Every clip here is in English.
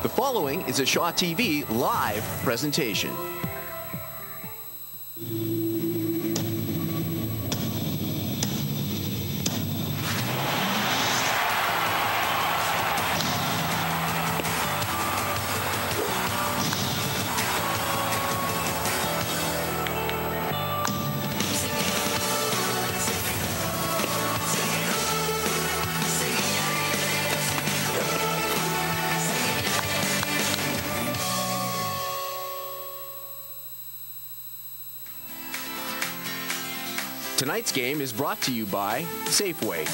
The following is a Shaw TV live presentation. Tonight's game is brought to you by Safeway.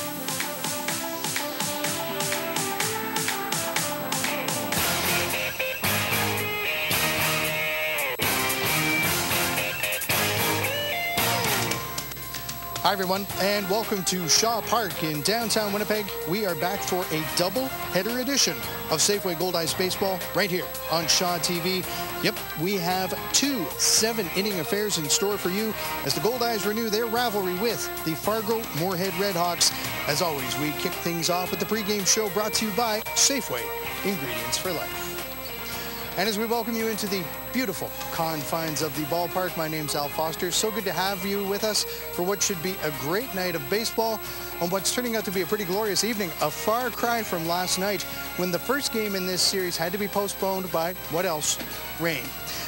Hi everyone, and welcome to Shaw Park in downtown Winnipeg. We are back for a double-header edition of Safeway Goldeyes baseball right here on Shaw TV. Yep, we have two 7-inning affairs in store for you as the Goldeyes renew their rivalry with the Fargo-Moorhead RedHawks. As always, we kick things off with the pregame show brought to you by Safeway, Ingredients for Life. And as we welcome you into the beautiful confines of the ballpark, my name's Al Foster. So good to have you with us for what should be a great night of baseball on what's turning out to be a pretty glorious evening. A far cry from last night when the first game in this series had to be postponed by, what else? Rain.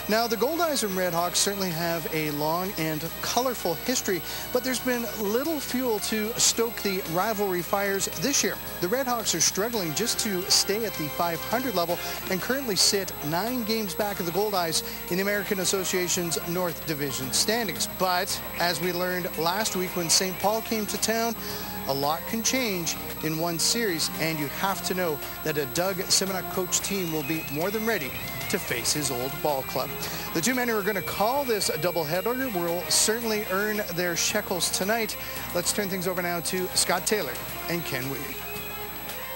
Now, the Goldeyes and RedHawks certainly have a long and colorful history, but there's been little fuel to stoke the rivalry fires this year. The RedHawks are struggling just to stay at the 500 level and currently sit 9 games back of the Goldeyes in the American Association's North Division standings. But as we learned last week when St. Paul came to town, a lot can change in one series, and you have to know that a Doug Simonuk coach team will be more than ready to face his old ball club. The two men who are going to call this a doubleheader will certainly earn their shekels tonight. Let's turn things over now to Scott Taylor and Ken Weeb.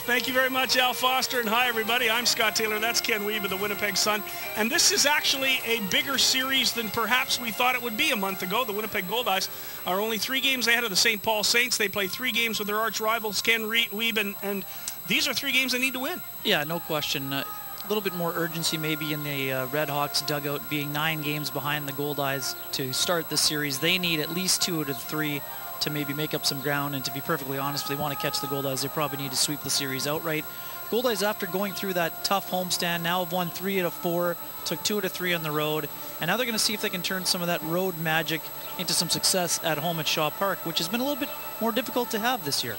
Thank you very much, Al Foster, and hi, everybody. I'm Scott Taylor. That's Ken Weeb of the Winnipeg Sun. And this is actually a bigger series than perhaps we thought it would be a month ago. The Winnipeg Goldeyes are only 3 games ahead of the St. Paul Saints. They play 3 games with their arch rivals, Ken Weeb, and these are 3 games they need to win. Yeah, no question. A little bit more urgency maybe in the RedHawks dugout, being 9 games behind the Goldeyes to start the series. They need at least 2 out of 3 to maybe make up some ground, and to be perfectly honest, if they want to catch the Goldeyes, they probably need to sweep the series outright. Goldeyes, after going through that tough homestand, now have won 3 out of 4, took 2 out of 3 on the road, and now they're going to see if they can turn some of that road magic into some success at home at Shaw Park, which has been a little bit more difficult to have this year.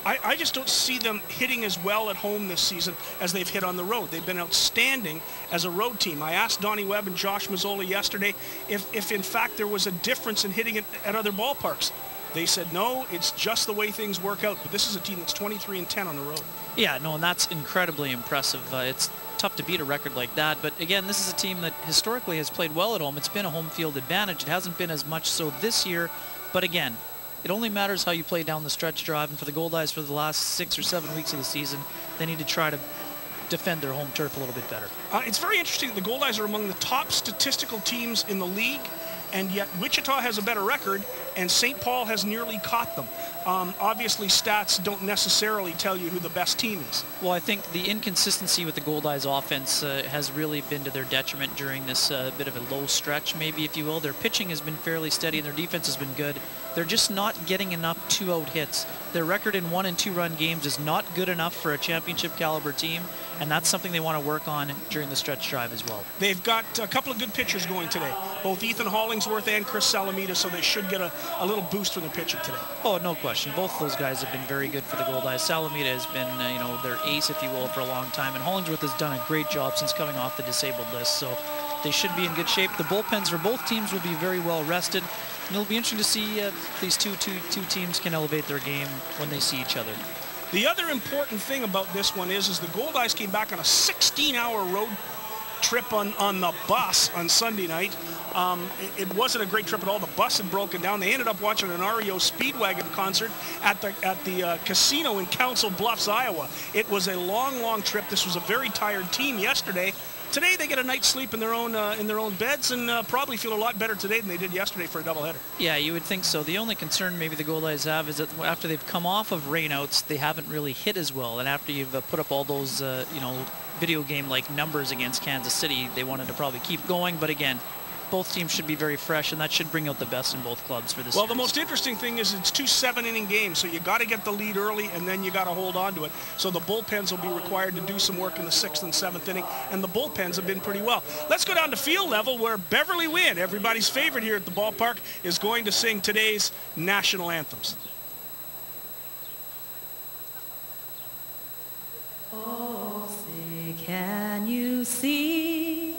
I just don't see them hitting as well at home this season as they've hit on the road. They've been outstanding as a road team. I asked Donnie Webb and Josh Mazzola yesterday if in fact there was a difference in hitting it at other ballparks. They said, no, it's just the way things work out. But this is a team that's 23-10 on the road. Yeah, no, and that's incredibly impressive. It's tough to beat a record like that. But again, this is a team that historically has played well at home. It's been a home field advantage. It hasn't been as much so this year. But again, it only matters how you play down the stretch drive. And for the Goldeyes, for the last 6 or 7 weeks of the season, they need to try to defend their home turf a little bit better. It's very interesting. The Goldeyes are among the top statistical teams in the league, and yet Wichita has a better record, and St. Paul has nearly caught them. Obviously, stats don't necessarily tell you who the best team is. Well, I think the inconsistency with the Goldeyes offense has really been to their detriment during this bit of a low stretch, maybe, if you will. Their pitching has been fairly steady, and their defense has been good. They're just not getting enough 2-out hits. Their record in 1- and 2-run games is not good enough for a championship caliber team, and that's something they want to work on during the stretch drive as well. They've got a couple of good pitchers going today, both Ethan Hollingsworth and Chris Salamita, so they should get a little boost from their pitching today. Oh, no question. Both those guys have been very good for the Goldeyes. Salamita has been, their ace, if you will, for a long time, and Hollingsworth has done a great job since coming off the disabled list, so they should be in good shape. The bullpens for both teams will be very well rested, and it'll be interesting to see if these two teams can elevate their game when they see each other. The other important thing about this one is the Goldeyes came back on a 16-hour road trip on the bus on Sunday night. It wasn't a great trip at all. The bus had broken down. They ended up watching an REO Speedwagon concert at the casino in Council Bluffs, Iowa. It was a long, long trip. This was a very tired team yesterday, today they get a night's sleep in their own beds and probably feel a lot better today than they did yesterday for a doubleheader. Yeah, you would think so. The only concern maybe the Goldeyes have is that after they've come off of rainouts, they haven't really hit as well. And after you've put up all those, video game-like numbers against Kansas City, they wanted to probably keep going. But again, both teams should be very fresh, and that should bring out the best in both clubs for this Well, series. the most interesting thing is it's 2 7-inning games, so you got to get the lead early, and then you got to hold on to it. So the bullpens will be required to do some work in the 6th and 7th inning, and the bullpens have been pretty well. Let's go down to field level, where Beverly Wynn, everybody's favorite here at the ballpark, is going to sing today's national anthems. Oh, say, can you see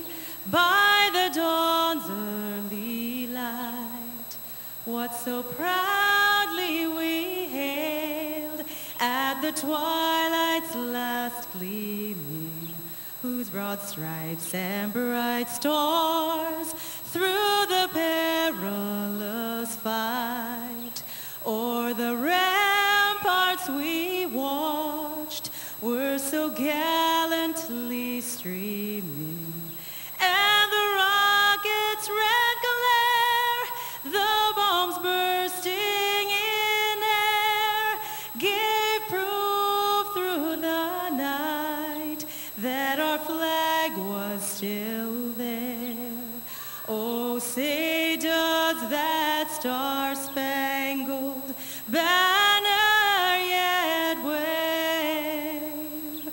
by the dawn's early light what so proudly we hailed at the twilight's last gleaming, whose broad stripes and bright stars through the perilous fight o'er the ramparts we watched were so gallantly streaming, and the rocket's red glare, the bombs bursting in air, gave proof through the night that our flag was still there. Oh, say does that star-spangled banner yet wave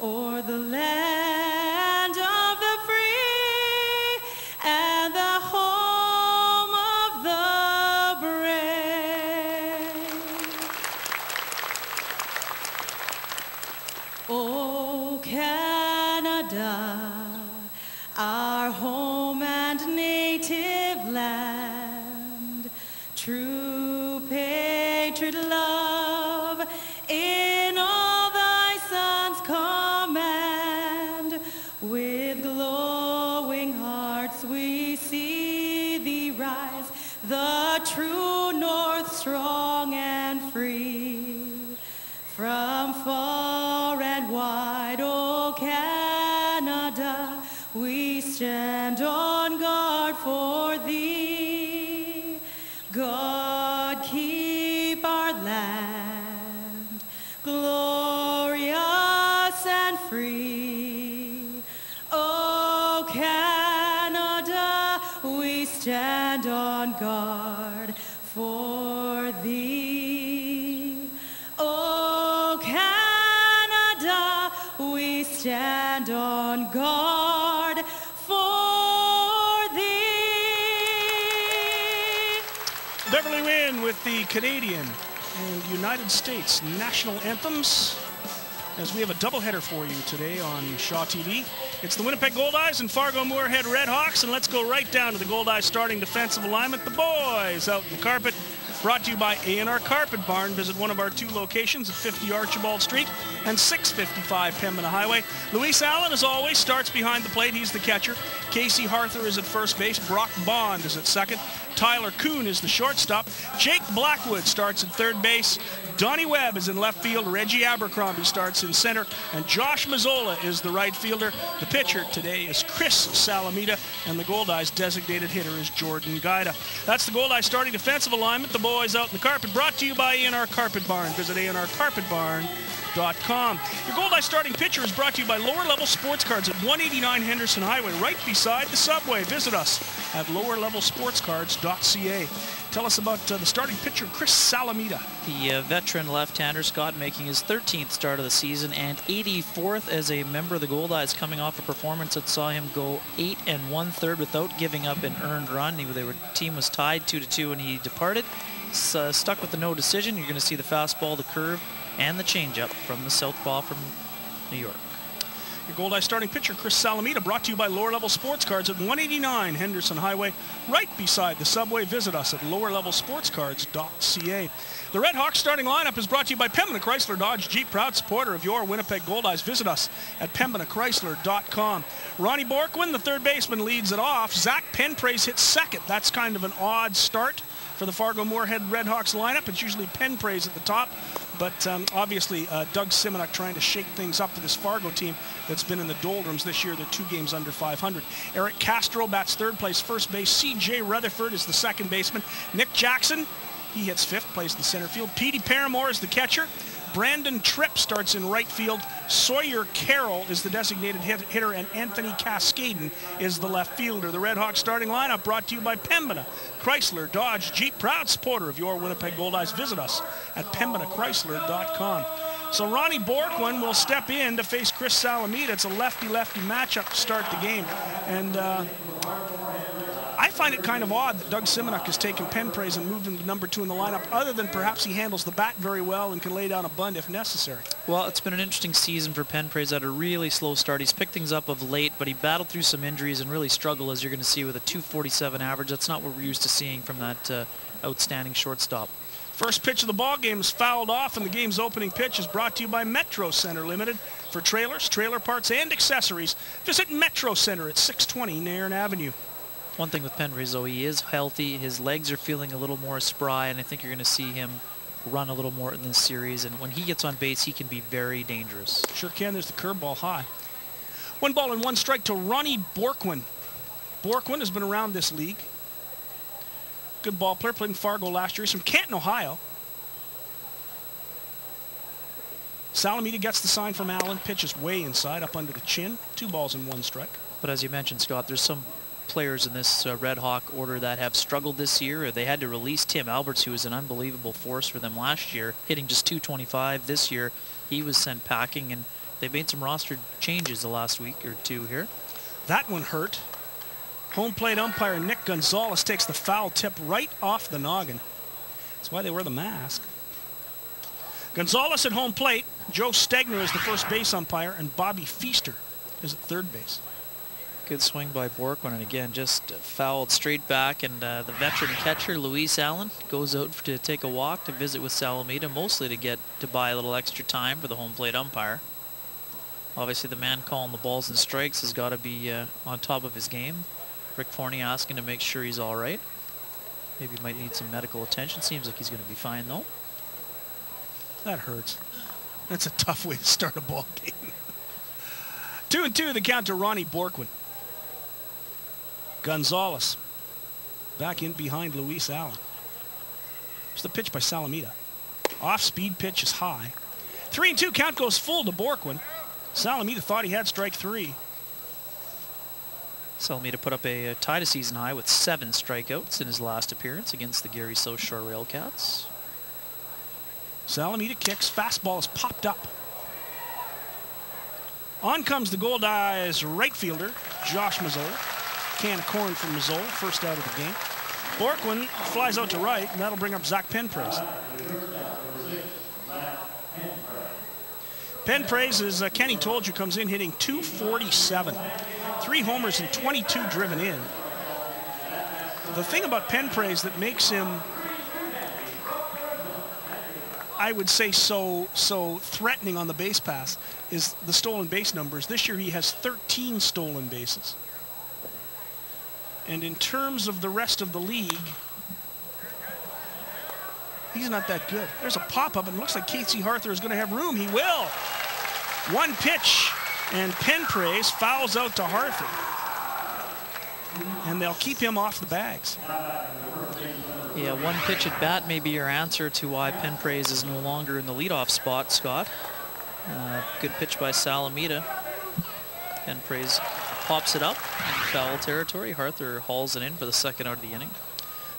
o'er the land of the free and the home of the brave? Oh, Canada, our home and native land, true patriot love in all thy sons command. With glowing hearts we see thee rise, the true north strong and free. From far and wide, oh Canada, we stand on guard for thee. God keep our land glorious and free. Oh Canada, we stand on guard for thee. Oh Canada, we stand on guard for thee. Beverly Wynn with the Canadian and United States national anthems, as we have a doubleheader for you today on Shaw TV. It's the Winnipeg Goldeyes and Fargo-Moorhead RedHawks, and let's go right down to the Goldeyes starting defensive alignment. The boys out in the carpet. Brought to you by A&R Carpet Barn. Visit one of our 2 locations at 50 Archibald Street and 655 Pembina Highway. Luis Allen, as always, starts behind the plate. He's the catcher. Casey Harther is at first base. Brock Bond is at second. Tyler Kuhn is the shortstop. Jake Blackwood starts at third base. Donnie Webb is in left field. Reggie Abercrombie starts in center. And Josh Mazzola is the right fielder. The pitcher today is Chris Salamita. And the Goldeyes designated hitter is Jordan Gaida. That's the Goldeyes starting defensive alignment. The boys out in the carpet. Brought to you by A&R Carpet Barn. Visit ANRCarpetBarn.com. Your Goldeyes starting pitcher is brought to you by Lower Level Sports Cards at 189 Henderson Highway, right beside the subway. Visit us at lowerlevelsportscards.ca. Tell us about the starting pitcher, Chris Salamita. The veteran left-hander, Scott, making his 13th start of the season and 84th as a member of the Goldeyes, coming off a performance that saw him go 8 1/3 without giving up an earned run. The team was tied 2-2 when he departed. Stuck with the no decision. You're going to see the fastball, the curve, and the changeup from the southpaw from New York. Your Goldeyes starting pitcher, Chris Salamita, brought to you by Lower Level Sports Cards at 189 Henderson Highway, right beside the subway. Visit us at lowerlevelsportscards.ca. The RedHawks starting lineup is brought to you by Pembina Chrysler Dodge Jeep, proud supporter of your Winnipeg Goldeyes. Visit us at pembinachrysler.com. Ronnie Borkwin, the third baseman, leads it off. Zach Penpraise hits second. That's kind of an odd start for the Fargo-Moorhead RedHawks lineup. It's usually Penpraise at the top, but obviously Doug Simonek trying to shake things up for this Fargo team that's been in the doldrums this year. They're 2 games under 500. Eric Castro bats third, plays first base. C.J. Rutherford is the second baseman. Nick Jackson, he hits fifth, plays the center field. Petey Paramore is the catcher. Brandon Tripp starts in right field. Sawyer Carroll is the designated hitter, and Anthony Cascaden is the left fielder. The Redhawks starting lineup brought to you by Pembina Chrysler Dodge Jeep, proud supporter of your Winnipeg Goldeyes. Visit us at pembinachrysler.com. So Ronnie Borquin will step in to face Chris Salamita. It's a lefty-lefty matchup to start the game, and I find it kind of odd that Doug Simonek has taken Penpraise and moved him to number 2 in the lineup, other than perhaps he handles the bat very well and can lay down a bunt if necessary. Well, it's been an interesting season for Penpraise. Had a really slow start. He's picked things up of late, but he battled through some injuries and really struggled, as you're going to see, with a .247 average. That's not what we're used to seeing from that outstanding shortstop. First pitch of the ball game is fouled off, and the game's opening pitch is brought to you by Metro Center Limited. For trailers, trailer parts, and accessories, visit Metro Center at 620 Nairn Avenue. One thing with Penpraise, though, he is healthy. His legs are feeling a little more spry, and I think you're going to see him run a little more in this series. And when he gets on base, he can be very dangerous. Sure can. There's the curveball high. 1 ball and 1 strike to Ronnie Borquin. Borquin has been around this league. Good ball player, played in Fargo last year. He's from Canton, Ohio. Salamita gets the sign from Allen. Pitches way inside, up under the chin. 2 balls and 1 strike. But as you mentioned, Scott, there's some players in this Red Hawk order that have struggled this year. They had to release Tim Alberts, who was an unbelievable force for them last year, hitting just .225 this year. He was sent packing, and they made some roster changes the last week or 2 here. That one hurt. Home plate umpire Nick Gonzalez takes the foul tip right off the noggin. That's why they wear the mask. Gonzalez at home plate. Joe Stegner is the first base umpire, and Bobby Feaster is at third base. Good swing by Borquin, and again, just fouled straight back, and the veteran catcher, Luis Allen, goes out to take a walk to visit with Salamita, mostly to buy a little extra time for the home plate umpire. Obviously, the man calling the balls and strikes has got to be on top of his game. Rick Forney asking to make sure he's all right. Maybe he might need some medical attention. Seems like he's going to be fine, though. That hurts. That's a tough way to start a ball game. 2-2, the count to Ronnie Borquin. Gonzalez back in behind Luis Allen. It's the pitch by Salamita. Off-speed pitch is high. 3-2, count goes full to Borquin. Salamita thought he had strike 3. Salamita put up a tie to season high with 7 strikeouts in his last appearance against the Gary South Shore Railcats. Salamita kicks, fastball is popped up. On comes the Goldeyes right fielder, Josh Mazzola. Can of corn from Mazzola, first out of the game. Borquin flies out to right, and that'll bring up Zach Penpraise. Penpraise, as Kenny told you, comes in hitting .247. 3 homers and 22 driven in. The thing about Penpraise that makes him, I would say, so threatening on the base pass is the stolen base numbers. This year he has 13 stolen bases. And in terms of the rest of the league, he's not that good. There's a pop-up, and it looks like Casey Harther is going to have room. He will. 1 pitch, and Penpraise fouls out to Harther. And they'll keep him off the bags. Yeah, 1 pitch at bat may be your answer to why Penpraise is no longer in the leadoff spot, Scott. Good pitch by Salamita. Penpraise pops it up in foul territory. Harther hauls it in for the second out of the inning.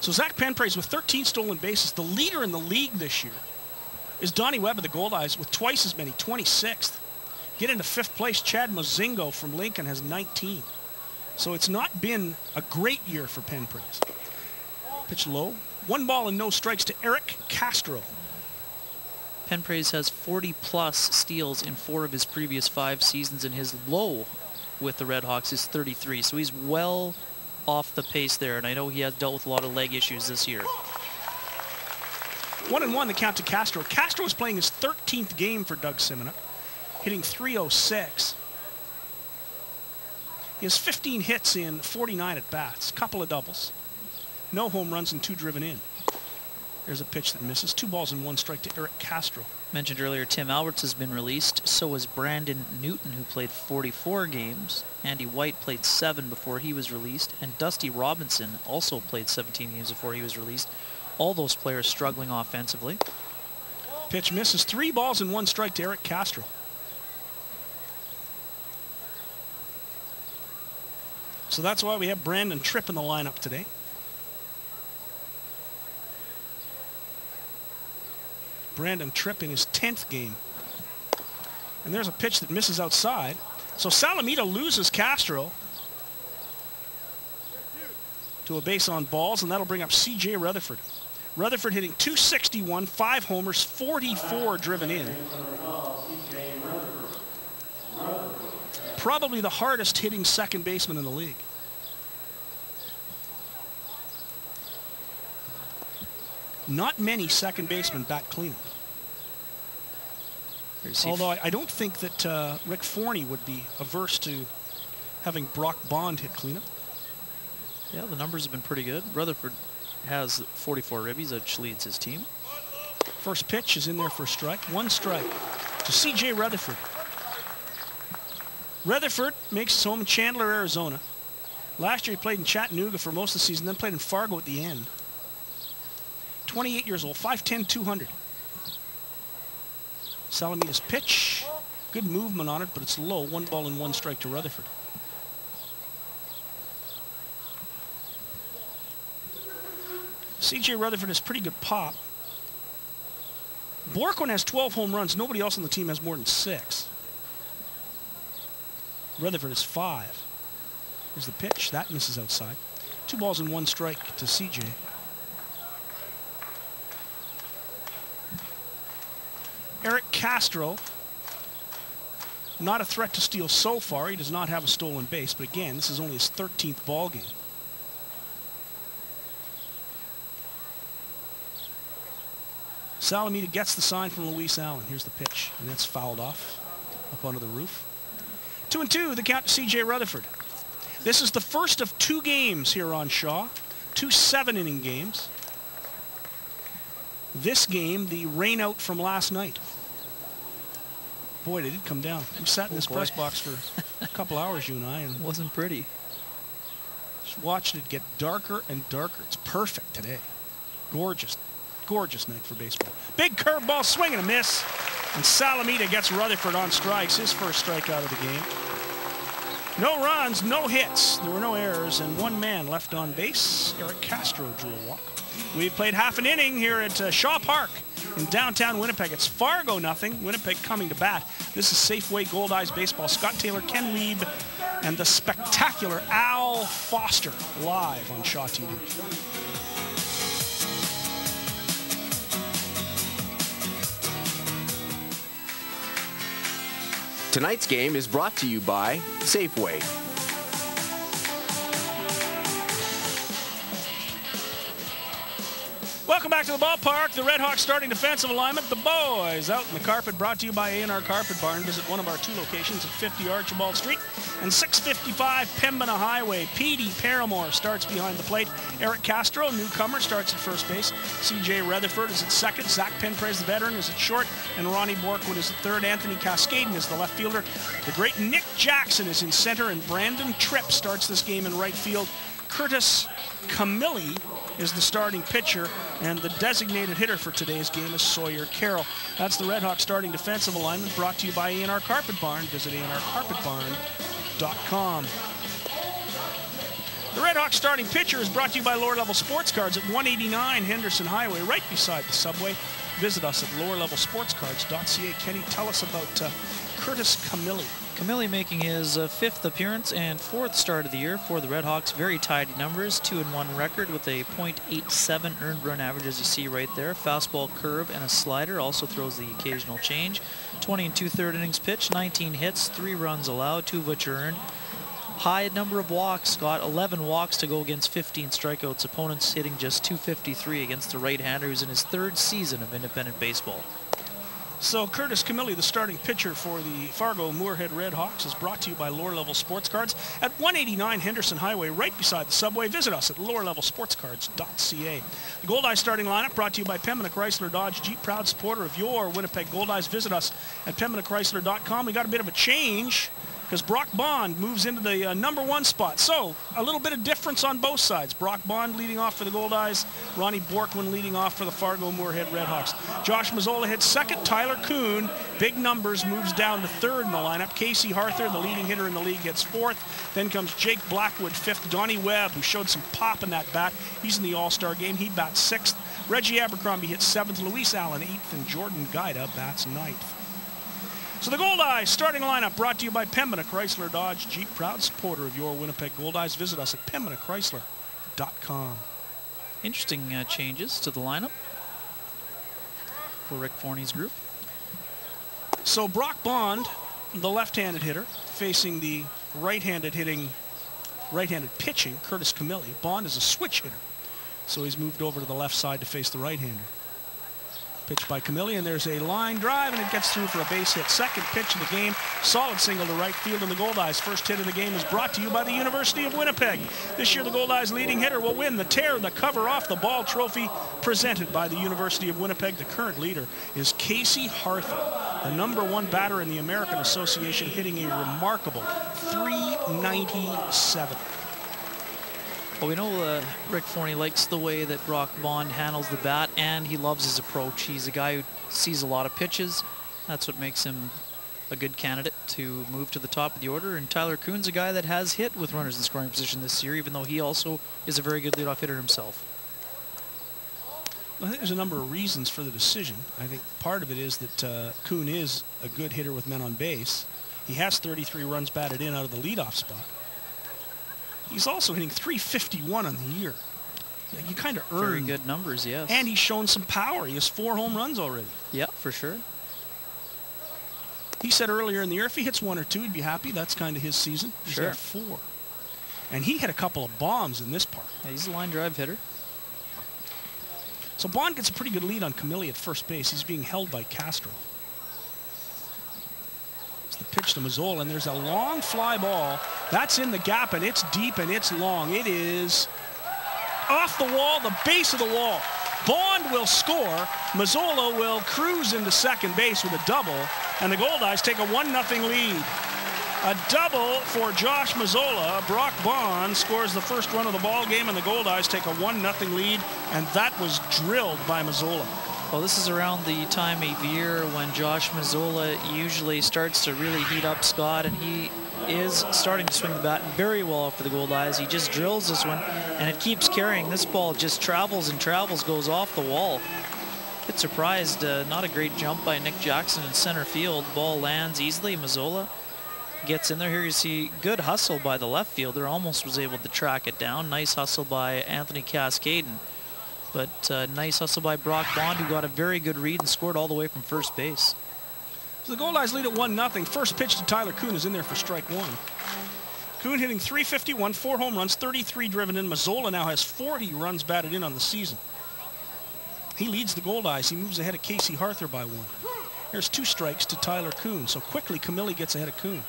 So Zach Penpraise with 13 stolen bases. The leader in the league this year is Donnie Webb of the Goldeyes with twice as many, 26th. Get into 5th place, Chad Mozingo from Lincoln has 19. So it's not been a great year for Penpraise. Pitch low. 1 ball and no strikes to Eric Castro. Penpraise has 40-plus steals in 4 of his previous 5 seasons, and his low with the Redhawks is 33. So he's well off the pace there, and I know he has dealt with a lot of leg issues this year. 1-1 the count to Castro. Castro is playing his 13th game for Doug Simonek, hitting .306. He has 15 hits in 49 at-bats, couple of doubles. No home runs and 2 driven in. There's a pitch that misses. 2 balls and 1 strike to Eric Castro. Mentioned earlier, Tim Alberts has been released. So was Brandon Newton, who played 44 games. Andy White played 7 before he was released. And Dusty Robinson also played 17 games before he was released. All those players struggling offensively. Pitch misses. 3 balls and 1 strike to Eric Castro. So that's why we have Brandon Tripp in the lineup today. Brandon Tripp in his 10th game. And there's a pitch that misses outside. So Salamita loses Castro to a base on balls, and that'll bring up C.J. Rutherford. Rutherford hitting .261, 5 homers, 44 driven in. Probably the hardest hitting second baseman in the league. Not many second basemen bat cleanup. Although I don't think that Rick Forney would be averse to having Brock Bond hit cleanup. Yeah, the numbers have been pretty good. Rutherford has 44 ribbies, which leads his team. First pitch is in there for a strike. 1 strike to C.J. Rutherford. Rutherford makes his home in Chandler, Arizona. Last year he played in Chattanooga for most of the season, then played in Fargo at the end. 28 years old, 5'10", 200. Salamita's pitch. Good movement on it, but it's low. 1 ball and 1 strike to Rutherford. C.J. Rutherford has pretty good pop. Borquin has 12 home runs. Nobody else on the team has more than 6. Rutherford is 5. Here's the pitch. That misses outside. 2 balls and 1 strike to C.J. Eric Castro, not a threat to steal so far. He does not have a stolen base, but again, this is only his 13th ball game. Salamita gets the sign from Luis Allen. Here's the pitch, and that's fouled off up onto the roof. 2-2, the count to C.J. Rutherford. This is the first of 2 games here on Shaw, 2 7-inning games. This game, the rain out from last night. Boy, they did come down. We sat in this press box for a couple hours, you and I, and it wasn't pretty. Just watched it get darker and darker. It's perfect today. Gorgeous, gorgeous night for baseball. Big curveball, swing and a miss. And Salamita gets Rutherford on strikes, his first strikeout of the game. No runs, no hits. There were no errors, and 1 man left on base. Eric Castro drew a walk. We played half an inning here at Shaw Park in downtown Winnipeg. It's Fargo nothing. Winnipeg coming to bat. This is Safeway Goldeyes baseball. Scott Taylor, Ken Wiebe, and the spectacular Al Foster live on Shaw TV. Tonight's game is brought to you by Safeway. Welcome back to the ballpark. The RedHawks starting defensive alignment. The boys out in the carpet, brought to you by A&R Carpet Barn. Visit one of our 2 locations at 50 Archibald Street and 655 Pembina Highway. Petey Paramore starts behind the plate. Eric Castro, newcomer, starts at first base. C.J. Rutherford is at second. Zach Penprez, the veteran, is at short. And Ronnie Borkwood is at third. Anthony Cascaden is the left fielder. The great Nick Jackson is in center. And Brandon Tripp starts this game in right field. Curtis Camilli is the starting pitcher, and the designated hitter for today's game is Sawyer Carroll. That's the RedHawks starting defensive alignment, brought to you by A&R Carpet Barn. Visit ANRCarpetBarn.com. The RedHawks starting pitcher is brought to you by Lower Level Sports Cards at 189 Henderson Highway, right beside the subway. Visit us at lowerlevelsportscards.ca. Kenny, tell us about Curtis Camilli. Camilli making his 5th appearance and 4th start of the year for the RedHawks. Very tidy numbers, 2-1 record with a .87 earned run average, as you see right there. Fastball, curve, and a slider. Also throws the occasional change. 20 2/3 innings pitched, 19 hits, 3 runs allowed, 2 of which earned. High number of walks, got 11 walks to go against 15 strikeouts. Opponents hitting just .253 against the right-hander who's in his 3rd season of independent baseball. So Curtis Camilli, the starting pitcher for the Fargo-Moorhead RedHawks, is brought to you by Lower Level Sports Cards at 189 Henderson Highway, right beside the subway. Visit us at lowerlevelsportscards.ca. The Goldeyes starting lineup brought to you by Pembina Chrysler Dodge Jeep, proud supporter of your Winnipeg Goldeyes. Visit us at pembinachrysler.com. We got a bit of a change because Brock Bond moves into the #1 spot. So a little bit of difference on both sides. Brock Bond leading off for the Goldeyes, Ronnie Borkman leading off for the Fargo-Moorhead RedHawks. Josh Mazzola hits second. Tyler Kuhn, big numbers, moves down to third in the lineup. Casey Harther, the leading hitter in the league, hits fourth. Then comes Jake Blackwood fifth. Donnie Webb, who showed some pop in that bat, he's in the All-Star game. He bats sixth. Reggie Abercrombie hits seventh. Luis Allen eighth, and Jordan Gaida bats ninth. So the Goldeyes starting lineup brought to you by Pembina Chrysler Dodge Jeep, proud supporter of your Winnipeg Goldeyes. Visit us at pembinachrysler.com. Interesting changes to the lineup for Rick Forney's group. So Brock Bond, the left-handed hitter, facing the right-handed pitching, Curtis Camilli. Bond is a switch hitter, so he's moved over to the left side to face the right-hander. Pitch by Camilli, and there's a line drive, and it gets through for a base hit. Second pitch of the game, solid single to right field, and the Goldeyes' first hit of the game is brought to you by the University of Winnipeg. This year, the Goldeyes' leading hitter will win the Tear the Cover Off the Ball trophy presented by the University of Winnipeg. The current leader is Casey Harther, the #1 batter in the American Association, hitting a remarkable .397. Well, we know Rick Forney likes the way that Brock Bond handles the bat, and he loves his approach. He's a guy who sees a lot of pitches. That's what makes him a good candidate to move to the top of the order. And Tyler Kuhn's a guy that has hit with runners in scoring position this year, even though he also is a very good leadoff hitter himself. I think there's a number of reasons for the decision. I think part of it is that Kuhn is a good hitter with men on base. He has 33 runs batted in out of the leadoff spot. He's also hitting .351 on the year. You kind of earn. Very good numbers, yes. And he's shown some power. He has 4 home runs already. Yeah, for sure. He said earlier in the year, if he hits 1 or 2, he'd be happy. That's kind of his season. He's sure. got 4. And he hit a couple of bombs in this part. Yeah, he's a line drive hitter. So Bond gets a pretty good lead on Camilli at first base. He's being held by Castro. The pitch to Mazzola, and there's a long fly ball. That's in the gap, and it's deep, and it's long. It is off the wall, the base of the wall. Bond will score. Mazzola will cruise into second base with a double, and the Goldeyes take a 1-0 lead. A double for Josh Mazzola. Brock Bond scores the first run of the ball game, and the Goldeyes take a 1-0 lead, and that was drilled by Mazzola. Well, this is around the time of year when Josh Mazzola usually starts to really heat up Scott, and he is starting to swing the bat very well for the Goldeyes. He just drills this one, and it keeps carrying. This ball just travels and travels, goes off the wall. Bit surprised, not a great jump by Nick Jackson in center field. Ball lands easily. Mazzola gets in there. Here you see good hustle by the left fielder. Almost was able to track it down. Nice hustle by Anthony Cascaden. But nice hustle by Brock Bond, who got a very good read and scored all the way from first base. So the Goldeyes lead at 1-0. First pitch to Tyler Kuhn is in there for strike 1. Kuhn hitting .351, 4 home runs, 33 driven in. Mazzola now has 40 runs batted in on the season. He leads the Goldeyes. He moves ahead of Casey Harther by 1. There's 2 strikes to Tyler Kuhn. So quickly Camilli gets ahead of Kuhn.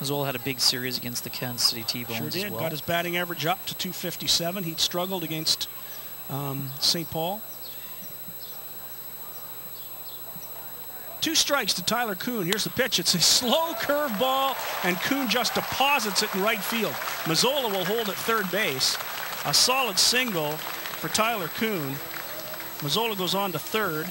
Mazzola had a big series against the Kansas City T-Bones Sure did. as well. Got his batting average up to .257. He'd struggled against St. Paul. 2 strikes to Tyler Kuhn. Here's the pitch. It's a slow curve ball, and Kuhn just deposits it in right field. Mazzola will hold at third base. A solid single for Tyler Kuhn. Mazzola goes on to third.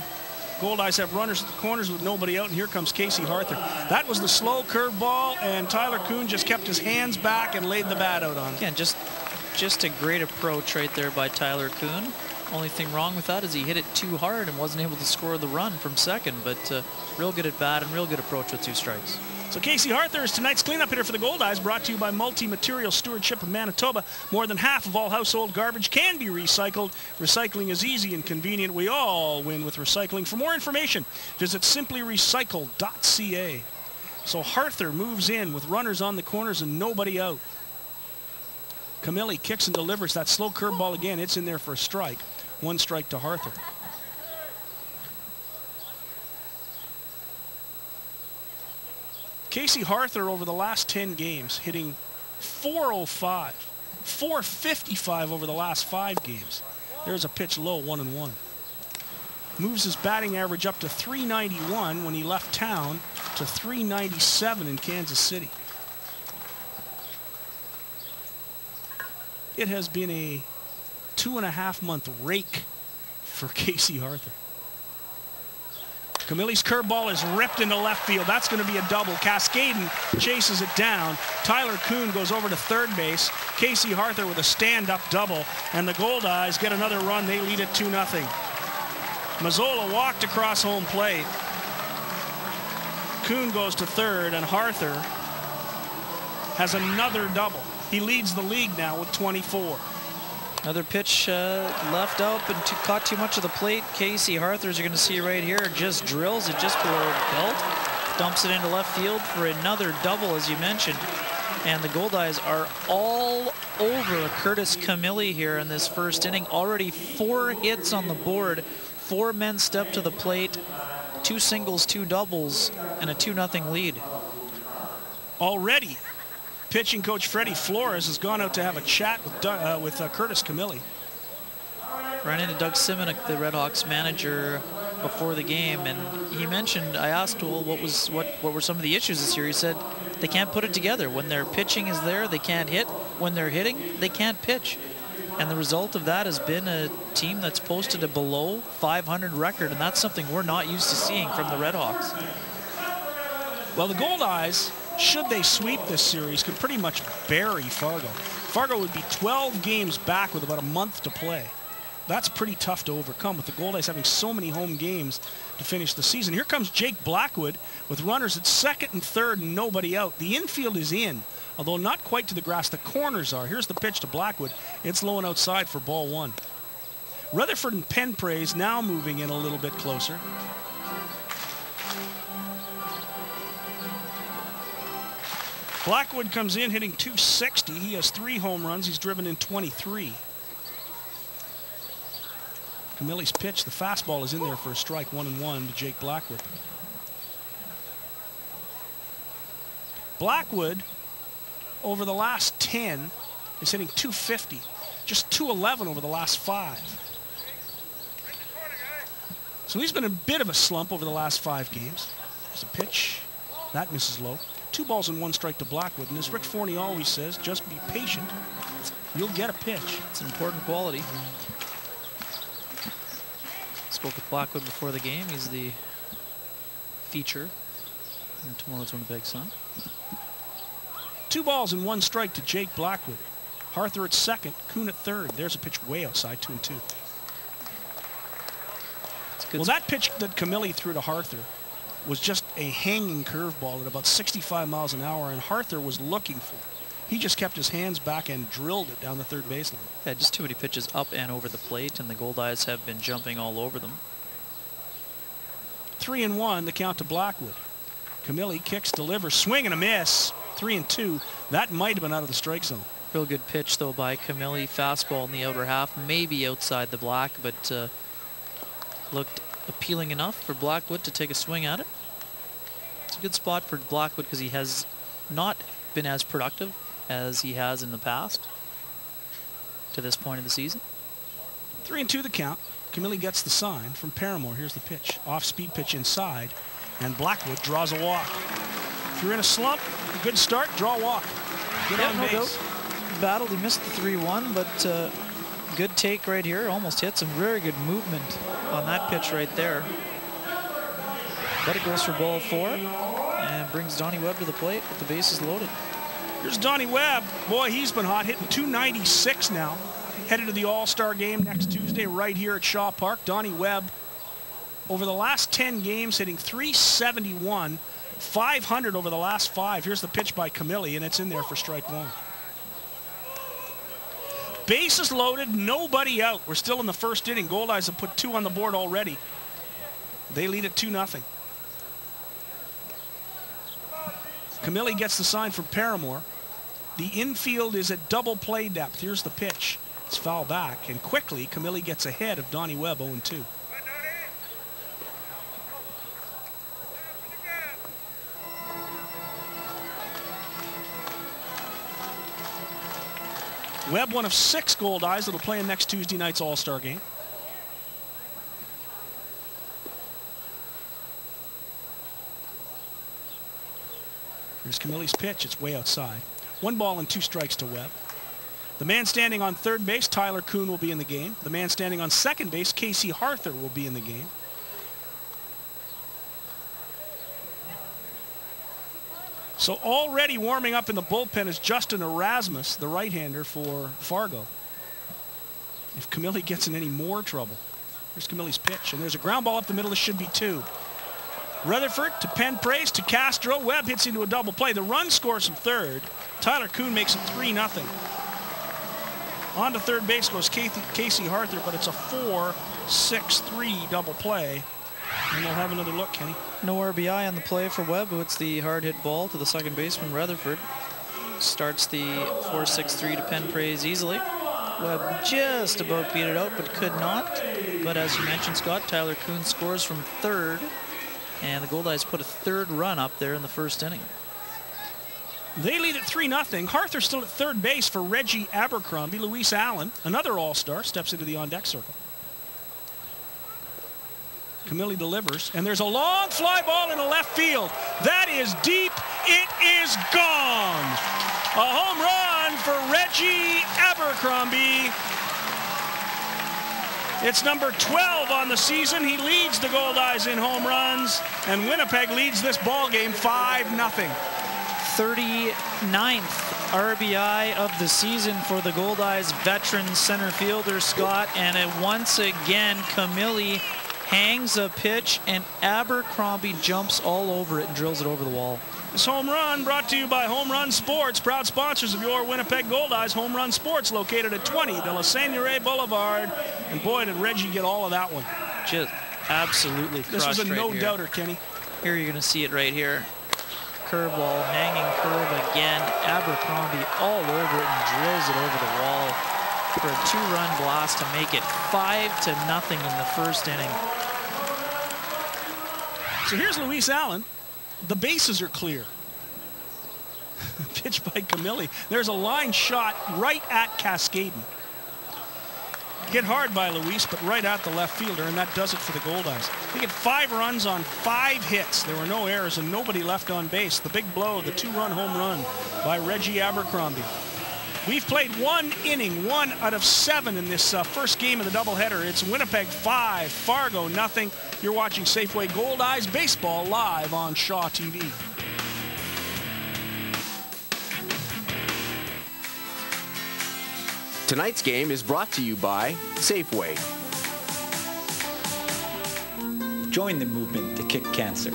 Goldeyes have runners at the corners with nobody out, and here comes Casey Harther. That was the slow curve ball, and Tyler Kuhn just kept his hands back and laid the bat out on it. Again, just a great approach right there by Tyler Kuhn. Only thing wrong with that is he hit it too hard and wasn't able to score the run from second, but real good at bat and real good approach with 2 strikes. So Casey Harther is tonight's cleanup hitter for the Goldeyes, brought to you by Multi-Material Stewardship of Manitoba. More than half of all household garbage can be recycled. Recycling is easy and convenient. We all win with recycling. For more information, visit simplyrecycle.ca. So Harther moves in with runners on the corners and nobody out. Camilli kicks and delivers that slow curveball again. It's in there for a strike. 1 strike to Harther. Casey Harther over the last 10 games hitting .405, .455 over the last 5 games. There's a pitch low, 1-1. Moves his batting average up to .391 when he left town to .397 in Kansas City. It has been a 2.5-month rake for Casey Harther. Camilli's curveball is ripped into left field. That's going to be a double. Cascaden chases it down. Tyler Kuhn goes over to third base. Casey Harther with a stand-up double. And the Goldeyes get another run. They lead it 2-0. Mazzola walked across home plate. Kuhn goes to third, and Harther has another double. He leads the league now with 24. Another pitch left out and caught too much of the plate. Casey Harther's, you're going to see right here, just drills it just below the belt. Dumps it into left field for another double, as you mentioned. And the Goldeyes are all over Curtis Camilli here in this first inning. Already 4 hits on the board. 4 men step to the plate. 2 singles, 2 doubles, and a 2-0 lead. Already, pitching coach Freddie Flores has gone out to have a chat with Curtis Camilli. Ran into Doug Simonek, the RedHawks manager, before the game, and he mentioned, I asked, well, what were some of the issues this year? He said they can't put it together. When their pitching is there, they can't hit. When they're hitting, they can't pitch. And the result of that has been a team that's posted a below 500 record, and that's something we're not used to seeing from the RedHawks. Well, the Goldeyes, should they sweep this series, could pretty much bury Fargo. Fargo would be 12 games back with about a month to play. That's pretty tough to overcome with the Goldeyes having so many home games to finish the season. Here comes Jake Blackwood with runners at second and third and nobody out. The infield is in, although not quite to the grass. The corners are. Here's the pitch to Blackwood. It's low and outside for ball 1. Rutherford and Penpraise now moving in a little bit closer. Blackwood comes in hitting .260. He has 3 home runs. He's driven in 23. Camilli's pitch, the fastball is in there for a strike, 1-1 to Jake Blackwood. Blackwood, over the last 10, is hitting .250. Just .211 over the last 5. So he's been a bit of a slump over the last 5 games. There's a pitch. That misses low. 2 balls and 1 strike to Blackwood. And as Rick Forney always says, just be patient. You'll get a pitch. It's an important quality. Spoke with Blackwood before the game. He's the feature in tomorrow's Winnipeg Sun. 2 balls and 1 strike to Jake Blackwood. Harther at second, Kuhn at third. There's a pitch way outside, 2-2. Well, that pitch that Camilli threw to Harther was just a hanging curveball at about 65 miles an hour, and Harther was looking for it. He just kept his hands back and drilled it down the third baseline. Yeah, just too many pitches up and over the plate, and the Goldeyes have been jumping all over them. 3-1, the count to Blackwood. Camilli kicks, delivers, swing and a miss. 3-2. That might have been out of the strike zone. Real good pitch, though, by Camilli. Fastball in the outer half, maybe outside the black, but looked appealing enough for Blackwood to take a swing at it. It's a good spot for Blackwood because he has not been as productive as he has in the past to this point in the season. 3-2 the count. Camilli gets the sign from Paramore. Here's the pitch. Off-speed pitch inside, and Blackwood draws a walk. If you're in a slump, a good start, draw a walk. Get on base. Battled, he missed the 3-1, but good take right here. Almost hit some very good movement on that pitch right there. But it goes for ball 4 and brings Donnie Webb to the plate with the bases loaded. Here's Donnie Webb. Boy, he's been hot, hitting .296 now. Headed to the All-Star game next Tuesday right here at Shaw Park. Donnie Webb, over the last 10 games, hitting .371, 500 over the last 5. Here's the pitch by Camilli, and it's in there for strike 1. Bases loaded, nobody out. We're still in the first inning. Goldeyes have put 2 on the board already. They lead at 2-0. Camilli gets the sign from Paramore. The infield is at double play depth. Here's the pitch. It's foul back, and quickly Camilli gets ahead of Donnie Webb, 0-2. Webb, one of 6 Goldeyes that'll play in next Tuesday night's All-Star game. Here's Camille's pitch. It's way outside. 1 ball and 2 strikes to Webb. The man standing on third base, Tyler Kuhn, will be in the game. The man standing on second base, Casey Harther, will be in the game. So already warming up in the bullpen is Justin Erasmus, the right-hander for Fargo. If Camille gets in any more trouble. Here's Camille's pitch, and there's a ground ball up the middle. This should be 2. Rutherford to Penprace to Castro. Webb hits into a double play. The run scores from third. Tyler Kuhn makes it 3-0. On to third base goes Casey Harther, but it's a 4-6-3 double play. And they'll have another look, Kenny. No RBI on the play for Webb, who hits the hard hit ball to the second baseman, Rutherford. Starts the 4-6-3 to Penprace easily. Webb just about beat it out, but could not. But as you mentioned, Scott, Tyler Kuhn scores from third. And the Goldeyes put a 3rd run up there in the first inning. They lead at 3-0. Harther still at third base for Reggie Abercrombie. Luis Allen, another All-Star, steps into the on-deck circle. Camille delivers, and there's a long fly ball into left field. That is deep. It is gone. A home run for Reggie Abercrombie. It's number 12 on the season. He leads the Goldeyes in home runs, and Winnipeg leads this ball game 5-0. 39th RBI of the season for the Goldeyes veteran center fielder, Scott. And once again, Camille hangs a pitch, and Abercrombie jumps all over it and drills it over the wall. This home run brought to you by Home Run Sports, proud sponsors of your Winnipeg Goldeyes. Home Run Sports, located at 20 de la Seigneurie Boulevard. And boy, did Reggie get all of that one. Just absolutely crushed. This was a right no-doubter, Kenny. Here you're going to see it right here. Curveball, hanging curve again. Abercrombie all over it and drills it over the wall for a 2-run blast to make it 5-0 in the first inning. So here's Luis Allen. The bases are clear. Pitch by Camille. There's a line shot right at Cascaden. Hit hard by Luis, but right at the left fielder, and that does it for the Goldeyes. They get 5 runs on 5 hits. There were no errors and nobody left on base. The big blow, the 2-run home run by Reggie Abercrombie. We've played 1 inning, 1 out of 7 in this first game of the doubleheader. It's Winnipeg 5, Fargo 0. You're watching Safeway Goldeyes Baseball live on Shaw TV. Tonight's game is brought to you by Safeway. Join the movement to kick cancer.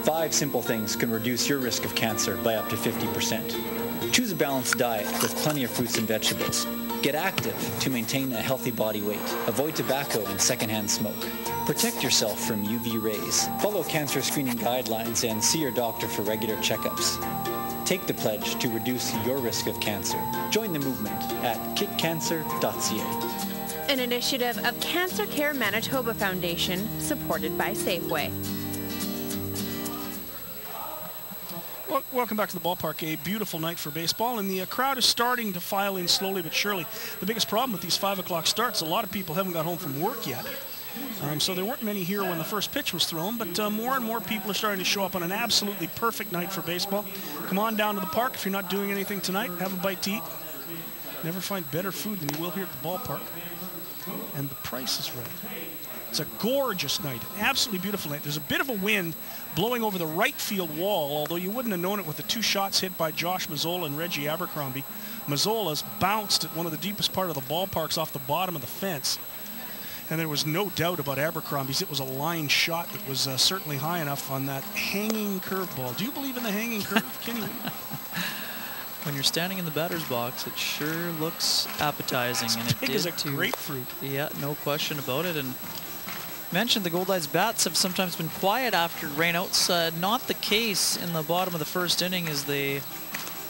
5 simple things can reduce your risk of cancer by up to 50%. Choose a balanced diet with plenty of fruits and vegetables. Get active to maintain a healthy body weight. Avoid tobacco and secondhand smoke. Protect yourself from UV rays. Follow cancer screening guidelines and see your doctor for regular checkups. Take the pledge to reduce your risk of cancer. Join the movement at kickcancer.ca. An initiative of Cancer Care Manitoba Foundation, supported by Safeway. Well, welcome back to the ballpark. A beautiful night for baseball, and the crowd is starting to file in slowly but surely. The biggest problem with these 5 o'clock starts, a lot of people haven't got home from work yet. So there weren't many here when the first pitch was thrown, but more and more people are starting to show up on an absolutely perfect night for baseball. Come on down to the park if you're not doing anything tonight. Have a bite to eat. Never find better food than you will here at the ballpark. And the price is right. It's a gorgeous night, an absolutely beautiful night. There's a bit of a wind blowing over the right field wall, although you wouldn't have known it with the 2 shots hit by Josh Mazzola and Reggie Abercrombie. Mazzola's bounced at one of the deepest part of the ballparks off the bottom of the fence. And there was no doubt about Abercrombie's. It was a line shot that was certainly high enough on that hanging curveball. Do you believe in the hanging curve, Kenny? When you're standing in the batter's box, it sure looks appetizing. It's and it big did as a too. grapefruit. Yeah, no question about it. And mentioned the Goldeyes bats have sometimes been quiet after rainouts. Not the case in the bottom of the first inning as they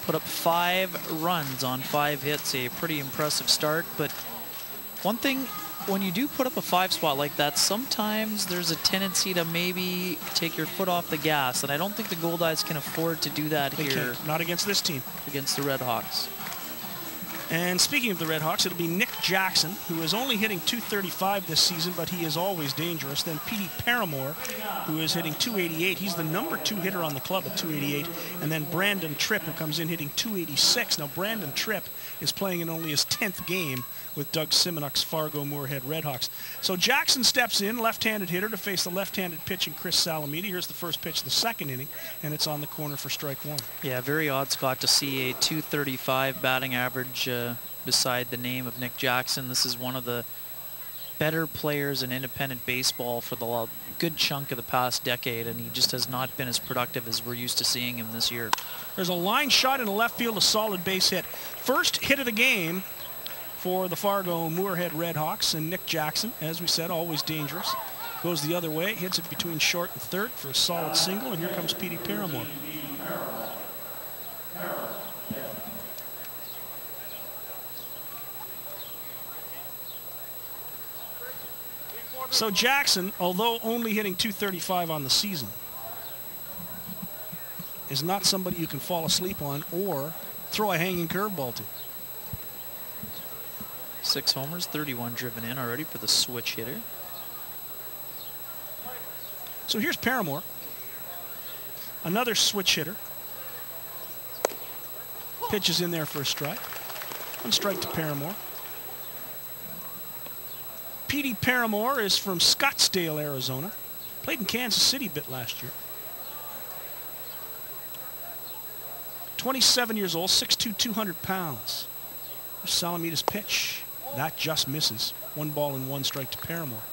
put up 5 runs on 5 hits. A pretty impressive start. But one thing, when you do put up a 5 spot like that, sometimes there's a tendency to maybe take your foot off the gas. And I don't think the Goldeyes can afford to do that here. Not against this team. Against the RedHawks. And speaking of the RedHawks, it'll be Nick Jackson, who is only hitting .235 this season, but he is always dangerous. Then Petey Paramore, who is hitting .288. He's the #2 hitter on the club at .288. And then Brandon Tripp, who comes in hitting .286. Now, Brandon Tripp is playing in only his 10th game with Doug Simonuk's Fargo-Moorhead RedHawks. So Jackson steps in, left-handed hitter, to face the left-handed pitching Chris Salamita. Here's the first pitch of the second inning, and it's on the corner for strike one. Yeah, very odd, Scott, to see a .235 batting average beside the name of Nick Jackson. This is one of the better players in independent baseball for the good chunk of the past decade, and he just has not been as productive as we're used to seeing him this year. There's a line shot in the left field, a solid base hit. First hit of the game for the Fargo-Moorhead RedHawks, and Nick Jackson, as we said, always dangerous. Goes the other way, hits it between short and third for a solid single, and here comes Petey Paramore. So Jackson, although only hitting .235 on the season, is not somebody you can fall asleep on or throw a hanging curveball to. 6 homers, 31 driven in already for the switch hitter. So here's Paramore, another switch hitter. Pitches in there for a strike. 1 strike to Paramore. Petey Paramore is from Scottsdale, Arizona. Played in Kansas City a bit last year. 27 years old, 6'2", 200 pounds. There's Salamita's pitch. That just misses. 1 ball and 1 strike to Paramore.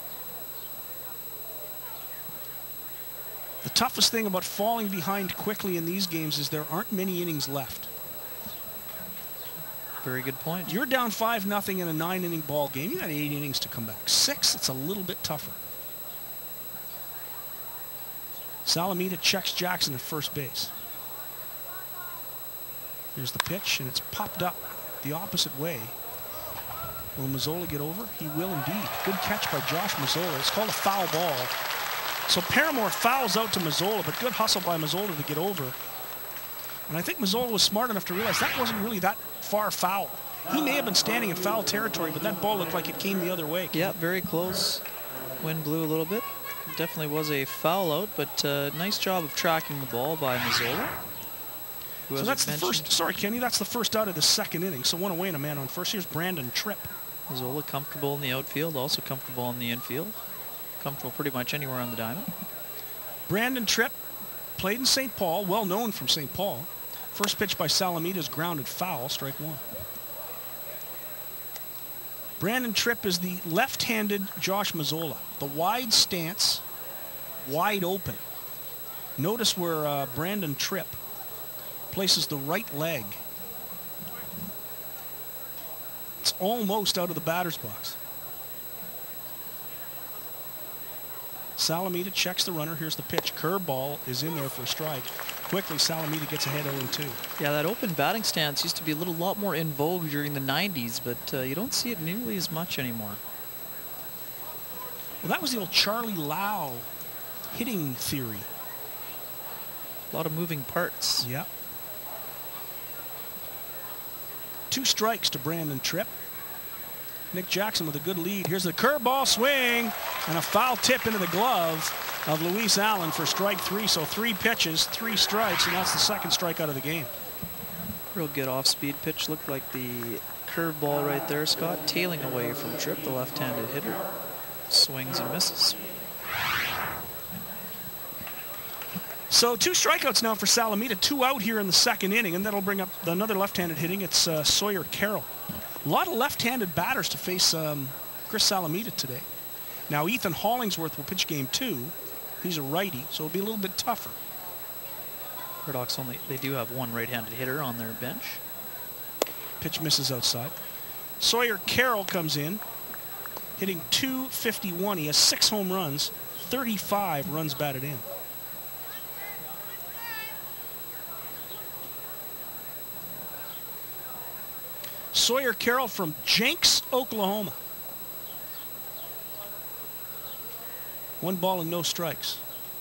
The toughest thing about falling behind quickly in these games is there aren't many innings left. Very good point. You're down 5-0 in a 9-inning ball game. You got 8 innings to come back. 6, it's a little bit tougher. Salamita checks Jackson at first base. Here's the pitch, and it's popped up the opposite way. Will Mazzola get over? He will indeed. Good catch by Josh Mazzola. It's called a foul ball. So Paramore fouls out to Mazzola, but good hustle by Mazzola to get over. And I think Mazzola was smart enough to realize that wasn't really that far foul. He may have been standing in foul territory, but that ball looked like it came the other way. Yeah, very close. Wind blew a little bit. Definitely was a foul out, but nice job of tracking the ball by Mazzola. So that's the first, sorry Kenny, that's the first out of the second inning. So 1 away and a man on first. Here's Brandon Tripp. Mazzola comfortable in the outfield, also comfortable in the infield. Comfortable pretty much anywhere on the diamond. Brandon Tripp played in St. Paul, well known from St. Paul. First pitch by Salamita is grounded foul, strike 1. Brandon Tripp is the left-handed Josh Mazzola. The wide stance, wide open. Notice where Brandon Tripp places the right leg. It's almost out of the batter's box. Salamita checks the runner. Here's the pitch. Curveball is in there for a strike. Quickly, Salamita gets ahead 0-2. Yeah, that open batting stance used to be a lot more in vogue during the 90s, but you don't see it nearly as much anymore. Well, that was the old Charlie Lau hitting theory. A lot of moving parts. Yeah. 2 strikes to Brandon Tripp. Nick Jackson with a good lead. Here's the curveball swing and a foul tip into the glove of Luis Allen for strike 3. So 3 pitches, 3 strikes, and that's the second strike out of the game. Real good off-speed pitch. Looked like the curveball right there, Scott. Tailing away from Tripp, the left-handed hitter. Swings and misses. So 2 strikeouts now for Salamita. 2 out here in the second inning, and that'll bring up another left-handed hitting. It's Sawyer Carroll. A lot of left-handed batters to face Chris Salamita today. Now Ethan Hollingsworth will pitch game 2. He's a righty, so it'll be a little bit tougher. RedHawks they do have 1 right-handed hitter on their bench. Pitch misses outside. Sawyer Carroll comes in, hitting .251. He has 6 home runs, 35 runs batted in. Sawyer Carroll from Jenks, Oklahoma. 1 ball and no strikes.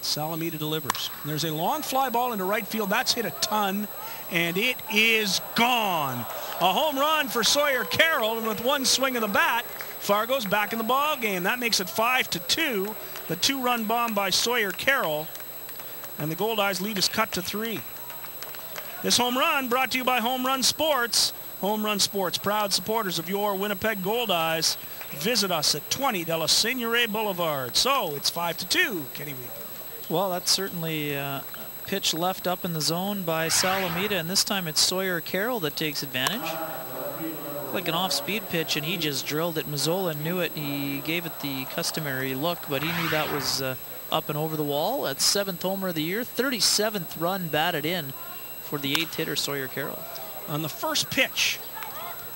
Salamita delivers. And there's a long fly ball into right field. That's hit a ton, and it is gone. A home run for Sawyer Carroll, and with one swing of the bat, Fargo's back in the ball game. That makes it 5-2. The 2-run bomb by Sawyer Carroll, and the Goldeyes lead is cut to 3. This home run brought to you by Home Run Sports. Home Run Sports, proud supporters of your Winnipeg Goldeyes. Visit us at 20 de la Seigneurie Boulevard. So it's 5-2, Kenny Weed. Well, that's certainly a pitch left up in the zone by Salamita, and this time it's Sawyer Carroll that takes advantage. Like an off-speed pitch, and he just drilled it. Mazzola knew it. He gave it the customary look, but he knew that was up and over the wall. That's 7th homer of the year, 37th run batted in for the 8th hitter, Sawyer Carroll. On the first pitch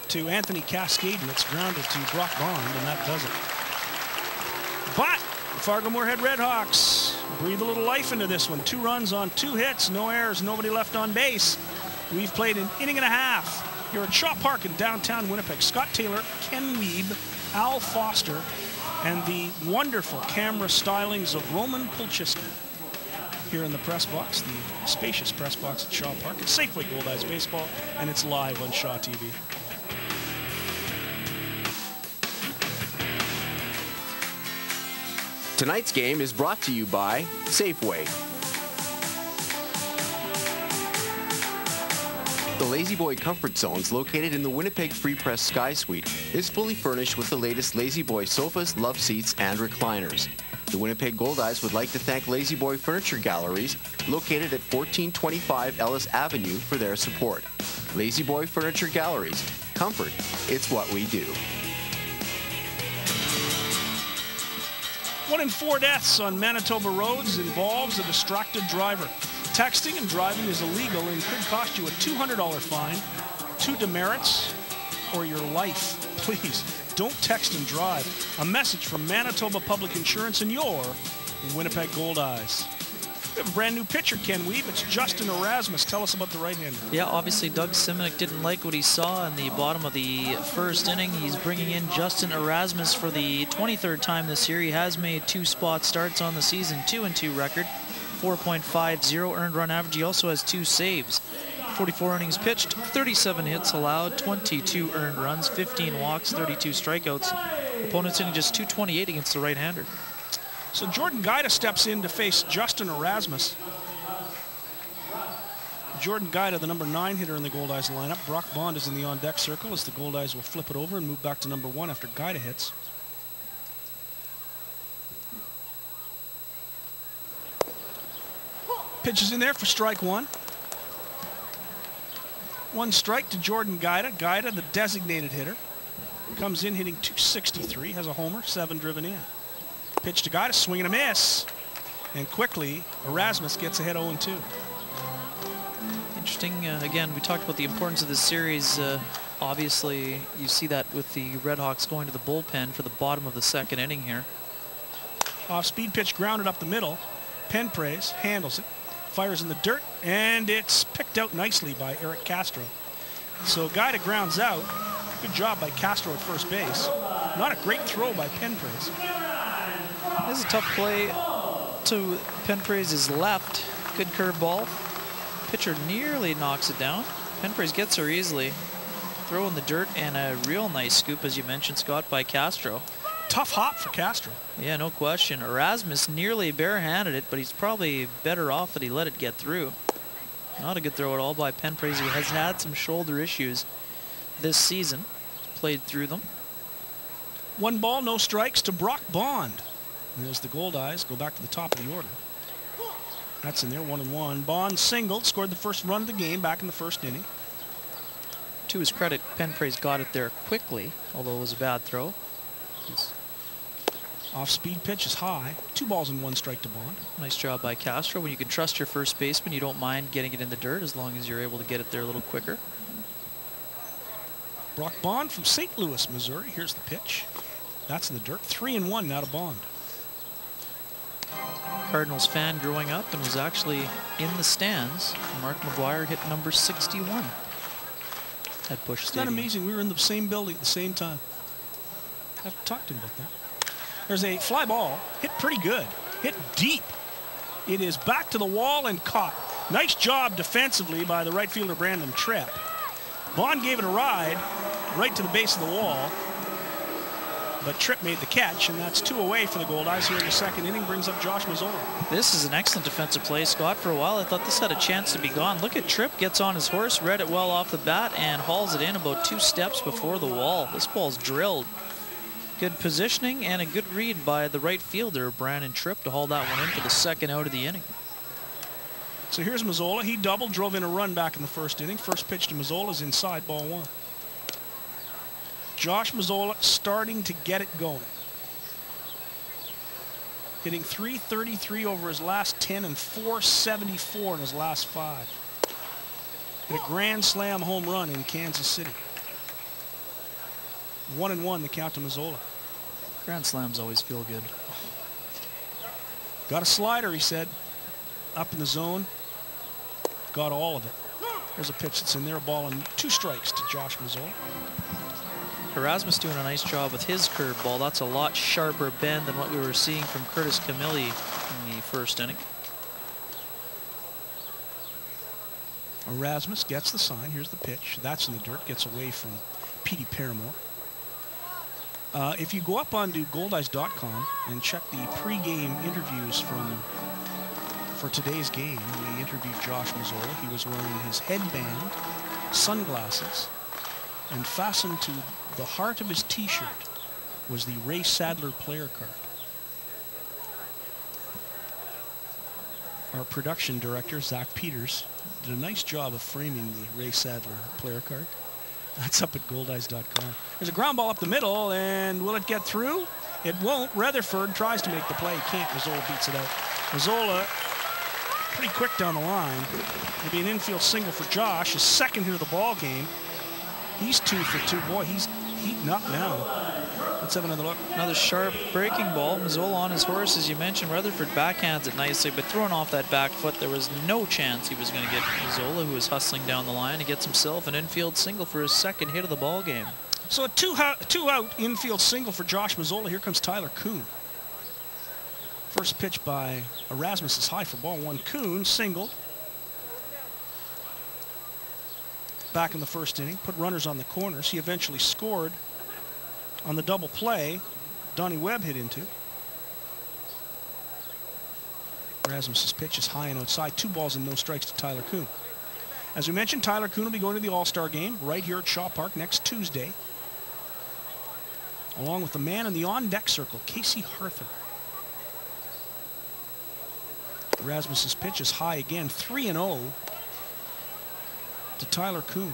to Anthony Cascaden, it's grounded to Brock Bond, and that does it. But Fargo-Moorhead RedHawks breathe a little life into this one. 2 runs on 2 hits, no errors, nobody left on base. We've played an inning and a half here at Shaw Park in downtown Winnipeg. Scott Taylor, Ken Wiebe, Al Foster, and the wonderful camera stylings of Roman Kulchiski here in the press box, the spacious press box at Shaw Park. It's Safeway Goldeyes Baseball, and it's live on Shaw TV. Tonight's game is brought to you by Safeway. The Lazy Boy Comfort Zones, located in the Winnipeg Free Press Sky Suite, is fully furnished with the latest Lazy Boy sofas, love seats, and recliners. The Winnipeg Goldeyes would like to thank Lazy Boy Furniture Galleries, located at 1425 Ellis Avenue, for their support. Lazy Boy Furniture Galleries. Comfort, it's what we do. 1 in 4 deaths on Manitoba roads involves a distracted driver. Texting and driving is illegal and could cost you a $200 fine, 2 demerits, or your life. Please, don't text and drive. A message from Manitoba Public Insurance and your Winnipeg Goldeyes. We have a brand new pitcher, Ken Wiebe. It's Justin Erasmus. Tell us about the right-hander. Yeah, obviously Doug Simonik didn't like what he saw in the bottom of the first inning. He's bringing in Justin Erasmus for the 23rd time this year. He has made 2 spot starts on the season, 2-2 record, 4.50 earned run average. He also has 2 saves. 44 innings pitched, 37 hits allowed, 22 earned runs, 15 walks, 32 strikeouts. Opponents hitting just .228 against the right-hander. So Jordan Guida steps in to face Justin Erasmus. Jordan Guida, the number 9 hitter in the Goldeyes lineup. Brock Bond is in the on-deck circle as the Goldeyes will flip it over and move back to number 1 after Guida hits. Pitch is in there for strike 1. 1 strike to Jordan Guida. Guida, the designated hitter, comes in hitting .263, has a homer, 7 driven in. Pitch to Guida, swing and a miss. And quickly, Erasmus gets ahead 0-2. Interesting. Again, we talked about the importance of this series. Obviously, you see that with the RedHawks going to the bullpen for the bottom of the 2nd inning here. Off-speed pitch grounded up the middle. Penpraise handles it, fires in the dirt, and it's picked out nicely by Eric Castro. So Guida grounds out. Good job by Castro at first base. Not a great throw by Penpraise. This is a tough play to Penpraise's left. Good curveball. Pitcher nearly knocks it down. Penpraise gets her easily. Throw in the dirt, and a real nice scoop, as you mentioned, Scott, by Castro. Tough hop for Castro. Yeah, no question. Erasmus nearly barehanded it, but he's probably better off that he let it get through. Not a good throw at all by Penpraise, who has had some shoulder issues this season. Played through them. 1 ball, no strikes to Brock Bond. And as the Goldeyes go back to the top of the order. That's in there, 1-1. Bond singled, scored the first run of the game back in the 1st inning. To his credit, Penpraise got it there quickly, although it was a bad throw. Off-speed pitch is high. 2 balls and 1 strike to Bond. Nice job by Castro. When you can trust your first baseman, you don't mind getting it in the dirt as long as you're able to get it there a little quicker. Brock Bond from St. Louis, Missouri. Here's the pitch. That's in the dirt. 3-1 now to Bond. Cardinals fan growing up and was actually in the stands. Mark McGuire hit number 61 at Busch Stadium. Isn't that amazing? We were in the same building at the same time. I have to talk to him about that. There's a fly ball, hit pretty good, hit deep. It is back to the wall and caught. Nice job defensively by the right fielder, Brandon Tripp. Bond gave it a ride right to the base of the wall, but Tripp made the catch, and that's 2 away for the Goldeyes here in the second inning. Brings up Josh Mazzola. This is an excellent defensive play, Scott. For a while, I thought this had a chance to be gone. Look at Tripp, gets on his horse, read it well off the bat, and hauls it in about 2 steps before the wall. This ball's drilled. Good positioning and a good read by the right fielder, Brandon Tripp, to haul that one in for the second out of the inning. So here's Mazzola. He doubled, drove in a run back in the first inning. First pitch to Mazzola is inside, ball 1. Josh Mazzola starting to get it going. Hitting .333 over his last 10 and .474 in his last 5. Hit a grand slam home run in Kansas City. 1-1 the count to Mazzola. Grand slams always feel good. Got a slider, he said. Up in the zone. Got all of it. There's a pitch that's in there. A ball and 2 strikes to Josh Mazzola. Erasmus doing a nice job with his curveball. That's a lot sharper bend than what we were seeing from Curtis Camilli in the first inning. Erasmus gets the sign. Here's the pitch. That's in the dirt. Gets away from Petey Paramore. If you go up onto Goldeyes.com and check the pre-game interviews for today's game, we interviewed Josh Mazzola. He was wearing his headband, sunglasses, and fastened to the heart of his t-shirt was the Ray Sadler player card. Our production director, Zach Peters, did a nice job of framing the Ray Sadler player card. That's up at Goldeyes.com. There's a ground ball up the middle, and will it get through? It won't. Rutherford tries to make the play. He can't. Mazzola beats it out. Mazzola pretty quick down the line. It'll be an infield single for Josh, his second hit of the ball game. He's 2 for 2. Boy, he's heating up now. Let's have another look. Another sharp breaking ball. Mazzola on his horse, as you mentioned. Rutherford backhands it nicely, but throwing off that back foot, there was no chance he was going to get Mazzola, who was hustling down the line. He gets himself an infield single for his second hit of the ball game. So a two-out infield single for Josh Mazzola. Here comes Tyler Kuhn. First pitch by Erasmus is high for ball 1. Kuhn singled. Back in the first inning, put runners on the corners. He eventually scored on the double play Donnie Webb hit into. Erasmus's pitch is high and outside. 2 balls and no strikes to Tyler Kuhn. As we mentioned, Tyler Kuhn will be going to the All-Star game right here at Shaw Park next Tuesday, along with the man in the on-deck circle, Casey Harther. Erasmus's pitch is high again, 3-0 to Tyler Kuhn.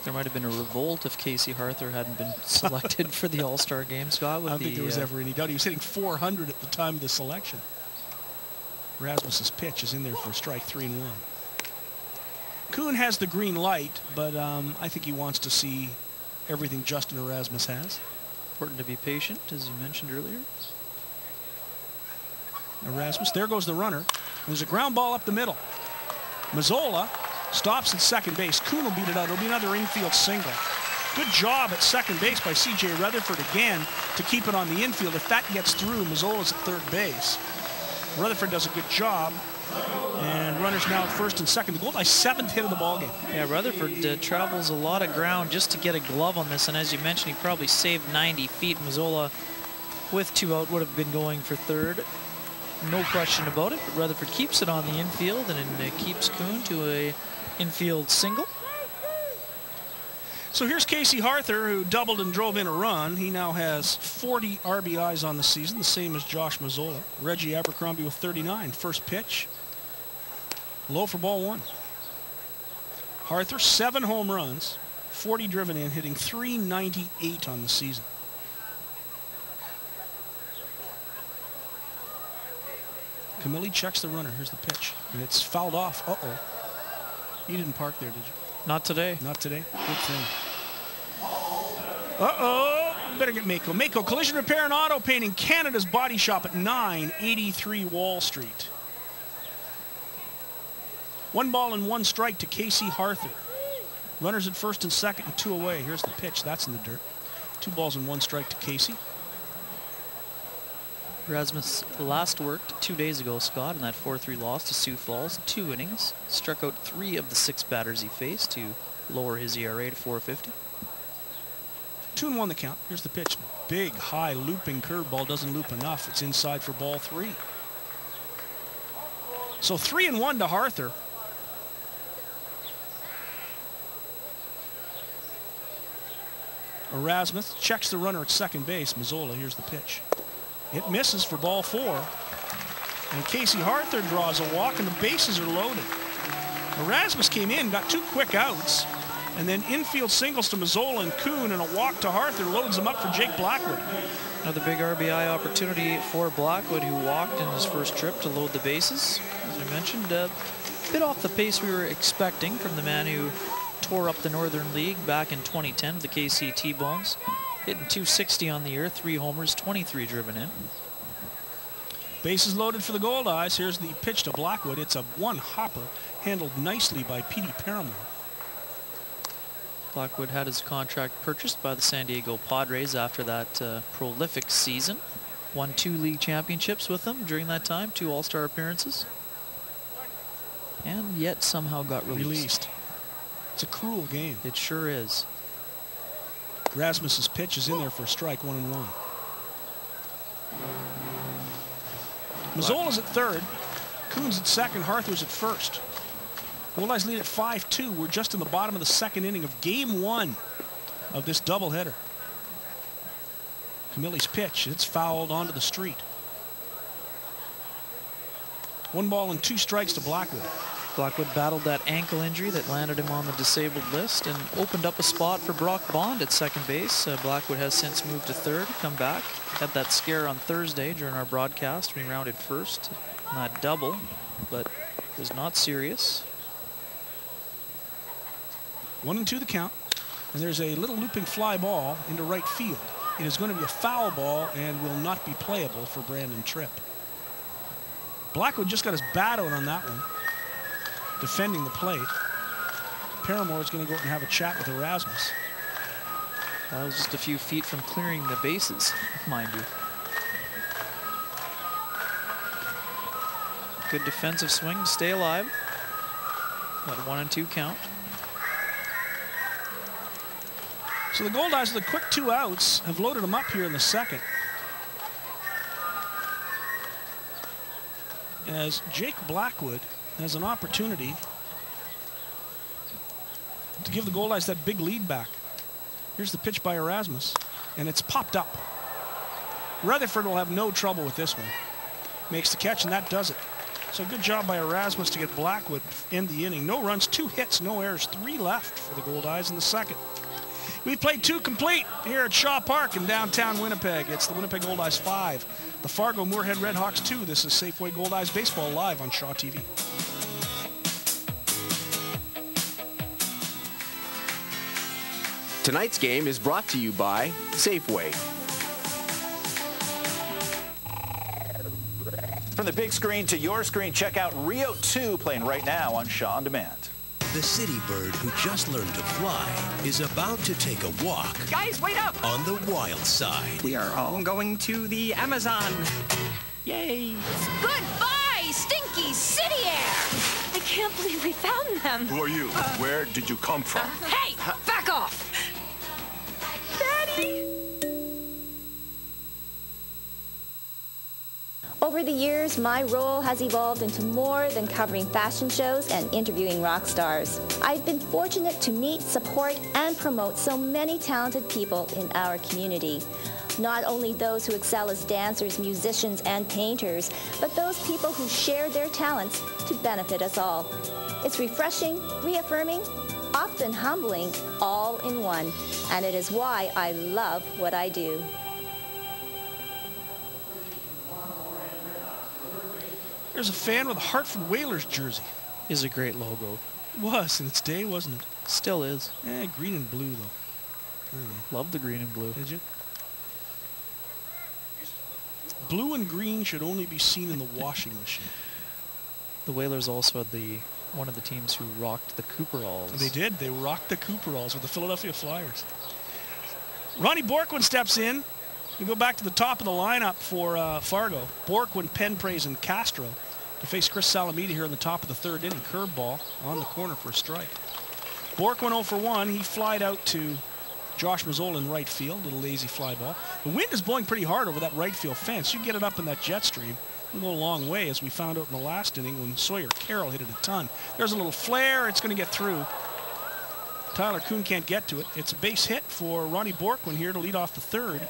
There might have been a revolt if Casey Harther hadn't been selected for the All-Star game, Scott. I don't think there was ever any doubt. He was hitting .400 at the time of the selection. Erasmus's pitch is in there for a strike, 3-1. Kuhn has the green light, but I think he wants to see everything Justin Erasmus has. Important to be patient, as you mentioned earlier. Erasmus, there goes the runner. There's a ground ball up the middle. Mazzola stops at second base. Kuhn will beat it out. It'll be another infield single. Good job at second base by C.J. Rutherford again to keep it on the infield. If that gets through, Mazzola's at third base. Rutherford does a good job. And runners now at first and second. The Goldeyes' 7th hit of the ballgame. Yeah, Rutherford travels a lot of ground just to get a glove on this. And as you mentioned, he probably saved 90 feet. Mazzola, with 2 out, would have been going for third. No question about it. But Rutherford keeps it on the infield, and it keeps Kuhn to a infield single. So here's Casey Harther, who doubled and drove in a run. He now has 40 RBIs on the season, the same as Josh Mazzola. Reggie Abercrombie with 39. First pitch, low for ball 1. Harther, 7 home runs, 40 driven in, hitting .398 on the season. Camilli checks the runner. Here's the pitch, and it's fouled off. Uh-oh. You didn't park there, did you? Not today. Not today. Good thing. Uh-oh. Better get Mako. Mako, Collision Repair and Auto Painting, Canada's Body Shop at 983 Wall Street. 1 ball and 1 strike to Casey Harther. Runners at first and second and 2 away. Here's the pitch. That's in the dirt. 2 balls and 1 strike to Casey. Rasmus last worked 2 days ago, Scott, in that 4-3 loss to Sioux Falls. 2 innings, struck out 3 of the 6 batters he faced to lower his ERA to 4.50. 2-1 the count. Here's the pitch. Big, high, looping curveball. Doesn't loop enough. It's inside for ball 3. So 3-1 to Harther. Erasmus checks the runner at second base. Mazzola, here's the pitch. It misses for ball 4. And Casey Harther draws a walk, and the bases are loaded. Erasmus came in, got 2 quick outs, and then infield singles to Mazzola and Kuhn, and a walk to Harther loads him up for Jake Blackwood. Another big RBI opportunity for Blackwood, who walked in his first trip to load the bases. As we mentioned, a bit off the pace we were expecting from the man who tore up the Northern League back in 2010 with the KC T-Bones. Hitting .260 on the year, 3 homers, 23 driven in. Bases loaded for the Goldeyes. Here's the pitch to Blackwood. It's a 1-hopper, handled nicely by Petey Paramore. Blackwood had his contract purchased by the San Diego Padres after that prolific season. Won 2 league championships with them during that time, 2 All-Star appearances. And yet somehow got released. It's a cruel game. It sure is. Rasmus's pitch is in there for a strike, 1-1. Mazzola's at third. Kuhn's at second. Harther's at first. Goldeyes lead at 5-2. We're just in the bottom of the 2nd inning of game 1 of this doubleheader. Camilli's pitch. It's fouled onto the street. 1 ball and 2 strikes to Blackwood. Blackwood battled that ankle injury that landed him on the disabled list and opened up a spot for Brock Bond at second base. Blackwood has since moved to third, come back. Had that scare on Thursday during our broadcast when he rounded first. Not double, but it was not serious. 1-2 the count. And there's a little looping fly ball into right field. It is going to be a foul ball and will not be playable for Brandon Tripp. Blackwood just got his bat out on that one, defending the plate. Paramore is going to go out and have a chat with Erasmus. That was just a few feet from clearing the bases, mind you. Good defensive swing to stay alive. That 1-2 count. So the Goldeyes with a quick 2 outs have loaded them up here in the 2nd. As Jake Blackwood has an opportunity to give the Goldeyes that big lead back. Here's the pitch by Erasmus, and it's popped up. Rutherford will have no trouble with this one. Makes the catch, and that does it. So good job by Erasmus to get Blackwood in the inning. No runs, 2 hits, no errors, 3 left for the Goldeyes in the 2nd. We played 2 complete here at Shaw Park in downtown Winnipeg. It's the Winnipeg Goldeyes 5, the Fargo-Moorhead RedHawks 2. This is Safeway Goldeyes Baseball live on Shaw TV. Tonight's game is brought to you by Safeway. From the big screen to your screen, check out Rio 2 playing right now on Shaw On Demand. The city bird who just learned to fly is about to take a walk. Guys, wait up! On the wild side. We are all going to the Amazon. Yay! Goodbye, stinky city air! I can't believe we found them. Who are you? Where did you come from? Hey, back off! Daddy! Over the years, my role has evolved into more than covering fashion shows and interviewing rock stars. I've been fortunate to meet, support, and promote so many talented people in our community. Not only those who excel as dancers, musicians, and painters, but those people who share their talents to benefit us all. It's refreshing, reaffirming, often humbling, all in one. And it is why I love what I do. There's a fan with a Hartford Whalers jersey. Is a great logo. It was in its day, wasn't it? Still is. Green and blue, though. Love the green and blue. Did you? Blue and green should only be seen in the washing machine. The Whalers also had one of the teams who rocked the Cooperalls. They did. They rocked the Cooperalls with the Philadelphia Flyers. Ronnie Borkwin steps in. We go back to the top of the lineup for Fargo. Borkwin, Penpraise, and Castro to face Chris Salamita here in the top of the third inning. Curveball on the corner for a strike. Borkwin 0 for 1. He flied out to Josh Mazzola in right field. Little lazy fly ball. The wind is blowing pretty hard over that right field fence. You get it up in that jet stream, it'll go a long way, as we found out in the last inning when Sawyer Carroll hit it a ton. There's a little flare. It's going to get through. Tyler Kuhn can't get to it. It's a base hit for Ronnie Borkwin here to lead off the third.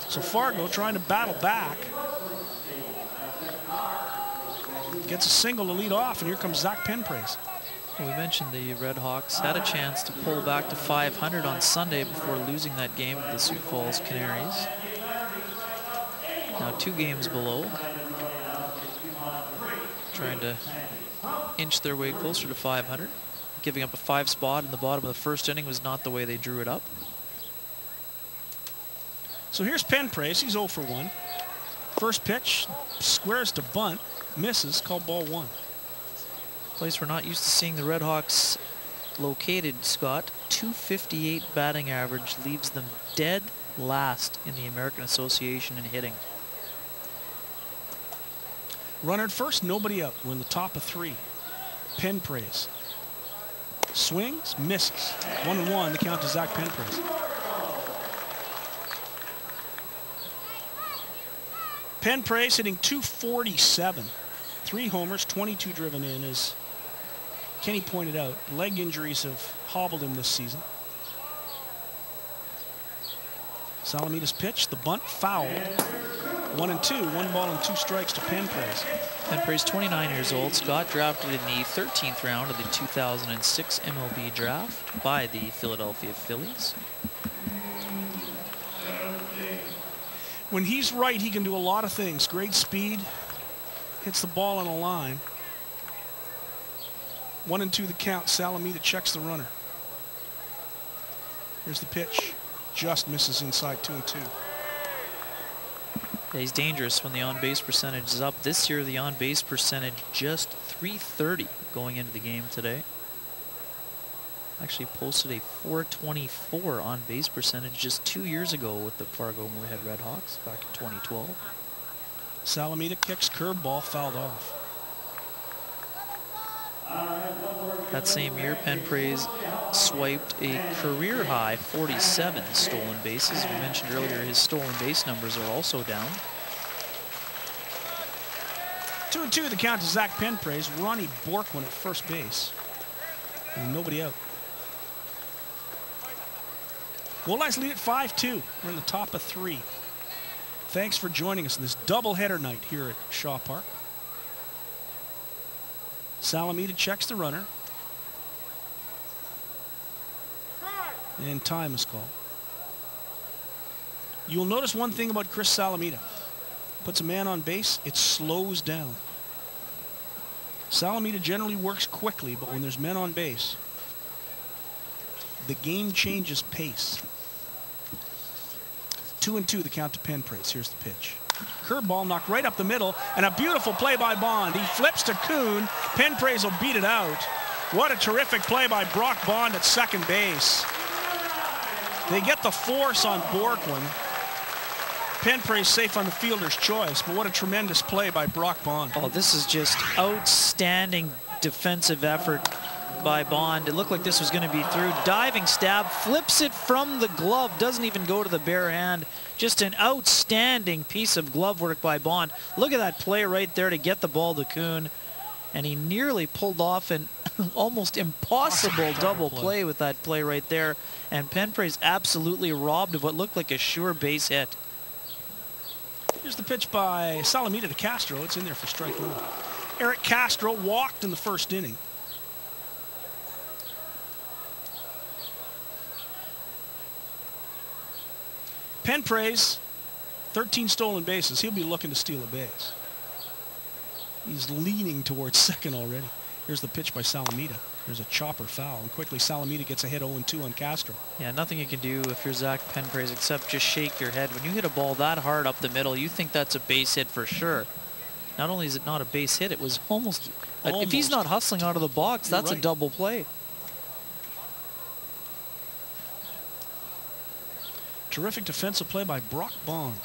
So Fargo trying to battle back. Gets a single to lead off, and here comes Zach Penpraise. Well, we mentioned the RedHawks had a chance to pull back to 500 on Sunday before losing that game to the Sioux Falls Canaries. Now 2 games below. Trying to inch their way closer to 500. Giving up a 5 spot in the bottom of the first inning was not the way they drew it up. So here's Penpraise. He's 0 for 1. First pitch, squares to bunt, misses, called ball 1. Place we're not used to seeing the RedHawks located, Scott. .258 batting average leaves them dead last in the American Association in hitting. Runner at first, nobody out. We're in the top of 3. Penpraise swings, misses. 1-1, the count to Zach Penpraise. Penpraise hitting .247. 3 homers, 22 driven in, as Kenny pointed out. Leg injuries have hobbled him this season. Salamita's pitch, the bunt fouled. 1-2, 1 ball and 2 strikes to Penpraise. Penpraise, 29 years old. Scott drafted in the 13th round of the 2006 MLB draft by the Philadelphia Phillies. When he's right, he can do a lot of things. Great speed, hits the ball on a line. 1-2 the count. Salamita checks the runner. Here's the pitch. Just misses inside 2-2. Yeah, he's dangerous when the on-base percentage is up. This year, the on-base percentage just .330 going into the game today. Actually posted a .424 on-base percentage just 2 years ago with the Fargo-Moorhead RedHawks back in 2012. Salamita kicks, curveball, fouled off. That same year, Penpraise swiped a career-high 47 stolen bases. We mentioned earlier his stolen base numbers are also down. 2-2 the count to Zach Penpraise. Ronnie Borkwin at first base. And nobody out. Goldeyes lead at 5-2. We're in the top of 3. Thanks for joining us in this doubleheader night here at Shaw Park. Salamita checks the runner. And time is called. You'll notice one thing about Chris Salamita. Puts a man on base, it slows down. Salamita generally works quickly, but when there's men on base, the game changes pace. 2-2 the count to Penpraise. Here's the pitch. Curveball knocked right up the middle, and a beautiful play by Bond. He flips to Kuhn. Penpraise will beat it out. What a terrific play by Brock Bond at second base. They get the force on Borkwin. Penpraise safe on the fielder's choice, but what a tremendous play by Brock Bond. Oh, this is just outstanding defensive effort by Bond. It looked like this was going to be through. Diving stab, flips it from the glove, doesn't even go to the bare hand. Just an outstanding piece of glove work by Bond. Look at that play right there to get the ball to Kuhn. And he nearly pulled off an almost impossible double play with that play right there. And Penpraise absolutely robbed of what looked like a sure base hit. Here's the pitch by Salamita to Castro. It's in there for strike 1. Eric Castro walked in the first inning. Penpraise, 13 stolen bases. He'll be looking to steal a base. He's leaning towards second already. Here's the pitch by Salamita. There's a chopper foul, and quickly Salamita gets a hit 0-2 on Castro. Yeah, nothing you can do if you're Zach Penpraise except just shake your head. When you hit a ball that hard up the middle, you think that's a base hit for sure. Not only is it not a base hit, it was almost. If he's not hustling out of the box, that's right. A double play. Terrific defensive play by Brock Bond.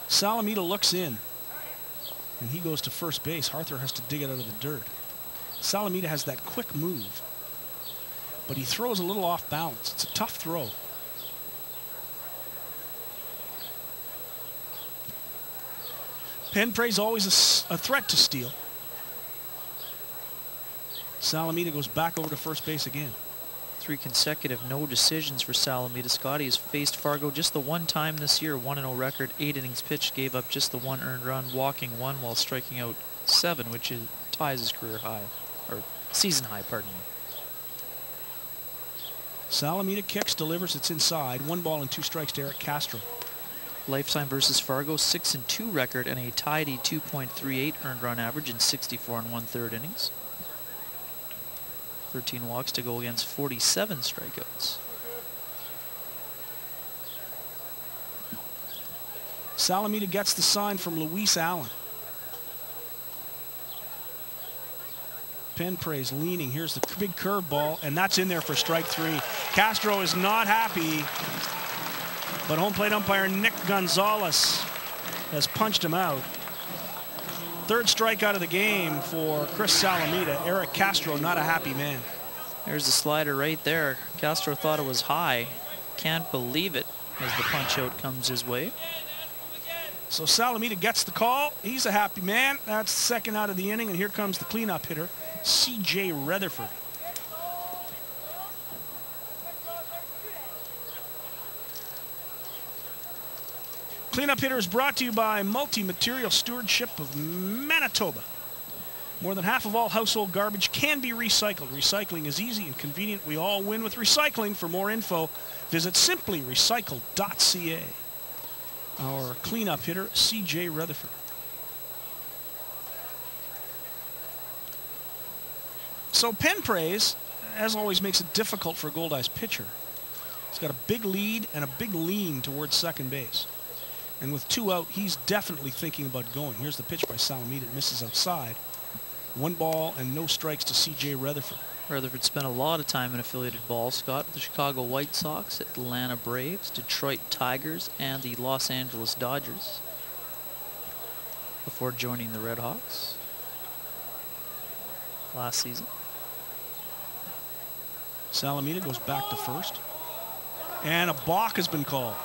Salamita looks in, and he goes to first base. Arthur has to dig it out of the dirt. Salamita has that quick move, but he throws a little off balance. It's a tough throw. Penpray's always a threat to steal. Salamita goes back over to first base again. 3 consecutive no decisions for Salamita. Scotty has faced Fargo just the one time this year. 1-0 record, 8 innings pitched, gave up just the 1 earned run, walking 1 while striking out 7, which ties his career high, or season high, pardon me. Salamita kicks, delivers, it's inside. 1 ball and 2 strikes to Eric Castro. Lifetime versus Fargo, 6-2 record and a tidy 2.38 earned run average in 64 1/3 innings. 13 walks to go against 47 strikeouts. Salamita gets the sign from Luis Allen. Penpray's leaning. Here's the big curveball, and that's in there for strike 3. Castro is not happy, but home plate umpire Nick Gonzalez has punched him out. 3rd strikeout of the game for Chris Salamita. Eric Castro, not a happy man. There's the slider right there. Castro thought it was high. Can't believe it as the punch out comes his way. So Salamita gets the call. He's a happy man. That's the 2nd out of the inning, and here comes the cleanup hitter, C.J. Rutherford. Cleanup hitter is brought to you by Multi-Material Stewardship of Manitoba. More than half of all household garbage can be recycled. Recycling is easy and convenient. We all win with recycling. For more info, visit simplyrecycle.ca. Our cleanup hitter, C.J. Rutherford. So Penpray's, as always, makes it difficult for a Goldeyes pitcher. He's got a big lead and a big lean towards second base. And with 2 out, he's definitely thinking about going. Here's the pitch by Salamita. It misses outside. 1 ball and no strikes to C.J. Rutherford. Rutherford spent a lot of time in affiliated ball, Scott, with the Chicago White Sox, Atlanta Braves, Detroit Tigers, and the Los Angeles Dodgers before joining the RedHawks last season. Salamita goes back to first. And a balk has been called.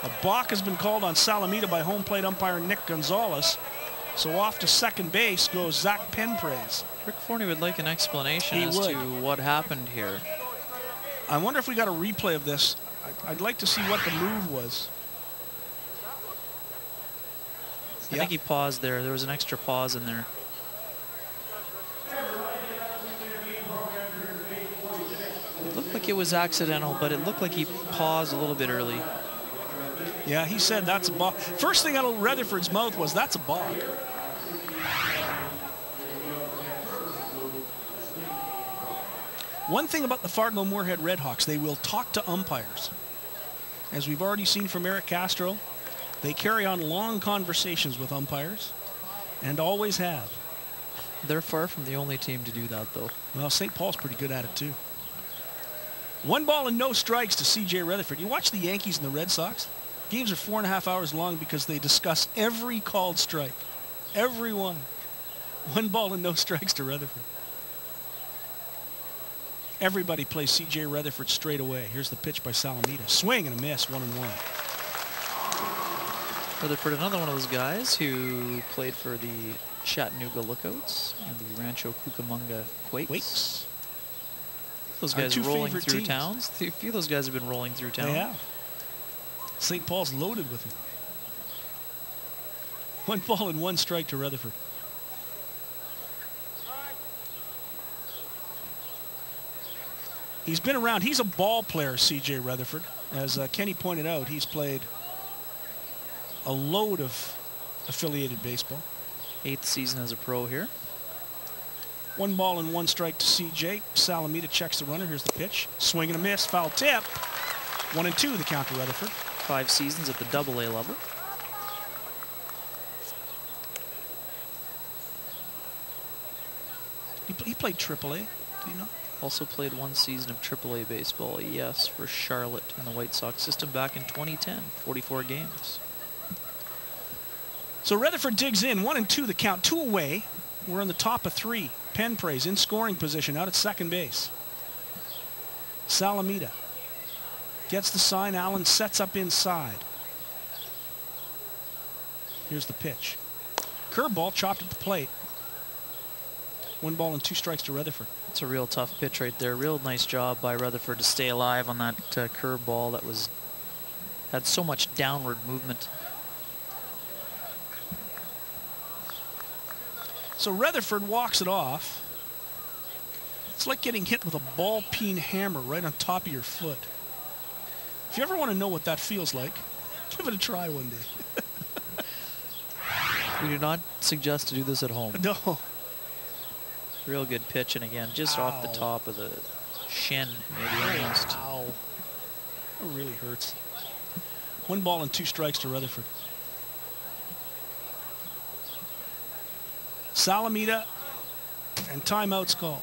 A balk has been called on Salamita by home plate umpire Nick Gonzalez. So off to second base goes Zach Penprays. Rick Forney would like an explanation as to what happened here. I wonder if we got a replay of this. I'd like to see what the move was. I think he paused there. There was an extra pause in there. It looked like it was accidental, but it looked like he paused a little bit early. Yeah, he said that's a balk. First thing out of Rutherford's mouth was, that's a balk. One thing about the Fargo-Moorhead RedHawks, they will talk to umpires. As we've already seen from Eric Castro, they carry on long conversations with umpires, and always have. They're far from the only team to do that, though. Well, St. Paul's pretty good at it, too. 1 ball and no strikes to C.J. Rutherford. You watch the Yankees and the Red Sox? Games are 4.5 hours long because they discuss every called strike. Every one. 1 ball and no strikes to Rutherford. Everybody plays C.J. Rutherford straight away. Here's the pitch by Salamita. Swing and a miss, 1-1. Rutherford, another one of those guys who played for the Chattanooga Lookouts and the Rancho Cucamonga Quakes. Those guys rolling through towns. A few of those guys have been rolling through town. Yeah. St. Paul's loaded with him. 1 ball and 1 strike to Rutherford. He's been around. He's a ball player, C.J. Rutherford. As Kenny pointed out, he's played a load of affiliated baseball. 8th season as a pro here. 1 ball and 1 strike to C.J. Salamita checks the runner. Here's the pitch. Swing and a miss. Foul tip. 1-2 the count to Rutherford. 5 seasons at the AA level. He played AAA, do you know? Also played one season of AAA baseball, yes, for Charlotte in the White Sox system back in 2010, 44 games. So Rutherford digs in, 1-2 the count, 2 away. We're in the top of 3. Penpraise in scoring position out at second base. Salamita gets the sign. Allen sets up inside. Here's the pitch. Curveball chopped at the plate. 1 2 to Rutherford. It's a real tough pitch right there. Real nice job by Rutherford to stay alive on that curveball that had so much downward movement. So Rutherford walks it off. It's like getting hit with a ball-peen hammer right on top of your foot. If you ever want to know what that feels like, give it a try one day. We do not suggest to do this at home. No. Real good pitch, and again, just off the top of the shin, maybe almost. Ow. It really hurts. 1 2 to Rutherford. Salamita, and timeout's called.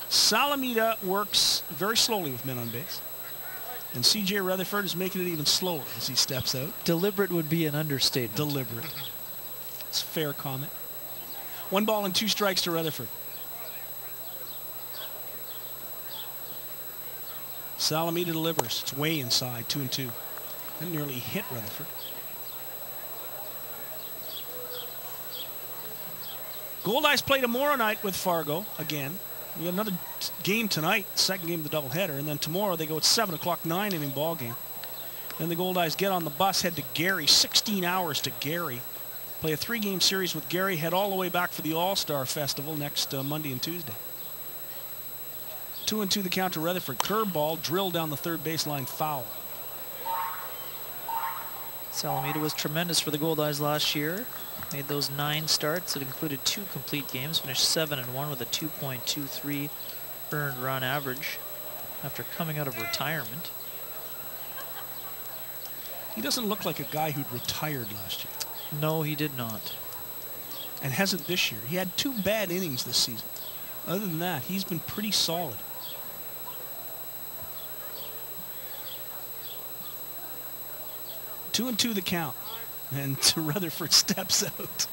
Salamita works very slowly with men on base. And C.J. Rutherford is making it even slower as he steps out. Deliberate would be an understatement. Deliberate. It's a fair comment. 1 2 to Rutherford. Salamita delivers. It's way inside, 2-2. That nearly hit Rutherford. Goldeyes play tomorrow night with Fargo again. We have another game tonight, second game of the doubleheader, and then tomorrow they go at 7 o'clock, 9-inning ball game. Then the Goldeyes get on the bus, head to Gary, 16 hours to Gary. Play a 3-game series with Gary, head all the way back for the All-Star Festival next Monday and Tuesday. 2-2 the count to Rutherford. Curveball drilled down the third baseline, foul. Salamita was tremendous for the Goldeyes last year. Made those 9 starts. It included 2 complete games. Finished 7-1 with a 2.23 earned run average after coming out of retirement. He doesn't look like a guy who'd retired last year. No, he did not. And hasn't this year. He had 2 bad innings this season. Other than that, he's been pretty solid. Two and 2 the count. And Rutherford steps out.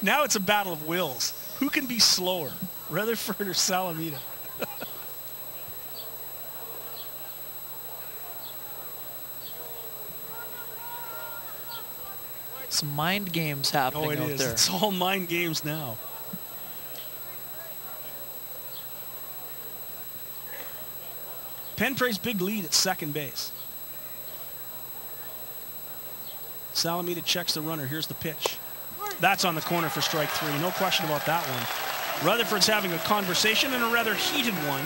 Now it's a battle of wills. Who can be slower, Rutherford or Salamita? Some mind games happening out there. It's all mind games now. Penpraise big lead at second base. Salamita checks the runner. Here's the pitch. That's on the corner for strike 3. No question about that one. Rutherford's having a conversation, and a rather heated one.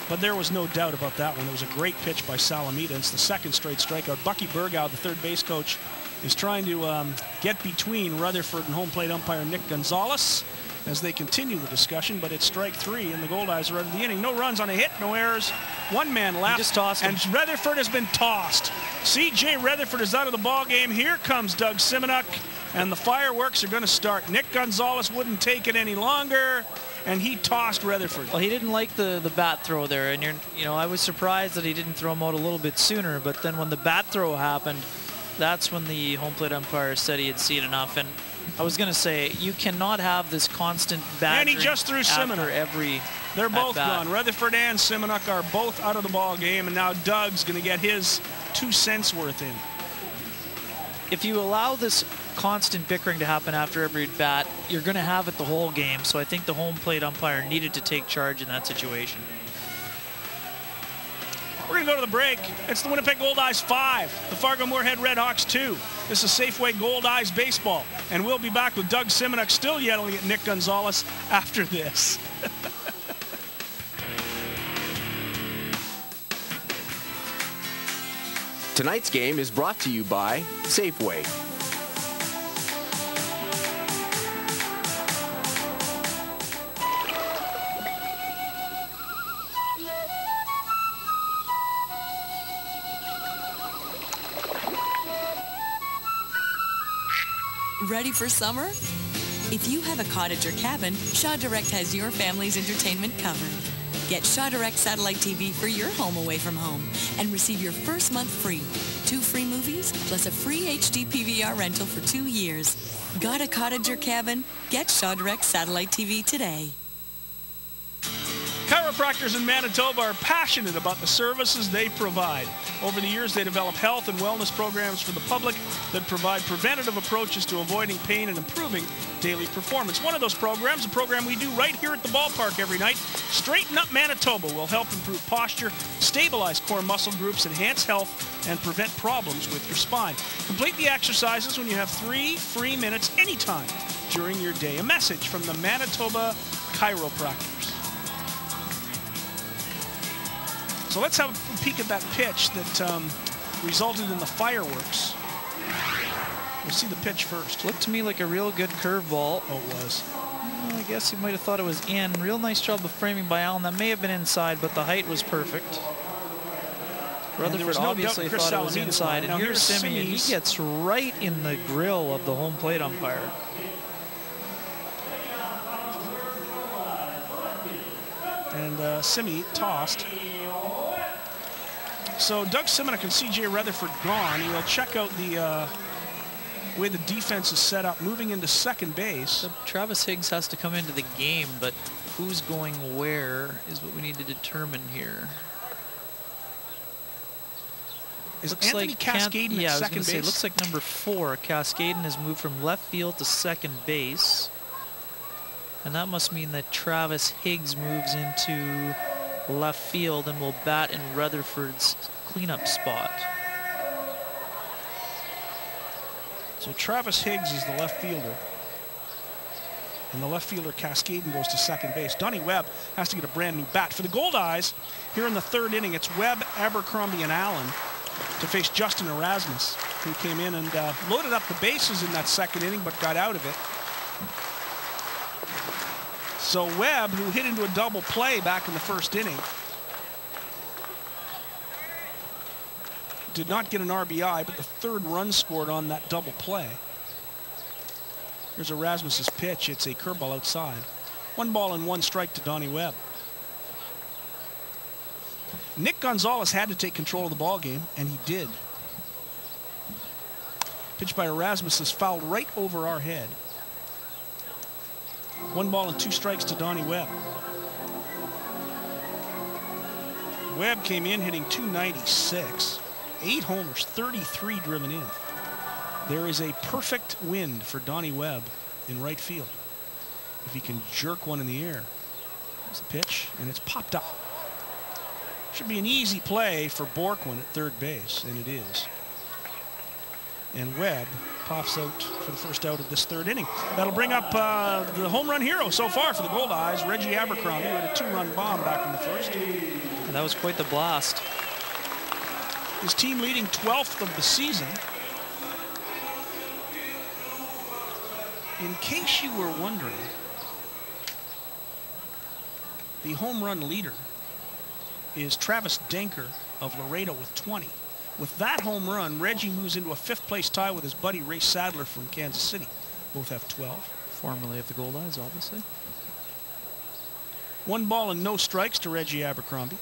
But there was no doubt about that one. It was a great pitch by Salamita. It's the second straight strikeout. Bucky Burgow, the third base coach, is trying to get between Rutherford and home plate umpire Nick Gonzalez as they continue the discussion, but it's strike 3, and the Goldeyes are out of the inning. No runs on a hit, no errors. 1 man left, just tossed him. And Rutherford has been tossed. C.J. Rutherford is out of the ball game. Here comes Doug Simonuk, and the fireworks are going to start. Nick Gonzalez wouldn't take it any longer, and he tossed Rutherford. Well, he didn't like the bat throw there, and I was surprised that he didn't throw him out a little bit sooner, but then when the bat throw happened, that's when the home plate umpire said he had seen enough. And I was going to say, you cannot have this constant badgering. And he just threw Simonuk. Every They're both gone. Rutherford and Simonuk are both out of the ball game, and now Doug's going to get his 2 cents worth in. If you allow this constant bickering to happen after every bat, you're going to have it the whole game. So I think the home plate umpire needed to take charge in that situation. We're going to go to the break. It's the Winnipeg Goldeyes 5, the Fargo-Moorhead RedHawks 2. This is Safeway Goldeyes baseball, and we'll be back with Doug Simonuk still yelling at Nick Gonzalez after this. Tonight's game is brought to you by Safeway. Ready for summer? If you have a cottage or cabin, Shaw Direct has your family's entertainment covered. Get Shaw Direct Satellite TV for your home away from home and receive your first month free. 2 free movies plus a free HD PVR rental for 2 years. Got a cottage or cabin? Get Shaw Direct Satellite TV today. Chiropractors in Manitoba are passionate about the services they provide. Over the years, they develop health and wellness programs for the public that provide preventative approaches to avoiding pain and improving daily performance. One of those programs, a program we do right here at the ballpark every night, Straighten Up Manitoba, will help improve posture, stabilize core muscle groups, enhance health, and prevent problems with your spine. Complete the exercises when you have 3 free minutes anytime during your day. A message from the Manitoba Chiropractors. So let's have a peek at that pitch that resulted in the fireworks. We'll see the pitch first. Looked to me like a real good curveball. Oh, it was. Well, I guess you might have thought it was in. Real nice job of framing by Allen. That may have been inside, but the height was perfect. Rutherford obviously thought it was inside. And here's Simeon. He gets right in the grill of the home plate umpire. And Simi tossed. So Doug Simonek and C.J. Rutherford gone. We'll check out the way the defense is set up, moving into second base. So Travis Higgs has to come into the game, but who's going where is what we need to determine here. Is Anthony Cascaden at second base? It looks like number 4. Cascaden has moved from left field to second base. And that must mean that Travis Higgs moves into left field and will bat in Rutherford's cleanup spot. So Travis Higgs is the left fielder. And the left fielder, Cascaden, goes to second base. Donnie Webb has to get a brand new bat. For the Goldeyes, here in the 3rd inning, it's Webb, Abercrombie, and Allen to face Justin Erasmus, who came in and loaded up the bases in that 2nd inning, but got out of it. So Webb, who hit into a double play back in the 1st inning, did not get an RBI, but the 3rd run scored on that double play. Here's Erasmus's pitch. It's a curveball outside. 1 ball and 1 strike to Donnie Webb. Nick Gonzalez had to take control of the ball game, and he did. Pitch by Erasmus is fouled right over our head. 1 ball and 2 strikes to Donnie Webb. Webb came in hitting .296, 8 homers, 33 driven in. There is a perfect wind for Donnie Webb in right field. If he can jerk one in the air. There's the pitch, and it's popped up. Should be an easy play for Borkwin at 3rd base, and it is. And Webb pops out for the first out of this 3rd inning. That'll bring up the home run hero so far for the Goldeyes, Reggie Abercrombie, with a 2-run bomb back in the 1st. And that was quite the blast. His team leading 12th of the season. In case you were wondering, the home run leader is Travis Denker of Laredo with 20. With that home run, Reggie moves into a 5th place tie with his buddy Ray Sadler from Kansas City. Both have 12. Formerly of the Goldeyes, obviously. 1 ball and no strikes to Reggie Abercrombie.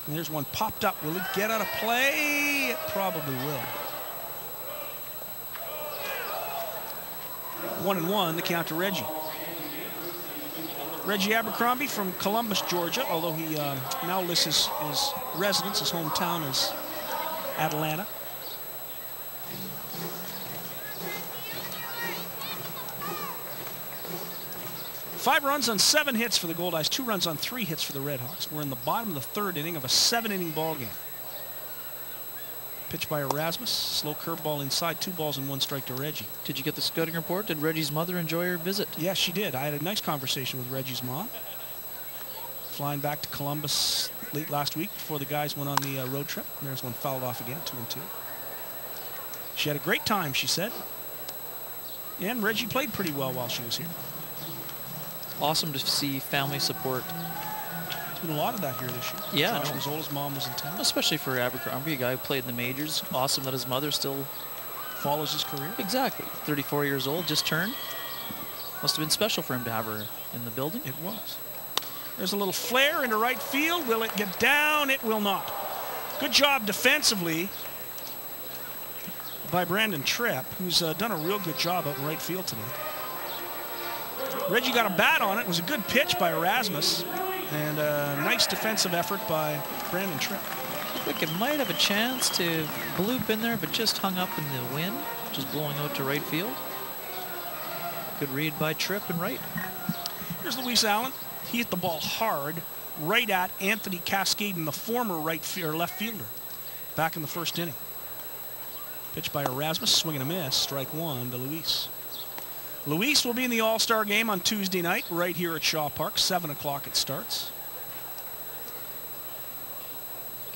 And there's one popped up. Will it get out of play? It probably will. 1-1, the count to Reggie. Reggie Abercrombie from Columbus, Georgia, although he now lists his residence, his hometown is Atlanta. Five runs on 7 hits for the Goldeyes, 2 runs on 3 hits for the RedHawks. We're in the bottom of the 3rd inning of a 7-inning ball game. Pitch by Erasmus, slow curveball inside, 2 balls and 1 strike to Reggie. Did you get the scouting report? Did Reggie's mother enjoy her visit? Yes, she did. I had a nice conversation with Reggie's mom. Flying back to Columbus late last week before the guys went on the road trip. And there's one fouled off again, 2-2. She had a great time, she said. And Reggie played pretty well while she was here. Awesome to see family support Been a lot of that here this year. Yeah, Josh Mazzola's mom was in town. Especially for Abercrombie, a guy who played in the majors. Awesome that his mother still follows his career. Exactly. 34 years old, just turned. Must have been special for him to have her in the building. It was. There's a little flare into right field. Will it get down? It will not. Good job defensively by Brandon Tripp, who's done a real good job out in right field today. Reggie got a bat on it. It was a good pitch by Erasmus. And a nice defensive effort by Brandon Tripp. I think it might have a chance to bloop in there, but just hung up in the wind, just blowing out to right field. Good read by Tripp and right. Here's Luis Allen. He hit the ball hard right at Anthony Cascaden, the former left fielder, back in the first inning. Pitch by Erasmus, swing and a miss, strike one to Luis. Luis will be in the All-Star game on Tuesday night right here at Shaw Park. 7 o'clock it starts.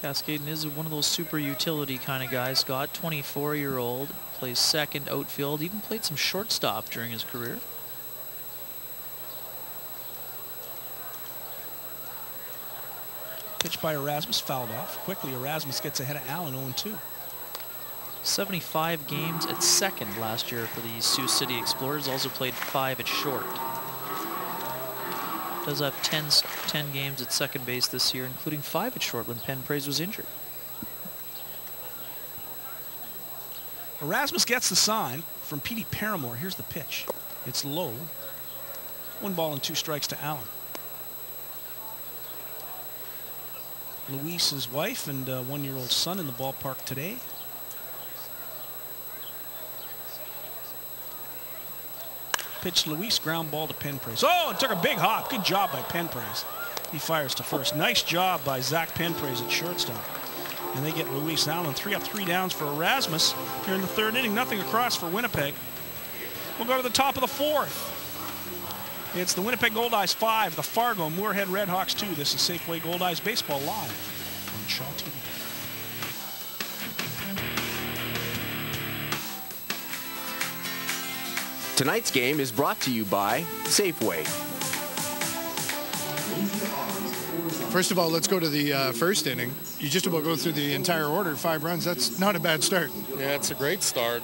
Cascaden is one of those super utility kind of guys. Scott, 24-year-old, plays second, outfield, even played some shortstop during his career. Pitch by Erasmus, fouled off. Quickly, Erasmus gets ahead of Allen, 0-2. 75 games at second last year for the Sioux City Explorers. Also played 5 at short. Does have 10 games at second base this year, including 5 at short when Penn Praise was injured. Erasmus gets the sign from Petey Paramore. Here's the pitch. It's low. 1 ball and 2 strikes to Allen. Luis's wife and 1-year-old son in the ballpark today. Pitch Luis, ground ball to Penn Praise. Oh, it took a big hop. Good job by Penn Praise. He fires to first. Nice job by Zach Penn Praise at shortstop. And they get Luis Allen. 3 up, 3 downs for Erasmus here in the 3rd inning. Nothing across for Winnipeg. We'll go to the top of the 4th. It's the Winnipeg Goldeyes 5, the Fargo-Moorhead RedHawks 2. This is Safeway Goldeyes Baseball live on Shaw TV. Tonight's game is brought to you by Safeway. First of all, let's go to the 1st inning. You just about go through the entire order, 5 runs. That's not a bad start. Yeah, it's a great start.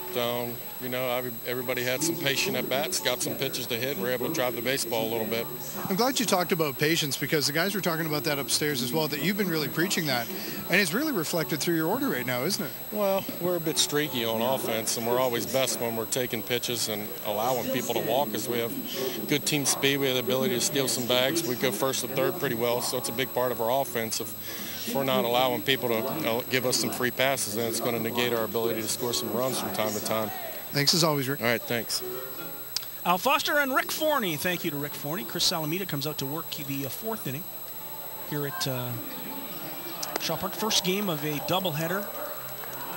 You know, everybody had some patient at-bats, got some pitches to hit, and were able to drive the baseball a little bit. I'm glad you talked about patience, because the guys were talking about that upstairs as well, that you've been really preaching that. And it's really reflected through your order right now, isn't it? Well, we're a bit streaky on offense, and we're always best when we're taking pitches and allowing people to walk, as we have good team speed. We have the ability to steal some bags. We go first and third pretty well, so it's a big part of our offense. If we're not allowing people to give us some free passes, then it's going to negate our ability to score some runs from time to time. Thanks as always, Rick. All right, thanks. Al Foster and Rick Forney. Thank you to Rick Forney. Chris Salamita comes out to work the 4th inning here at Shaw Park. First game of a doubleheader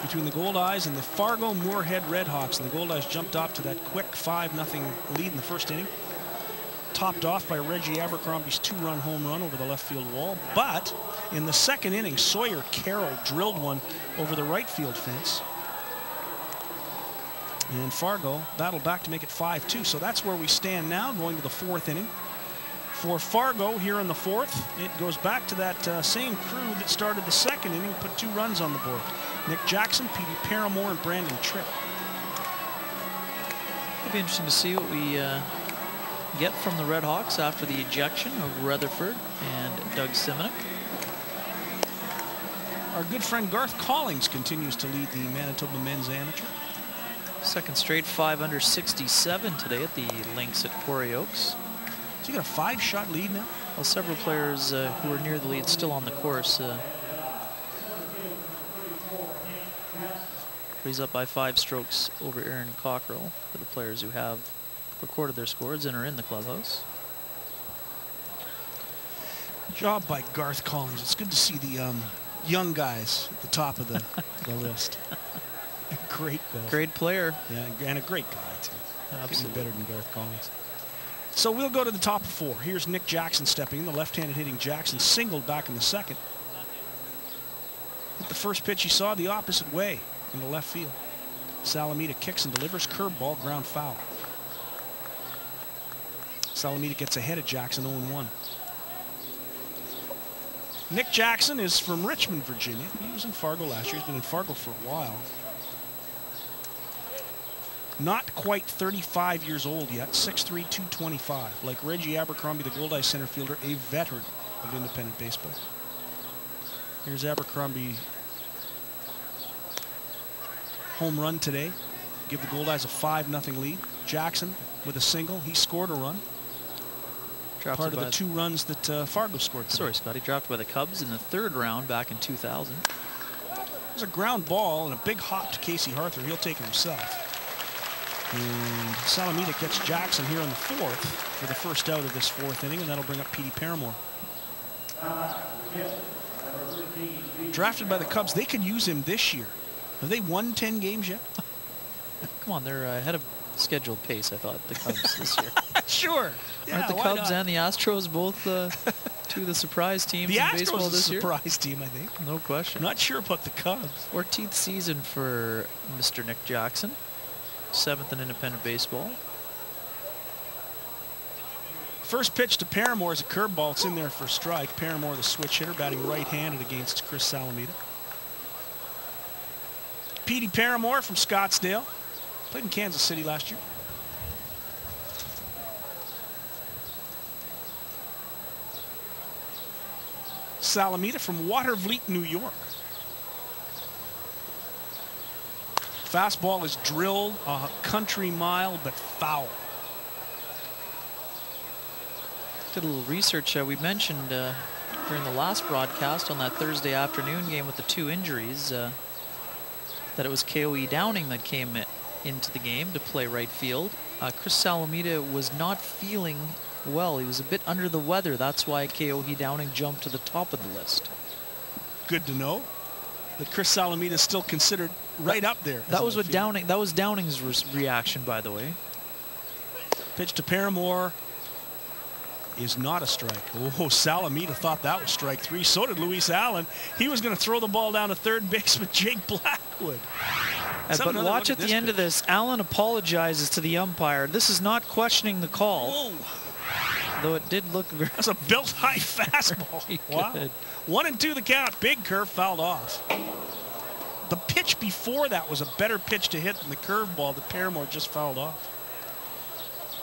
between the Goldeyes and the Fargo-Moorhead RedHawks. And the Goldeyes jumped up to that quick 5-0 lead in the 1st inning. Topped off by Reggie Abercrombie's 2-run home run over the left field wall. But in the 2nd inning, Sawyer Carroll drilled one over the right field fence. And Fargo battled back to make it 5-2. So that's where we stand now, going to the 4th inning. For Fargo here in the 4th, it goes back to that same crew that started the 2nd inning, put 2 runs on the board. Nick Jackson, Petey Paramore, and Brandon Tripp. It'll be interesting to see what we get from the RedHawks after the ejection of Rutherford and Doug Simonek. Our good friend Garth Collings continues to lead the Manitoba men's amateur. 2nd straight 5 under 67 today at the Lynx at Quarry Oaks. So you got a 5-shot lead now? Well, several players who are near the lead still on the course. He's up by 5 strokes over Aaron Cockrell for the players who have recorded their scores and are in the clubhouse. Job by Garth Collings. It's good to see the young guys at the top of the list. A great golfer. Great player. Yeah, and a great guy, too. Absolutely. Better than Garth Collings. So we'll go to the top of 4. Here's Nick Jackson stepping in. The left-handed hitting Jackson singled back in the 2nd. Hit the first pitch he saw the opposite way in the left field. Salamita kicks and delivers. Curveball, ground foul. Salamita gets ahead of Jackson, 0-1. Nick Jackson is from Richmond, Virginia. He was in Fargo last year. He's been in Fargo for a while. Not quite 35 years old yet, 6'3", 225. Like Reggie Abercrombie, the Goldeyes center fielder, a veteran of independent baseball. Here's Abercrombie. Home run today. Give the Goldeyes a 5-0 lead. Jackson with a single. He scored a run. Part of the 2 runs that Fargo scored today. Sorry, Scott. He dropped by the Cubs in the 3rd round back in 2000. There's a ground ball and a big hop to Casey Harther. He'll take it himself. And Salamita gets Jackson here on the 4th for the first out of this 4th inning, and that'll bring up Petey Paramore. Drafted by the Cubs. They could use him this year. Have they won 10 games yet? Come on, they're ahead of scheduled pace, I thought, the Cubs this year. Sure. Yeah, aren't the Cubs and the Astros both 2 of the surprise teams in baseball this year? The Astros is a surprise team, I think. No question. Not sure about the Cubs. 14th season for Mr. Nick Jackson. 7th in independent baseball. First pitch to Paramore is a curveball. It's in there for a strike. Paramore, the switch hitter, batting right-handed against Chris Salamita. Petey Paramore from Scottsdale. Played in Kansas City last year. Salamita from Watervliet, New York. Fastball is drilled a country mile, but foul. Did a little research. We mentioned during the last broadcast on that Thursday afternoon game with the 2 injuries that it was K.O.E. Downing that came into the game to play right field. Chris Salamita was not feeling well. He was a bit under the weather. That's why K.O.E. Downing jumped to the top of the list. Good to know that Chris Salamita is still considered right up there. That was what Downing. That was Downing's reaction, by the way. Pitch to Paramore is not a strike. Oh, Salamita thought that was strike 3. So did Luis Allen. He was going to throw the ball down to third base with Jake Blackwood. But watch at the end of this. Allen apologizes to the umpire. This is not questioning the call. Whoa. Though it did look very... That's a built-high fastball. Wow. 1-2 the count. Big curve fouled off. The pitch before that was a better pitch to hit than the curveball that Paramore just fouled off.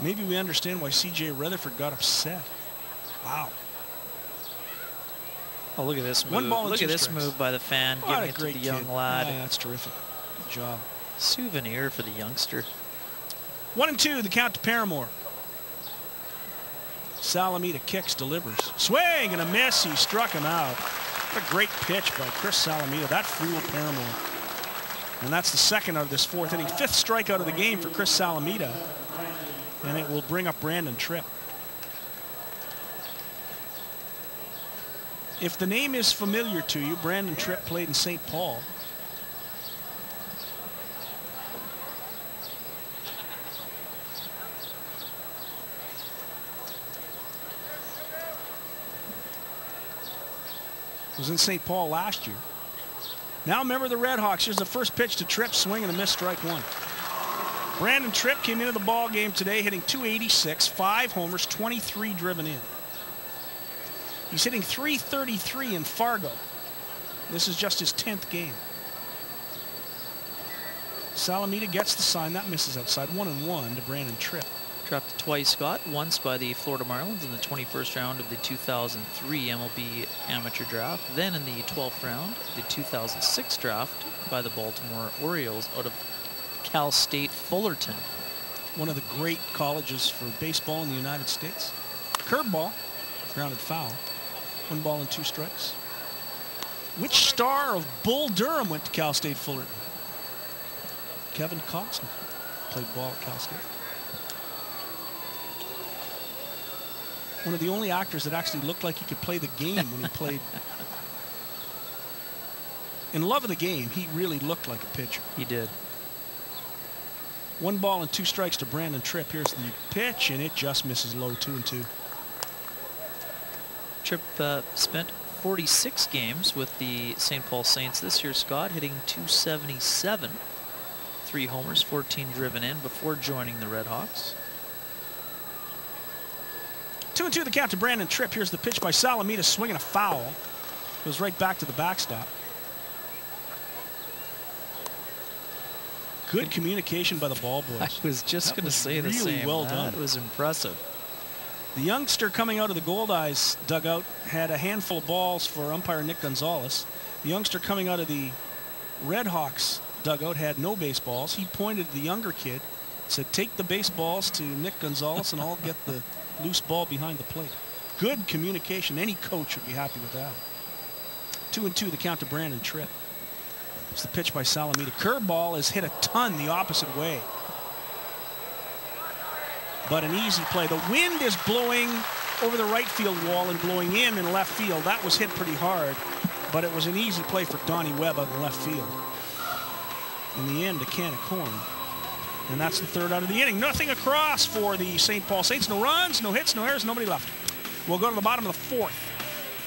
Maybe we understand why C.J. Rutherford got upset. Wow. Oh, look at this move. One ball and look 2 at this strikes. move by the fan, giving it to the young lad. Yeah, that's terrific. Good job. Souvenir for the youngster. 1-2 the count to Paramore. Salamita kicks, delivers. Swing and a miss. He struck him out. What a great pitch by Chris Salamita. That fooled Paramore. And that's the 2nd out of this 4th inning. 5th strikeout of the game for Chris Salamita. And it will bring up Brandon Tripp. If the name is familiar to you, Brandon Tripp played in St. Paul. Was in St. Paul last year. Now remember the RedHawks. Here's the first pitch to Tripp, swing and a miss, strike 1. Brandon Tripp came into the ball game today hitting .286, 5 homers, 23 driven in. He's hitting .333 in Fargo. This is just his 10th game. Salamita gets the sign. That misses outside. 1-1 to Brandon Tripp. Drafted twice, Scott. Once by the Florida Marlins in the 21st round of the 2003 MLB amateur draft. Then in the 12th round, the 2006 draft by the Baltimore Orioles out of Cal State Fullerton. One of the great colleges for baseball in the United States. Curveball, grounded foul. 1 ball and 2 strikes. Which star of Bull Durham went to Cal State Fullerton? Kevin Costner played ball at Cal State. One of the only actors that actually looked like he could play the game when he played. In Love of the Game, he really looked like a pitcher. He did. 1 ball and 2 strikes to Brandon Tripp. Here's the pitch, and it just misses low. 2-2. Tripp spent 46 games with the St. Paul Saints this year, Scott, hitting .277. 3 homers, 14 driven in before joining the RedHawks. 2-2 the count to Brandon Tripp. Here's the pitch by Salamita, swinging a foul. Goes right back to the backstop. Good communication by the ball boys. I was just going to say the same. Really well done. That was impressive. The youngster coming out of the Goldeyes dugout had a handful of balls for umpire Nick Gonzalez. The youngster coming out of the RedHawks dugout had no baseballs. He pointed to the younger kid, said, take the baseballs to Nick Gonzalez and I'll get the loose ball behind the plate. Good communication. Any coach would be happy with that. 2-2, the count to Brandon Tripp. It's the pitch by Salamita. Curveball is hit a ton the opposite way. But an easy play. The wind is blowing over the right field wall and blowing in left field. That was hit pretty hard, but it was an easy play for Donnie Webb out in left field. In the end, a can of corn. And that's the third out of the inning. Nothing across for the St. Paul Saints. No runs, no hits, no errors, nobody left. We'll go to the bottom of the fourth.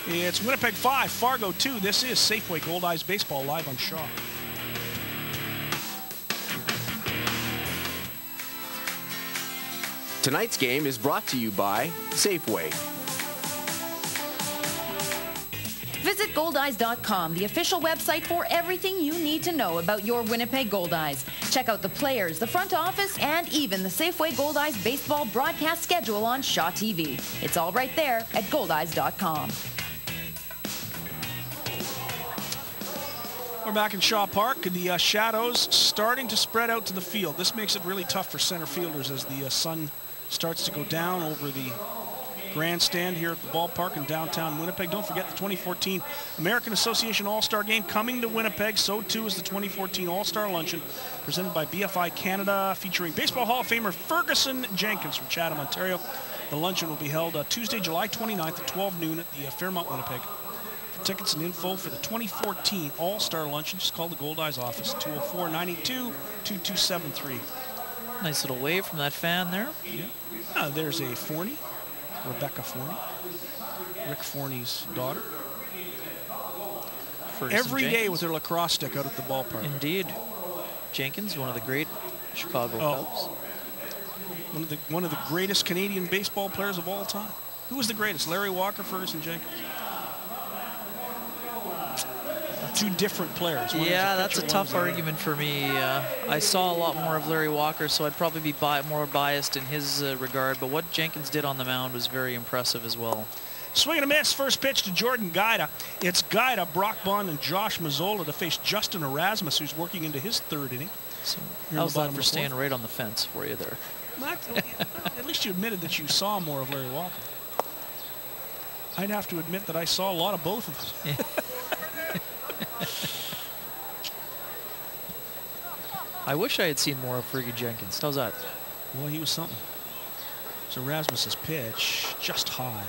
It's Winnipeg 5, Fargo 2. This is Safeway Goldeyes Baseball live on Shaw. Tonight's game is brought to you by Safeway. Visit Goldeyes.com, the official website for everything you need to know about your Winnipeg Goldeyes. Check out the players, the front office, and even the Safeway Goldeyes baseball broadcast schedule on Shaw TV. It's all right there at Goldeyes.com. We're back in Shaw Park. The shadows starting to spread out to the field. This makes it really tough for center fielders as the sun starts to go down over the grandstand here at the ballpark in downtown Winnipeg. Don't forget the 2014 American Association All-Star Game coming to Winnipeg. So too is the 2014 All-Star Luncheon presented by BFI Canada, featuring Baseball Hall of Famer Ferguson Jenkins from Chatham, Ontario. The luncheon will be held Tuesday, July 29th at 12 noon at the Fairmont, Winnipeg. For tickets and info for the 2014 All-Star Luncheon, just call the Goldeyes office, 204-982-2273. Nice little wave from that fan there. Yeah. There's a Forney, Rebecca Forney, Rick Forney's daughter. Every day with her lacrosse stick out at the ballpark. Indeed. Jenkins, one of the great Chicago Cubs. One of the greatest Canadian baseball players of all time. Who was the greatest? Larry Walker, Ferguson Jenkins? Two different players. Yeah, that's a tough argument for me. I saw a lot more of Larry Walker, so I'd probably be more biased in his regard. But what Jenkins did on the mound was very impressive as well. Swing and a miss. First pitch to Jordan Guida. It's Guida, Brock Bond, and Josh Mazzola to face Justin Erasmus, who's working into his third inning. So how's that for staying right on the fence for you there? At least you admitted that you saw more of Larry Walker. I'd have to admit that I saw a lot of both of them. I wish I had seen more of Fergie Jenkins. How's that? Well, he was something. So Erasmus's pitch, just high.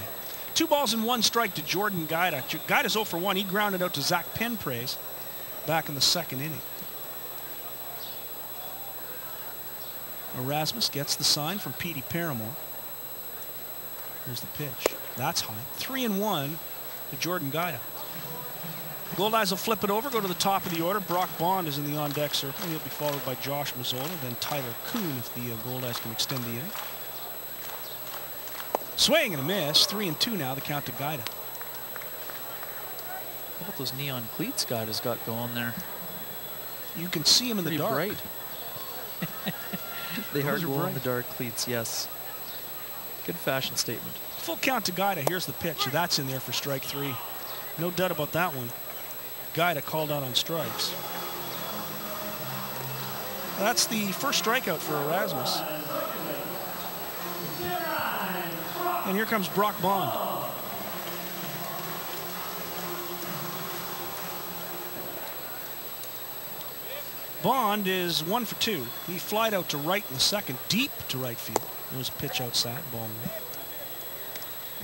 2 balls and 1 strike to Jordan Guida. Guida's 0 for 1. He grounded out to Zach Penpraise back in the second inning. Erasmus gets the sign from Petey Paramore. Here's the pitch. That's high. 3-1 to Jordan Guida. The Goldeyes will flip it over, go to the top of the order. Brock Bond is in the on-deck circle. He'll be followed by Josh Mazzola, then Tyler Kuhn if the Goldeyes can extend the inning. Swing and a miss. 3-2 now, the count to Guida. How about those neon cleats Guida's got going there? You can see him in the dark. Bright. They are glow in the dark cleats, yes. Good fashion statement. Full count to Guida. Here's the pitch. That's in there for strike 3. No doubt about that one. Guida called out on strikes. That's the first strikeout for Erasmus. And here comes Brock Bond. Bond is 1 for 2. He flied out to right in the second, deep to right field. There's a pitch outside, ball away.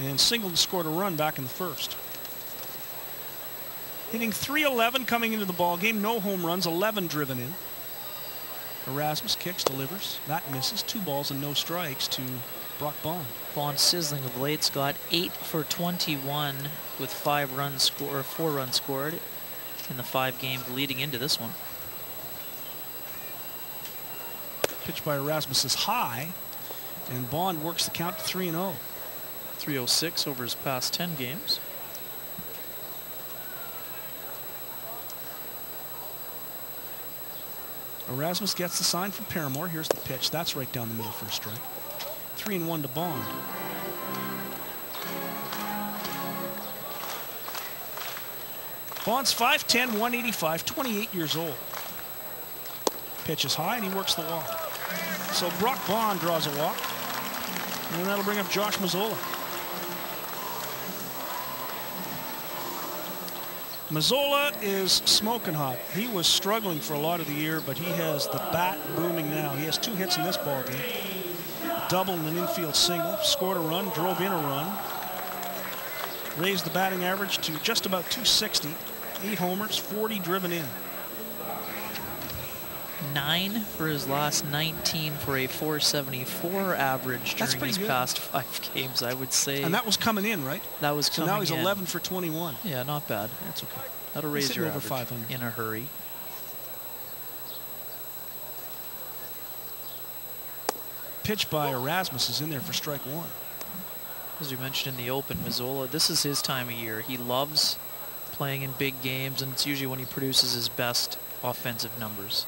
And singled and scored a run back in the first. Hitting .311 coming into the ball game. No home runs, 11 driven in. Erasmus kicks, delivers. That misses. 2 balls and no strikes to Brock Bond. Bond sizzling of late. Scott 8 for 21 with 4 runs scored in the 5 games leading into this one. Pitch by Erasmus is high, and Bond works the count to 3-0. 306 over his past 10 games. Erasmus gets the sign from Paramore. Here's the pitch. That's right down the middle for a strike. 3-1 to Bond. Bond's 5'10", 185, 28 years old. Pitch is high, and he works the walk. So Brock Bond draws a walk, and that'll bring up Josh Mazzola. Mazzola is smoking hot. He was struggling for a lot of the year, but he has the bat booming now. He has 2 hits in this ball game. A double and an infield single. Scored a run, drove in a run. Raised the batting average to just about 260. 8 homers, 40 driven in. 9 for his last 19 for a 474 average during his past 5 games, I would say. And that was coming in, right? That was coming in. So now he's 11 for 21. Yeah, not bad. That's okay. That'll raise your average 500 in a hurry. Pitch by Erasmus is in there for strike 1. As we mentioned in the open, Mazzola, this is his time of year. He loves playing in big games, and it's usually when he produces his best offensive numbers.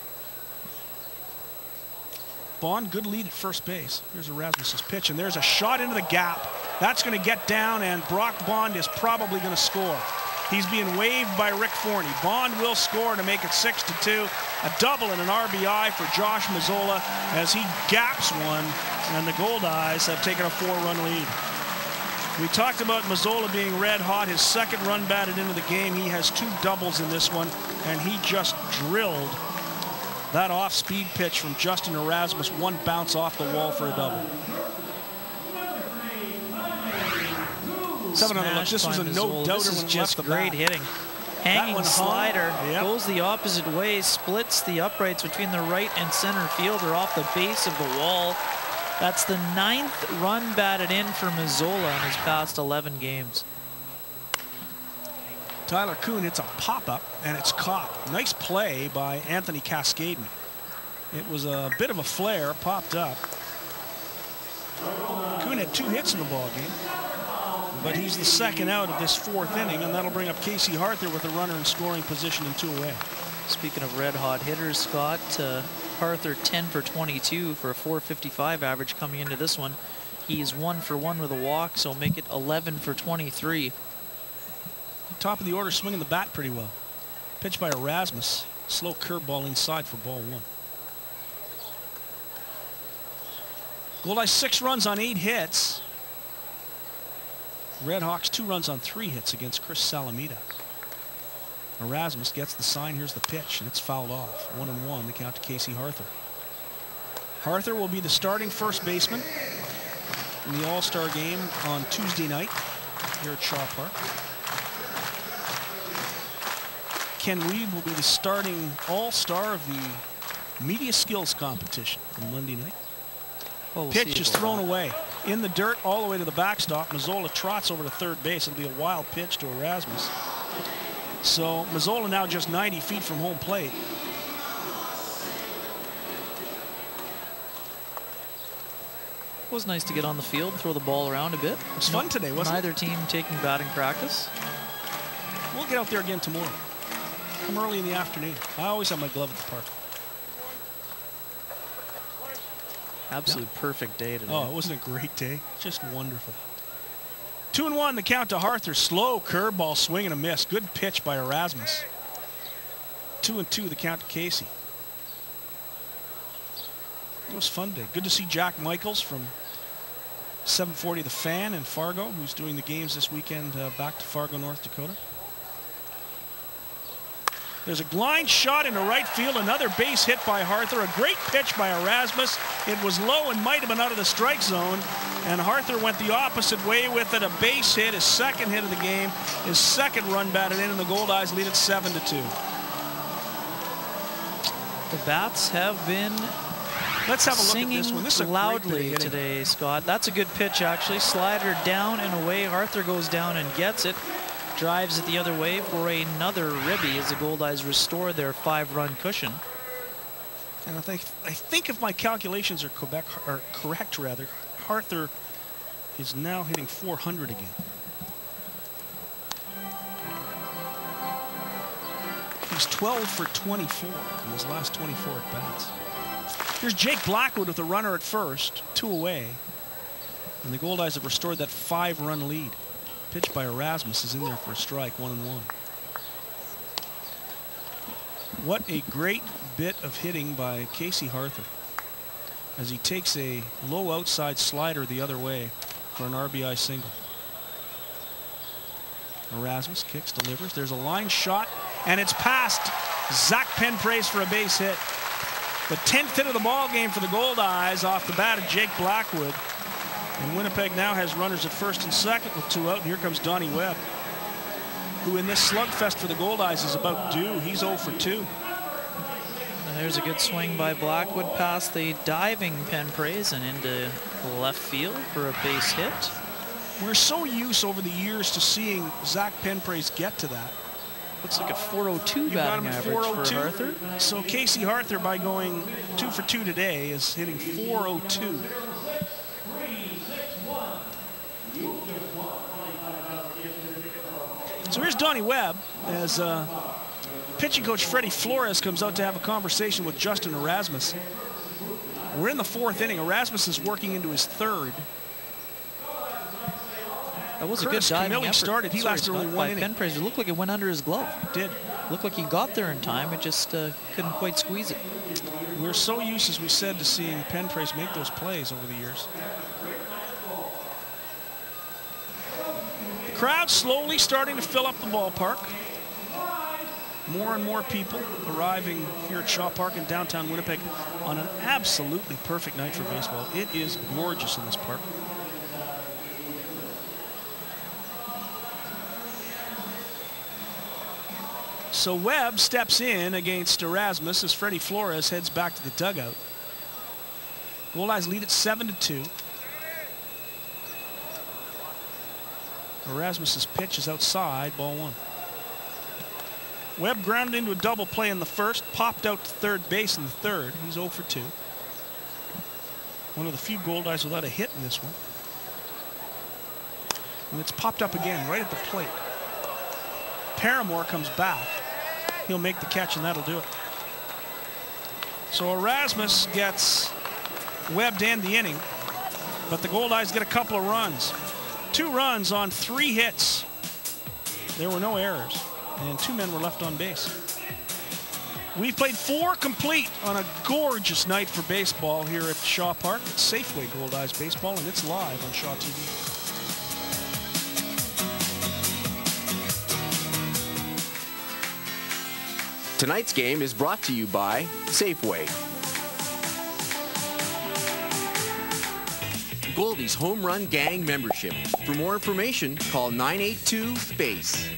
Bond, good lead at first base. Here's Erasmus's pitch, and there's a shot into the gap. That's going to get down, and Brock Bond is probably going to score. He's being waved by Rick Forney. Bond will score to make it 6-2. A double and an RBI for Josh Mazzola as he gaps one, and the Goldeyes have taken a 4-run lead. We talked about Mazzola being red hot. His second run batted into the game. He has 2 doubles in this one, and he just drilled that off-speed pitch from Justin Erasmus. 1 bounce off the wall for a double. 7 on the look. This was a no-doubter when he left the bat. Great hitting. Hanging slider. Goes the opposite way, splits the uprights between the right and center fielder off the base of the wall. That's the 9th run batted in for Mazzola in his past 11 games. Tyler Kuhn hits a pop-up, and it's caught. Nice play by Anthony Cascaden. It was a bit of a flare, popped up. Kuhn had 2 hits in the ball game, but he's the second out of this 4th inning, and that'll bring up Casey Arthur with a runner in scoring position and 2 away. Speaking of red-hot hitters, Scott, Arthur 10 for 22 for a 455 average coming into this one. He's 1 for 1 with a walk, so make it 11 for 23. Top of the order, swinging the bat pretty well. Pitch by Erasmus. Slow curveball inside for ball 1. Goldeyes 6 runs on 8 hits. RedHawks 2 runs on 3 hits against Chris Salamita. Erasmus gets the sign. Here's the pitch, and it's fouled off. 1-1, the count to Casey Arthur. Arthur will be the starting first baseman in the All-Star game on Tuesday night here at Shaw Park. Ken Weeb will be the starting All-Star of the Media Skills Competition on Monday night. Well, pitch is thrown away. In the dirt all the way to the backstop. Mazzola trots over to third base. It'll be a wild pitch to Erasmus. So Mazzola now just 90 feet from home plate. It was nice to get on the field, throw the ball around a bit. It was fun today, wasn't it? Neither team taking batting practice. We'll get out there again tomorrow. Come early in the afternoon. I always have my glove at the park. Absolute perfect day today. Oh, it wasn't a great day. Just wonderful. 2-1, the count to Arthur. Slow curveball, swing and a miss. Good pitch by Erasmus. 2-2, the count to Casey. It was fun day. Good to see Jack Michaels from 740 The Fan in Fargo, who's doing the games this weekend back to Fargo, North Dakota. There's a line shot into right field. Another base hit by Arthur. A great pitch by Erasmus. It was low and might have been out of the strike zone. And Arthur went the opposite way with it. A base hit, his 2nd hit of the game. His 2nd run batted in, and the Goldeyes lead it 7-2. The bats have been Let's have a look at this one. This is loudly today, Scott. That's a good pitch, actually. Slider down and away. Arthur goes down and gets it. Drives it the other way for another ribby as the Goldeyes restore their 5-run cushion. And I think if my calculations are correct, Arthur is now hitting 400 again. He's 12 for 24 in his last 24 at-bats. Here's Jake Blackwood with a runner at first, 2 away. And the Goldeyes have restored that 5-run lead. Pitch by Erasmus is in there for a strike, 1-1. What a great bit of hitting by Casey Harther as he takes a low outside slider the other way for an RBI single. Erasmus kicks, delivers. There's a line shot, and it's past Zach Penpraise for a base hit. The 10th hit of the ball game for the Goldeyes off the bat of Jake Blackwood. And Winnipeg now has runners at first and second with 2 out, and here comes Donnie Webb, who in this slugfest for the Goldeyes is about due. He's 0 for 2. And there's a good swing by Blackwood past the diving Penpraise and into left field for a base hit. We're so used over the years to seeing Zach Penpraise get to that. Looks like a 402 batting average for Harther. So Casey Harther, by going 2 for 2 today, is hitting 402. So here's Donnie Webb as pitching coach Freddie Flores comes out to have a conversation with Justin Erasmus. We're in the 4th inning. Erasmus is working into his 3rd. That was a good diving effort. Started. He lasted only 1 inning. Penpraise. It looked like it went under his glove. It did. Looked like he got there in time. It just couldn't quite squeeze it. We're so used, as we said, to seeing Penpraise make those plays over the years. The crowd slowly starting to fill up the ballpark. More and more people arriving here at Shaw Park in downtown Winnipeg on an absolutely perfect night for baseball. It is gorgeous in this park. So Webb steps in against Erasmus as Freddie Flores heads back to the dugout. Goldeyes lead at 7-2. Erasmus's pitch is outside, ball 1. Webb grounded into a double play in the first, popped out to third base in the 3rd. He's 0 for 2. One of the few Goldeyes without a hit in this one. And it's popped up again right at the plate. Paramore comes back. He'll make the catch, and that'll do it. So Erasmus gets Webb to end the inning, but the Goldeyes get a couple of runs. 2 runs on 3 hits. There were no errors, and 2 men were left on base. We've played 4 complete on a gorgeous night for baseball here at Shaw Park. It's Safeway Goldeyes baseball, and it's live on Shaw TV. Tonight's game is brought to you by Safeway. Goldeyes Home Run Gang membership. For more information, call 982-BASE.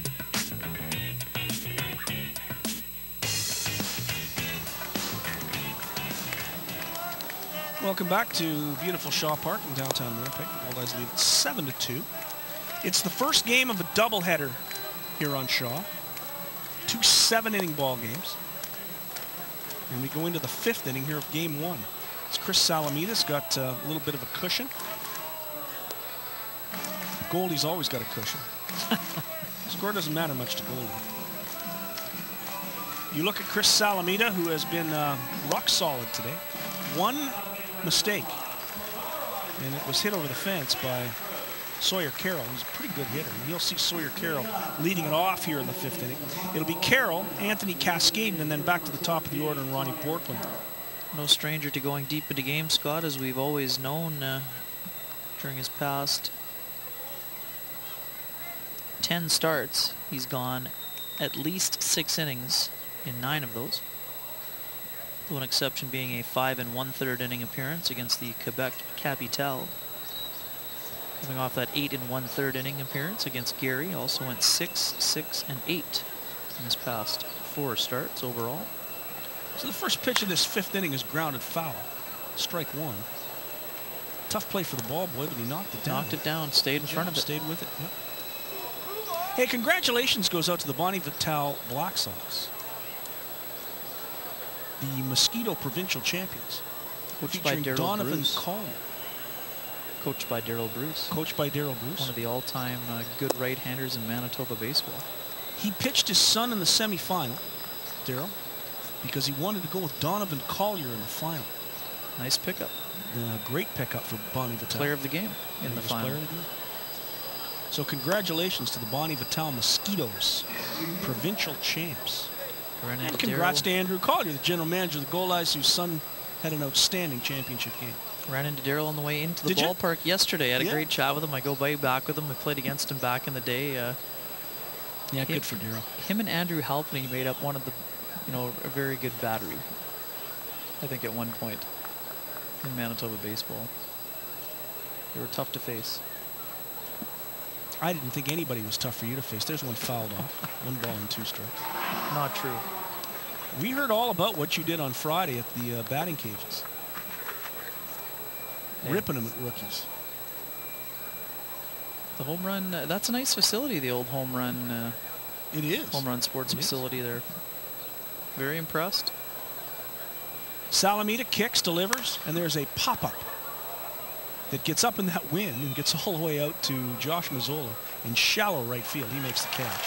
Welcome back to beautiful Shaw Park in downtown Winnipeg. Goldeyes lead 7-2. It's the first game of a doubleheader here on Shaw. 2 7-inning ball games. And we go into the 5th inning here of game 1. It's Chris Salamida's got a little bit of a cushion. Goldie's always got a cushion. Score doesn't matter much to Goldie. You look at Chris Salamida, who has been rock solid today. 1 mistake, and it was hit over the fence by Sawyer Carroll. He's a pretty good hitter. And you'll see Sawyer Carroll leading it off here in the 5th inning. It'll be Carroll, Anthony Cascaden, and then back to the top of the order and Ronnie Portland. No stranger to going deep into games, Scott, as we've always known during his past 10 starts. He's gone at least 6 innings in 9 of those. The one exception being a 5 1/3 inning appearance against the Quebec Capitale. Coming off that 8 1/3 inning appearance against Gary, also went 6, 6, and 8 in his past 4 starts overall. So the first pitch of this 5th inning is grounded foul. Strike 1. Tough play for the ball boy, but he knocked it down. Knocked it down, stayed in front of it. Stayed with it. Yep. Hey, congratulations goes out to the Bonnie Vital Black Sox, the Mosquito Provincial Champions. Coached by Darryl Donovan Bruce. Coleman. Coached by Darryl Bruce. Coached by Darryl Bruce. One of the all-time good right-handers in Manitoba baseball. He pitched his son in the semifinal. Darryl, because he wanted to go with Donovan Collier in the final. Nice pickup. Great pickup for Bonnie Vital. Player of the game in the final. So congratulations to the Bonnie Vital Mosquitoes, provincial champs. And congrats to Andrew Collier, the general manager of the Goldeyes, whose son had an outstanding championship game. Ran into Darryl on the way into the ballpark yesterday. I had a great chat with him. I go back with him. We played against him back in the day. Yeah, good for Darryl. Him and Andrew Halpany made up one of the, a very good battery, I think, at one point in Manitoba baseball. They were tough to face. I didn't think anybody was tough for you to face. There's one fouled off. 1 ball and 2 strikes. Not true. We heard all about what you did on Friday at the batting cages. Yeah. Ripping them at rookies. The home run, that's a nice facility, the old home run. It is. Home run sports facility there. Very impressed. Salamita kicks, delivers, and there's a pop-up that gets up in that wind and gets all the way out to Josh Mazzola in shallow right field. He makes the catch.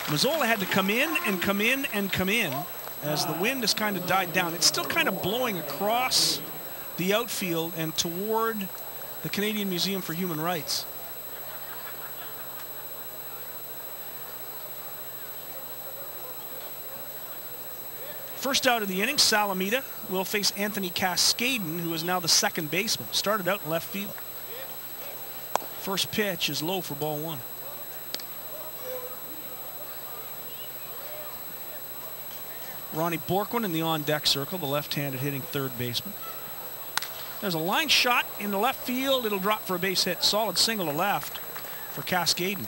Mazzola had to come in and come in and come in as the wind has kind of died down. It's still kind of blowing across the outfield and toward the Canadian Museum for Human Rights. First out of the inning, Salamita will face Anthony Cascaden, who is now the second baseman. Started out in left field. First pitch is low for ball 1. Ronnie Borkwin in the on-deck circle, the left-handed hitting third baseman. There's a line shot in the left field. It'll drop for a base hit. Solid single to left for Cascaden.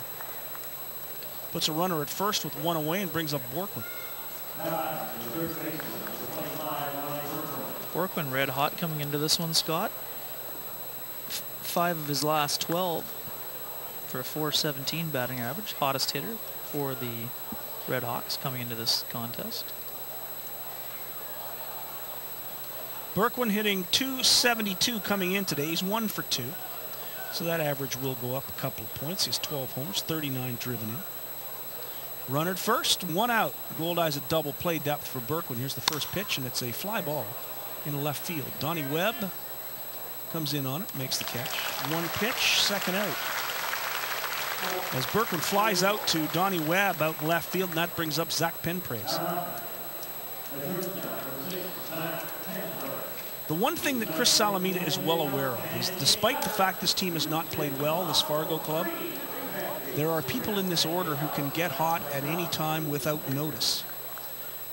Puts a runner at first with 1 away and brings up Borkwin. Borkwin red hot coming into this one, Scott. 5 of his last 12 for a .417 batting average. Hottest hitter for the RedHawks coming into this contest. Borkwin hitting .272 coming in today. He's 1 for 2. So that average will go up a couple of points. He has 12 homers, 39 driven in. Runner at first, 1 out. Goldeyes at double play depth for Borkwin. Here's the first pitch, and it's a fly ball in the left field. Donnie Webb comes in on it, makes the catch. 1 pitch, 2nd out. As Borkwin flies out to Donnie Webb out in left field, and that brings up Zach Penpraise. The one thing that Chris Salamita is well aware of is, despite the fact this team has not played well, this Fargo club, there are people in this order who can get hot at any time without notice.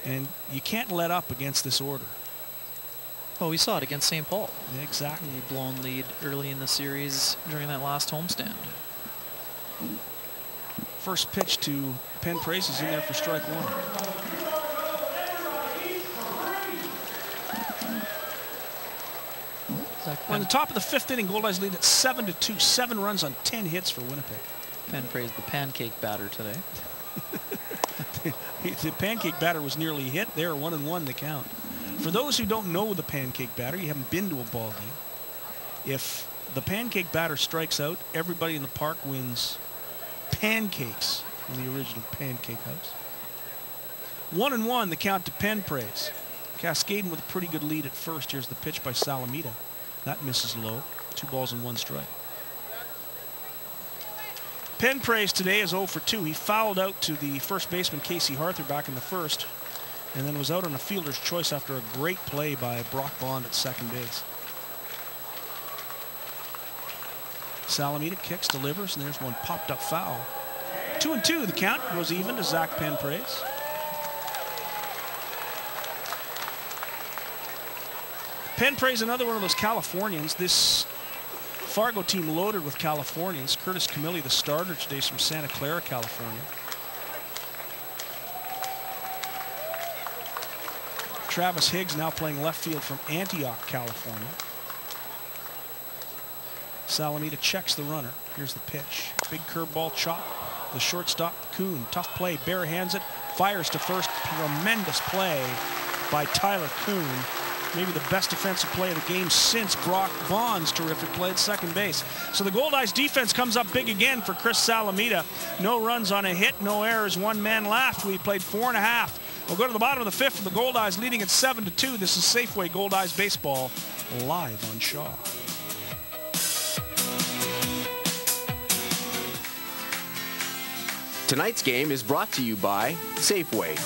And you can't let up against this order. Oh, we saw it against St. Paul. Yeah, exactly. The blown lead early in the series during that last homestand. First pitch to Penpraise is in there for strike 1. We're in the top of the 5th inning. Goldeyes lead at 7-2. 7 runs on 10 hits for Winnipeg. Penpraise the pancake batter today. The pancake batter was nearly hit there. 1-1 the count. For those who don't know the pancake batter, you haven't been to a ball game. If the pancake batter strikes out, everybody in the park wins pancakes from the original Pancake House. 1-1 the count to Penpraise. Cascaden with a pretty good lead at first. Here's the pitch by Salamita. That misses low. 2 balls and 1 strike. Penpraise today is 0 for 2. He fouled out to the first baseman Casey Harther back in the first, and then was out on a fielder's choice after a great play by Brock Bond at second base. Salamita kicks, delivers, and there's one popped up foul. 2-2 the count. Goes even to Zach Penpraise. Penpraise, another one of those Californians. This Fargo team loaded with Californians. Curtis Camilli, the starter today, is from Santa Clara, California. Travis Higgs now playing left field from Antioch, California. Salamita checks the runner. Here's the pitch. Big curveball chop. The shortstop, Kuhn. Tough play. Bare hands it. Fires to first. Tremendous play by Tyler Kuhn. maybe the best defensive play of the game since Brock Vaughn's terrific play at second base. So the Goldeyes defense comes up big again for Chris Salamita. No runs on a hit, no errors, 1 man left. We played 4.5. We'll go to the bottom of the 5th with the Goldeyes leading at 7-2. This is Safeway Goldeyes Baseball live on Shaw. Tonight's game is brought to you by Safeway.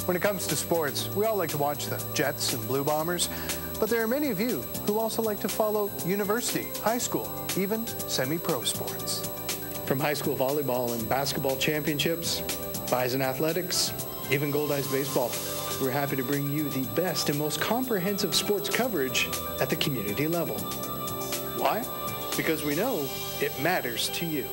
When it comes to sports, we all like to watch the Jets and Blue Bombers, but there are many of you who also like to follow university, high school, even semi-pro sports. From high school volleyball and basketball championships, Bison athletics, even Goldeyes baseball, we're happy to bring you the best and most comprehensive sports coverage at the community level. Why? Because we know it matters to you.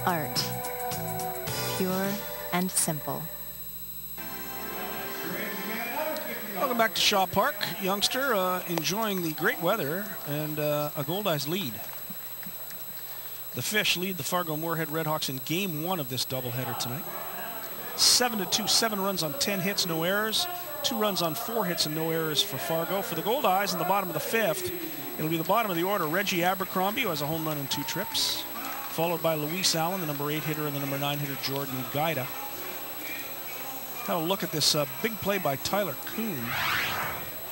Art. Pure and simple. Welcome back to Shaw Park. Youngster enjoying the great weather and a Goldeyes lead. The Fish lead the Fargo-Moorhead RedHawks in Game 1 of this doubleheader tonight. 7-2, 7 runs on 10 hits, no errors. 2 runs on 4 hits and no errors for Fargo. For the Goldeyes in the bottom of the 5th, it'll be the bottom of the order. Reggie Abercrombie, who has a home run and 2 trips. Followed by Luis Allen, the number 8 hitter, and the number 9 hitter, Jordan Gaida. Have a look at this big play by Tyler Kuhn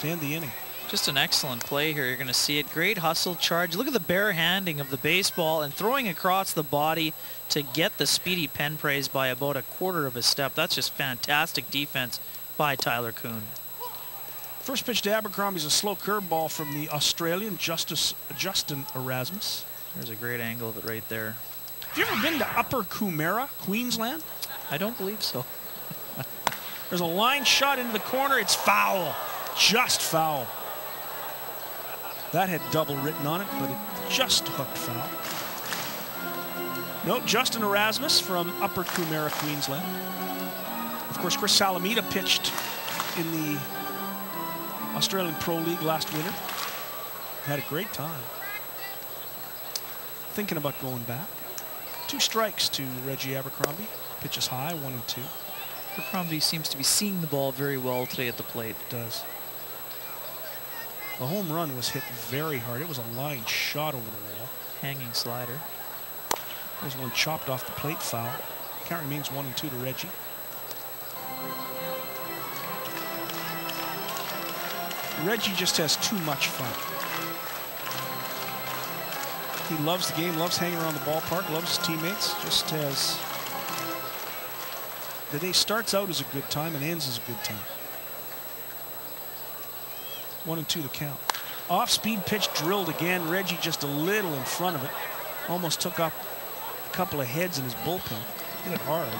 to end the inning. Just an excellent play here. You're going to see it. Great hustle charge. Look at the bare handing of the baseball and throwing across the body to get the speedy pen praise by about a quarter of a step. That's just fantastic defense by Tyler Kuhn. First pitch to Abercrombie is a slow curveball from the Australian, Justin Erasmus. There's a great angle of it right there. Have you ever been to Upper Coomera, Queensland? I don't believe so. There's a line shot into the corner. It's foul. Just foul. That had double written on it, but it just hooked foul. No, Justin Erasmus from Upper Coomera, Queensland. Of course, Chris Salamita pitched in the Australian Pro League last winter. Had a great time. Thinking about going back. 2 strikes to Reggie Abercrombie. Pitches high, 1 and 2. Abercrombie seems to be seeing the ball very well today at the plate. It does. The home run was hit very hard. It was a line shot over the wall. Hanging slider. There's one chopped off the plate, foul. Count remains 1 and 2 to Reggie. Reggie just has too much fun. He loves the game, loves hanging around the ballpark, loves his teammates. Just has... The day starts out as a good time and ends as a good time. 1 and 2 to count. Off-speed pitch drilled again. Reggie just a little in front of it. Almost took up a couple of heads in his bullpen. Hit it hard.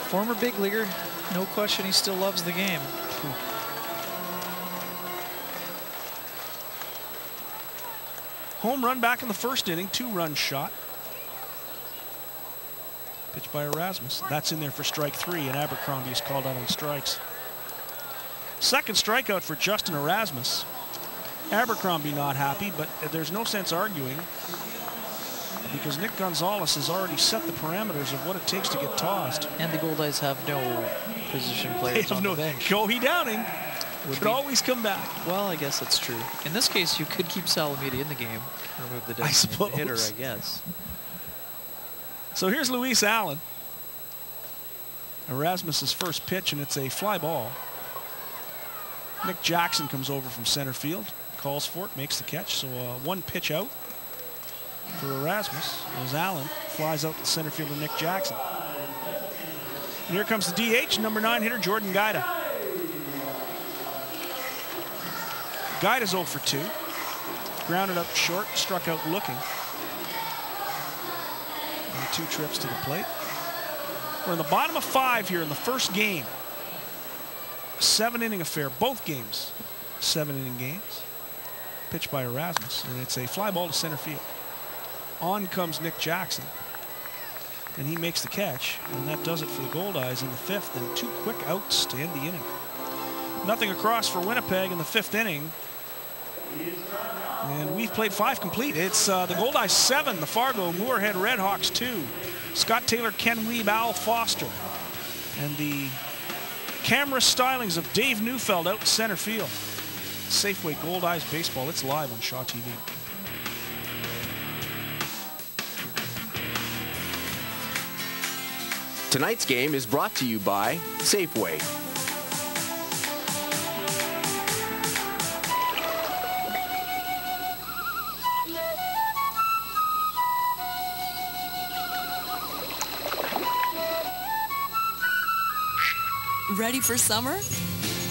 Former big leaguer. No question he still loves the game. Home run back in the first inning. 2-run shot. Pitch by Erasmus. That's in there for strike 3, and Abercrombie is called out on strikes. Second strikeout for Justin Erasmus. Abercrombie not happy, but there's no sense arguing because Nick Gonzalez has already set the parameters of what it takes to get tossed. And the Goldeyes have no position players on the bench. Joey Downing could always come back. Well, I guess that's true. In this case, you could keep Salamita in the game. Remove the designated hitter, I guess. So here's Luis Allen. Erasmus's first pitch, and it's a fly ball. Nick Jackson comes over from center field, calls for it, makes the catch. So 1 pitch out for Erasmus as Allen flies out to center fielder Nick Jackson. And here comes the DH, number 9 hitter Jordan Gaida. Gaida's 0 for 2. Grounded up short, struck out looking. And 2 trips to the plate. We're in the bottom of 5 here in the first game. 7-inning affair, both games. 7-inning games. Pitched by Erasmus, and it's a fly ball to center field. On comes Nick Jackson. And he makes the catch, and that does it for the Goldeyes in the 5th, and 2 quick outs to end the inning. Nothing across for Winnipeg in the 5th inning. And we've played 5 complete. It's the Goldeyes 7, the Fargo-Moorhead RedHawks 2. Scott Taylor, Ken Wiebe, Al Foster. And the camera stylings of Dave Neufeld out in center field. Safeway Goldeyes baseball, it's live on Shaw TV. Tonight's game is brought to you by Safeway. Ready for summer?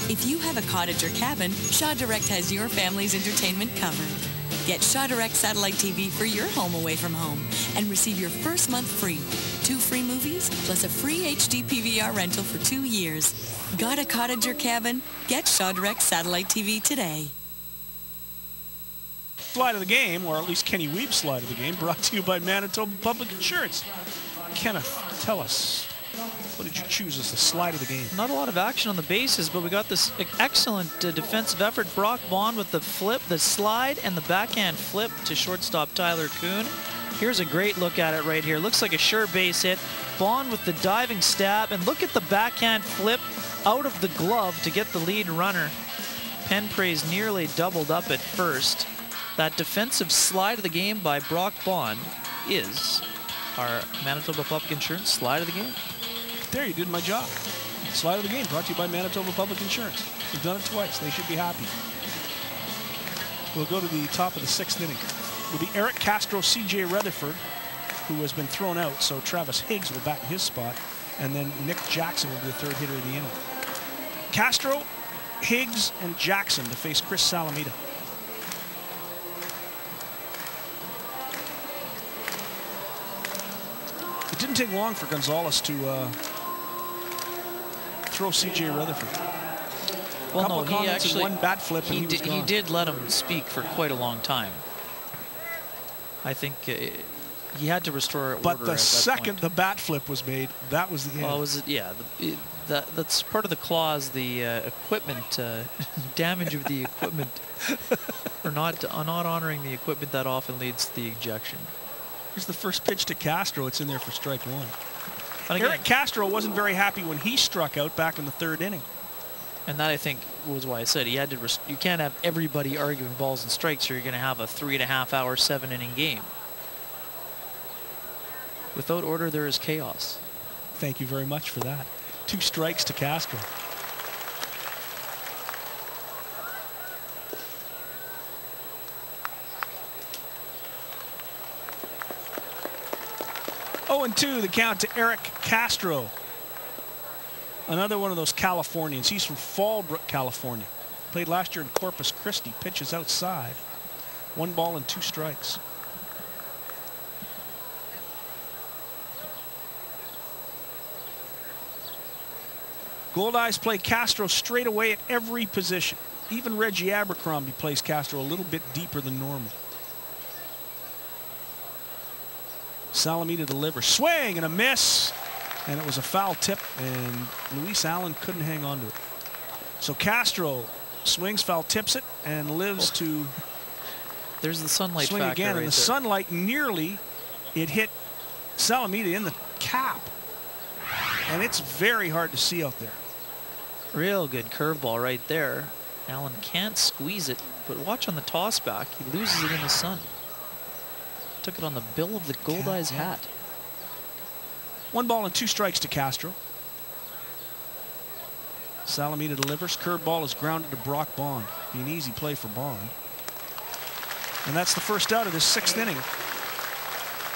If you have a cottage or cabin, Shaw Direct has your family's entertainment covered. Get Shaw Direct satellite TV for your home away from home and receive your first month free. 2 free movies plus a free HD PVR rental for 2 years. Got a cottage or cabin? Get Shaw Direct satellite TV today. Slide of the game, or at least Kenny Wiebe's slide of the game, brought to you by Manitoba Public Insurance. Kenneth, tell us, what did you choose as the slide of the game? Not a lot of action on the bases, but we got this excellent defensive effort. Brock Bond with the flip, the slide, and the backhand flip to shortstop Tyler Kuhn. Here's a great look at it right here. Looks like a sure base hit. Bond with the diving stab, and look at the backhand flip out of the glove to get the lead runner. Penpraise nearly doubled up at first. That defensive slide of the game by Brock Bond is our Manitoba Public Insurance slide of the game. There, you did my job. Slide of the game brought to you by Manitoba Public Insurance. We've done it twice. They should be happy. We'll go to the top of the 6th inning. It'll be Eric Castro, C.J. Rutherford, who has been thrown out, so Travis Higgs will bat in his spot, and then Nick Jackson will be the 3rd hitter of the inning. Castro, Higgs, and Jackson to face Chris Salamita. It didn't take long for Gonzalez to throw C.J. Rutherford. Well, no, he actually, one bat flip, and he did let him speak for quite a long time. I think he had to restore order. But the second the bat flip was made, that was the end. Well, was it? Yeah, that's part of the clause. The equipment damage of the equipment, or not honoring the equipment that often leads to the ejection. Here's the first pitch to Castro. It's in there for strike 1. And again, Eric Castro wasn't very happy when he struck out back in the 3rd inning. And that, I think, was why I said he had to. You can't have everybody arguing balls and strikes, or you're going to have a 3.5-hour, 7-inning game. Without order, there is chaos. Thank you very much for that. 2 strikes to Castro. Oh, and 2, the count to Eric Castro. Another one of those Californians. He's from Fallbrook, California. Played last year in Corpus Christi. Pitches outside. 1 ball and 2 strikes. Goldeyes play Castro straight away at every position. Even Reggie Abercrombie plays Castro a little bit deeper than normal. Salamita delivers. Swing and a miss. And it was a foul tip, and Luis Allen couldn't hang on to it. So Castro swings, foul tips it, and lives to there's the sunlight swing factor again. right And the there. sunlight nearly, it hit Salamita in the cap. And it's very hard to see out there. Real good curveball right there. Allen can't squeeze it, but watch on the toss back. He loses it in the sun. Took it on the bill of the Goldeyes hat. 1 ball and 2 strikes to Castro. Salamita delivers. Curveball is grounded to Brock Bond. Be an easy play for Bond. And that's the first out of this 6th inning.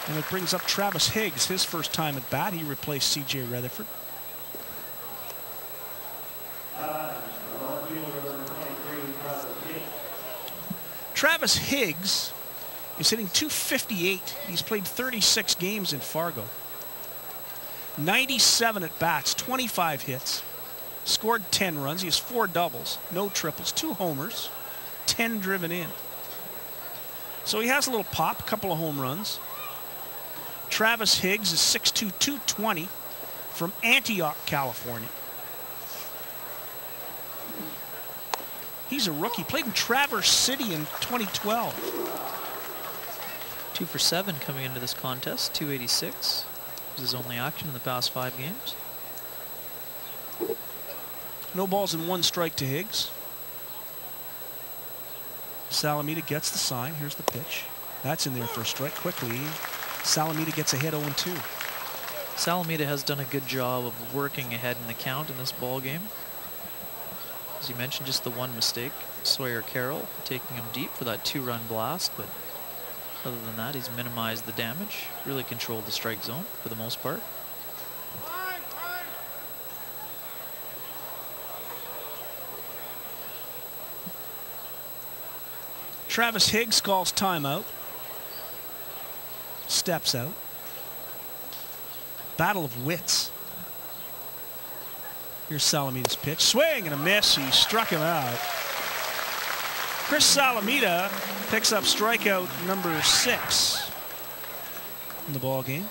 And it brings up Travis Higgs, his first time at bat. He replaced C.J. Rutherford. Travis Higgs is hitting .258. He's played 36 games in Fargo. 97 at bats, 25 hits, scored 10 runs. He has 4 doubles, no triples, 2 homers, 10 driven in. So he has a little pop, a couple of home runs. Travis Higgs is 6'2", 220 from Antioch, California. He's a rookie. Played in Traverse City in 2012. 2 for 7 coming into this contest. 286 was his only action in the past 5 games. No balls and 1 strike to Higgs. Salamita gets the sign. Here's the pitch. That's in there for a strike quickly. Salamita gets ahead 0-2. Salamita has done a good job of working ahead in the count in this ball game. As you mentioned, just the 1 mistake. Sawyer Carroll taking him deep for that 2-run blast, but other than that, he's minimized the damage, really controlled the strike zone for the most part. Travis Higgs calls timeout. Steps out. Battle of wits. Here's Salamita's pitch. Swing and a miss. He struck him out. Chris Salamita picks up strikeout number 6 in the ball game.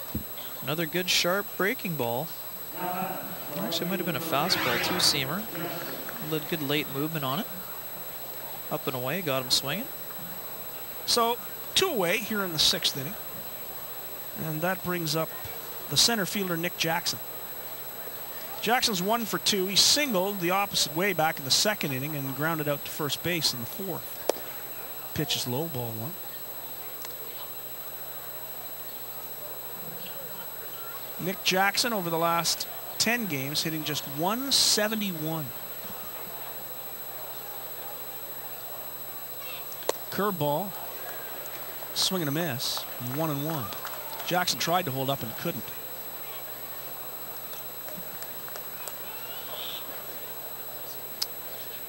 Another good sharp breaking ball. Actually, it might have been a fastball, 2-seamer. Good late movement on it. Up and away, got him swinging. So 2 away here in the 6th inning. And that brings up the center fielder, Nick Jackson. Jackson's 1 for 2. He singled the opposite way back in the 2nd inning and grounded out to first base in the 4th. Pitch is low, ball 1. Nick Jackson over the last 10 games hitting just .171. Curveball. Swing and a miss. 1-1. Jackson tried to hold up and couldn't.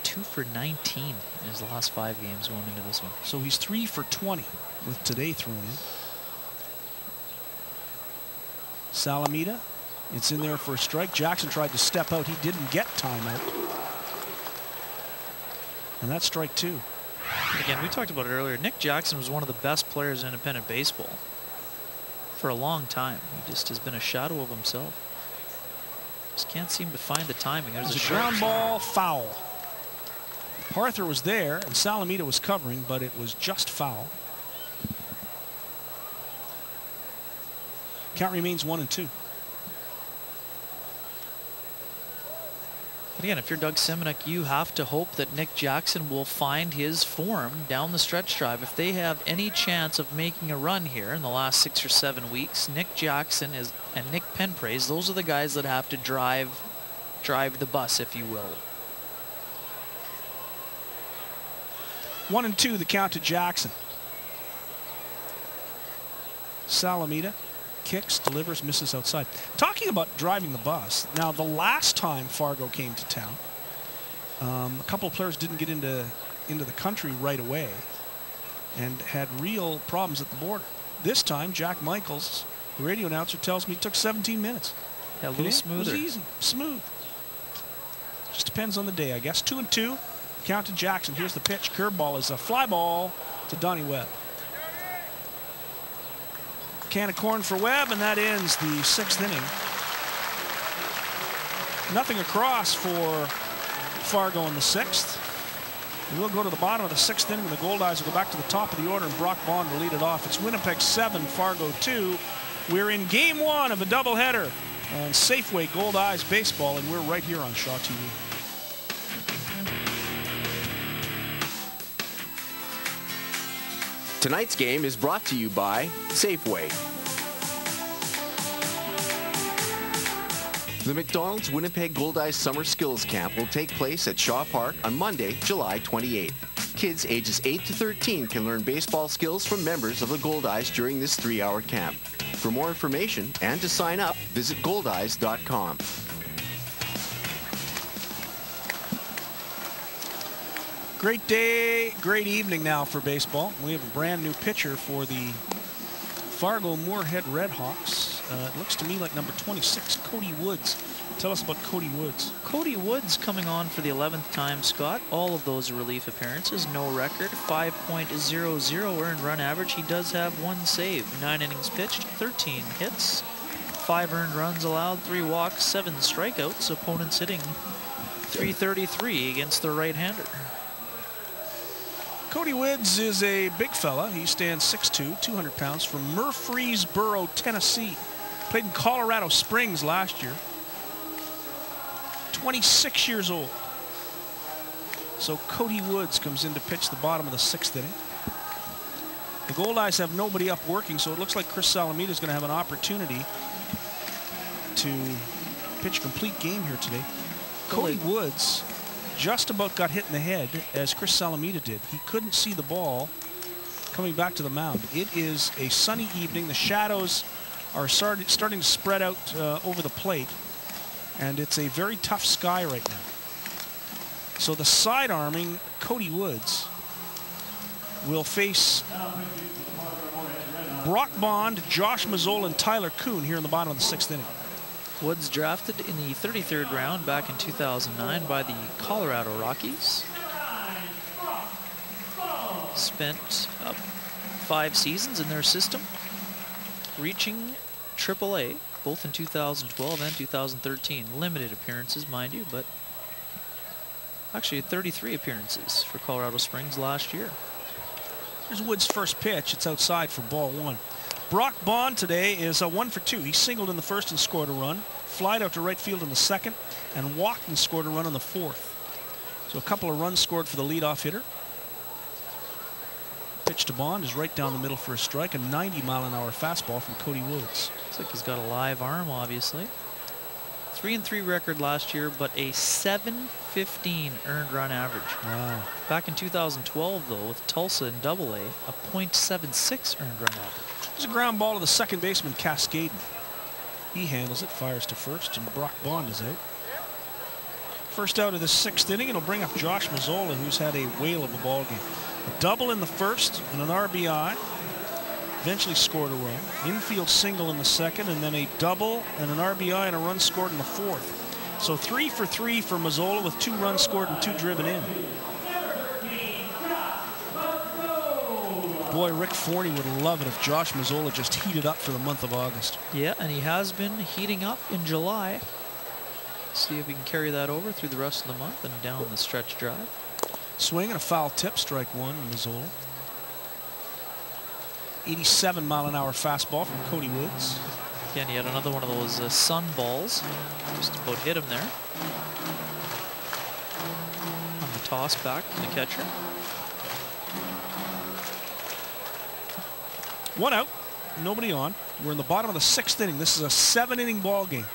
Two for 19 in his last 5 games going into this one. So he's 3 for 20 with today thrown in. Salamita, it's in there for a strike. Jackson tried to step out. He didn't get timeout. And that's strike 2. Again, we talked about it earlier. Nick Jackson was one of the best players in independent baseball for a long time. He just has been a shadow of himself. Just can't seem to find the timing. There's a ground ball, foul. Parther was there and Salamita was covering, but it was just foul. Count remains 1-2. But again, if you're Doug Semenuk, you have to hope that Nick Jackson will find his form down the stretch drive. If they have any chance of making a run here in the last 6 or 7 weeks, Nick Jackson and Nick Penpraise, those are the guys that have to drive the bus, if you will. 1-2 the count to Jackson. Salamita kicks, delivers, misses outside. Talking about driving the bus, now the last time Fargo came to town, a couple of players didn't get into the country right away and had real problems at the border. This time, Jack Michaels, the radio announcer, tells me it took 17 minutes. Yeah, a little smoother. It was easy, smooth. Just depends on the day, I guess. 2-2. Count to Jackson. Here's the pitch. Curveball is a fly ball to Donnie Webb. Can of corn for Webb, and that ends the 6th inning. Nothing across for Fargo in the 6th. We'll go to the bottom of the 6th inning. The Goldeyes will go back to the top of the order, and Brock Bond will lead it off. It's Winnipeg 7, Fargo 2. We're in game 1 of a doubleheader on Safeway Goldeyes Baseball, and we're right here on Shaw TV. Tonight's game is brought to you by Safeway. The McDonald's Winnipeg Goldeyes Summer Skills Camp will take place at Shaw Park on Monday, July 28th. Kids ages 8 to 13 can learn baseball skills from members of the Goldeyes during this 3-hour camp. For more information and to sign up, visit goldeyes.com. Great day, great evening now for baseball. We have a brand new pitcher for the Fargo-Moorhead RedHawks. It looks to me like number 26, Cody Woods, Tell us about Cody Woods. Cody Woods coming on for the 11th time, Scott. All of those relief appearances, no record, 5.00 earned run average. He does have 1 save, 9 innings pitched, 13 hits, 5 earned runs allowed, 3 walks, 7 strikeouts. Opponents hitting .333 against the right-hander. Cody Woods is a big fella. He stands 6'2", 200 pounds, from Murfreesboro, Tennessee. Played in Colorado Springs last year. 26 years old. So Cody Woods comes in to pitch the bottom of the 6th inning. The Goldeyes have nobody up working, so it looks like Chris Salamita is going to have an opportunity to pitch a complete game here today. Cody Woods just about got hit in the head as Chris Salamita did. He couldn't see the ball coming back to the mound. It is a sunny evening. The shadows are starting to spread out over the plate, and it's a very tough sky right now. So the side-arming Cody Woods will face Brock Bond, Josh Mazzola, and Tyler Kuhn here in the bottom of the 6th inning. Woods drafted in the 33rd round back in 2009 by the Colorado Rockies. Spent 5 seasons in their system, reaching AAA both in 2012 and 2013. Limited appearances, mind you, but actually 33 appearances for Colorado Springs last year. Here's Woods' first pitch. It's outside for ball 1. Brock Bond today is 1 for 2. He singled in the 1st and scored a run, flied out to right field in the 2nd, and walked and scored a run in the 4th. So a couple of runs scored for the leadoff hitter. Pitch to Bond is right down the middle for a strike. A 90-mile-an-hour fastball from Cody Woods. Looks like he's got a live arm, obviously. 3-3 record last year, but a 7.15 earned run average. Wow. Back in 2012, though, with Tulsa in AA, a .76 earned run average. There's a ground ball to the second baseman, Cascaden. He handles it, fires to first, and Brock Bond is out. First out of the 6th inning, it'll bring up Josh Mazzola, who's had a whale of a ball game. A double in the 1st and an RBI. Eventually scored a run. Infield single in the 2nd, and then a double and an RBI and a run scored in the 4th. So 3 for 3 for Mazzola with 2 runs scored and 2 driven in. Boy, Rick Forney would love it if Josh Mazzola just heated up for the month of August. Yeah, and he has been heating up in July. See if we can carry that over through the rest of the month and down the stretch drive. Swing and a foul tip, strike 1 to Mazzola. 87-mile-an-hour fastball from Cody Woods. Again, he had another one of those sun balls. Just about hit him there. On the toss back from the catcher. 1 out, nobody on. We're in the bottom of the 6th inning. This is a 7-inning ball game.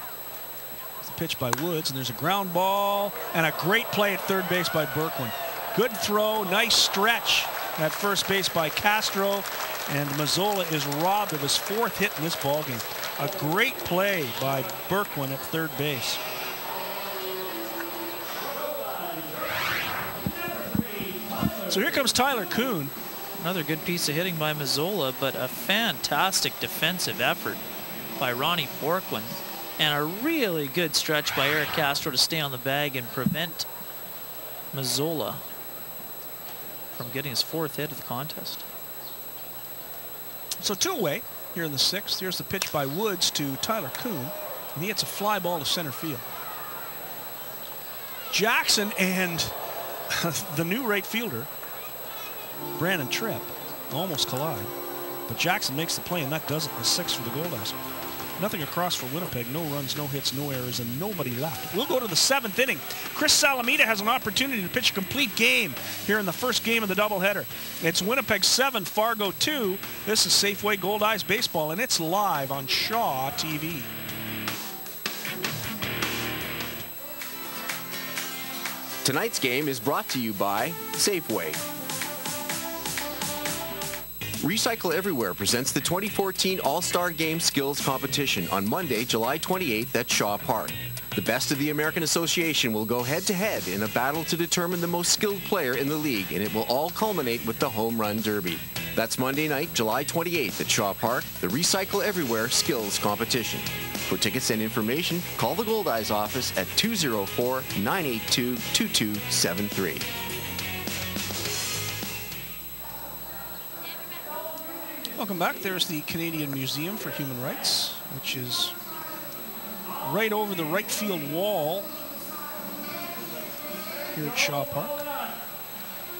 It's a pitch by Woods, and there's a ground ball and a great play at third base by Berkwin. Good throw, nice stretch at first base by Castro, and Mazzola is robbed of his 4th hit in this ball game. A great play by Berkwin at third base. So here comes Tyler Kuhn. Another good piece of hitting by Mazzola, but a fantastic defensive effort by Ronnie Borkwin, and a really good stretch by Eric Castro to stay on the bag and prevent Mazzola from getting his 4th hit of the contest. So 2 away here in the 6th. Here's the pitch by Woods to Tyler Kuhn, and he hits a fly ball to center field. Jackson and the new right fielder, Brandon Tripp, almost collide, but Jackson makes the play, and that does it. The 6th for the Goldeyes. Nothing across for Winnipeg. No runs, no hits, no errors, and nobody left. We'll go to the 7th inning. Chris Salamita has an opportunity to pitch a complete game here in the first game of the doubleheader. It's Winnipeg 7, Fargo 2. This is Safeway Goldeyes Baseball, and it's live on Shaw TV. Tonight's game is brought to you by Safeway. Recycle Everywhere presents the 2014 All-Star Game Skills Competition on Monday, July 28th at Shaw Park. The best of the American Association will go head-to-head in a battle to determine the most skilled player in the league, and it will all culminate with the Home Run Derby. That's Monday night, July 28th at Shaw Park, the Recycle Everywhere Skills Competition. For tickets and information, call the Goldeyes office at 204-982-2273. Welcome back. There's the Canadian Museum for Human Rights, which is right over the right field wall here at Shaw Park.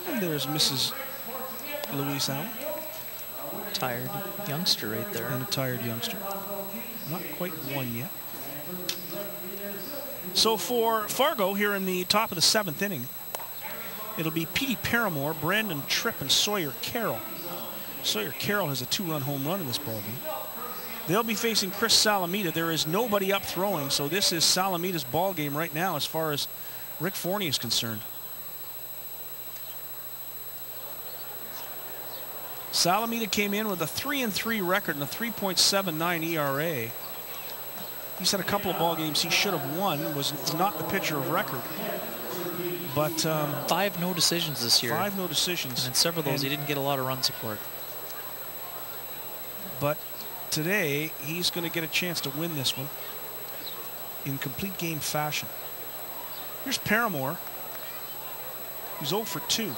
And there's Mrs. Louise Allen. Tired youngster right there. And a tired youngster. Not quite one yet. So for Fargo here in the top of the 7th inning, it'll be Petey Paramore, Brandon Tripp, and Sawyer Carroll. Sawyer Carroll has a 2-run home run in this ballgame. They'll be facing Chris Salamita. There is nobody up throwing, so this is Salamita's ballgame right now as far as Rick Forney is concerned. Salamita came in with a 3-3 record and a 3.79 ERA. He's had a couple of ball games he should have won. Was not the pitcher of record. But 5 no decisions this year. 5 no decisions. And in several of those, he didn't get a lot of run support. But today, he's going to get a chance to win this one in complete game fashion. Here's Paramore. He's 0 for 2.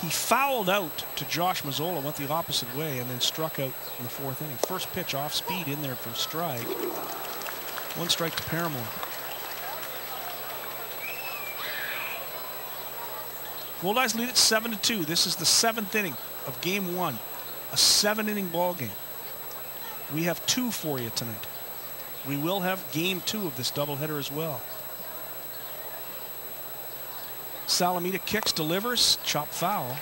He fouled out to Josh Mazzola, went the opposite way, and then struck out in the 4th inning. First pitch off speed in there for a strike. 1 strike to Paramore. Goldeyes lead at 7-2. This is the 7th inning of game 1. A 7-inning ball game. We have 2 for you tonight. We will have game 2 of this doubleheader as well. Salamita kicks, delivers, chop foul.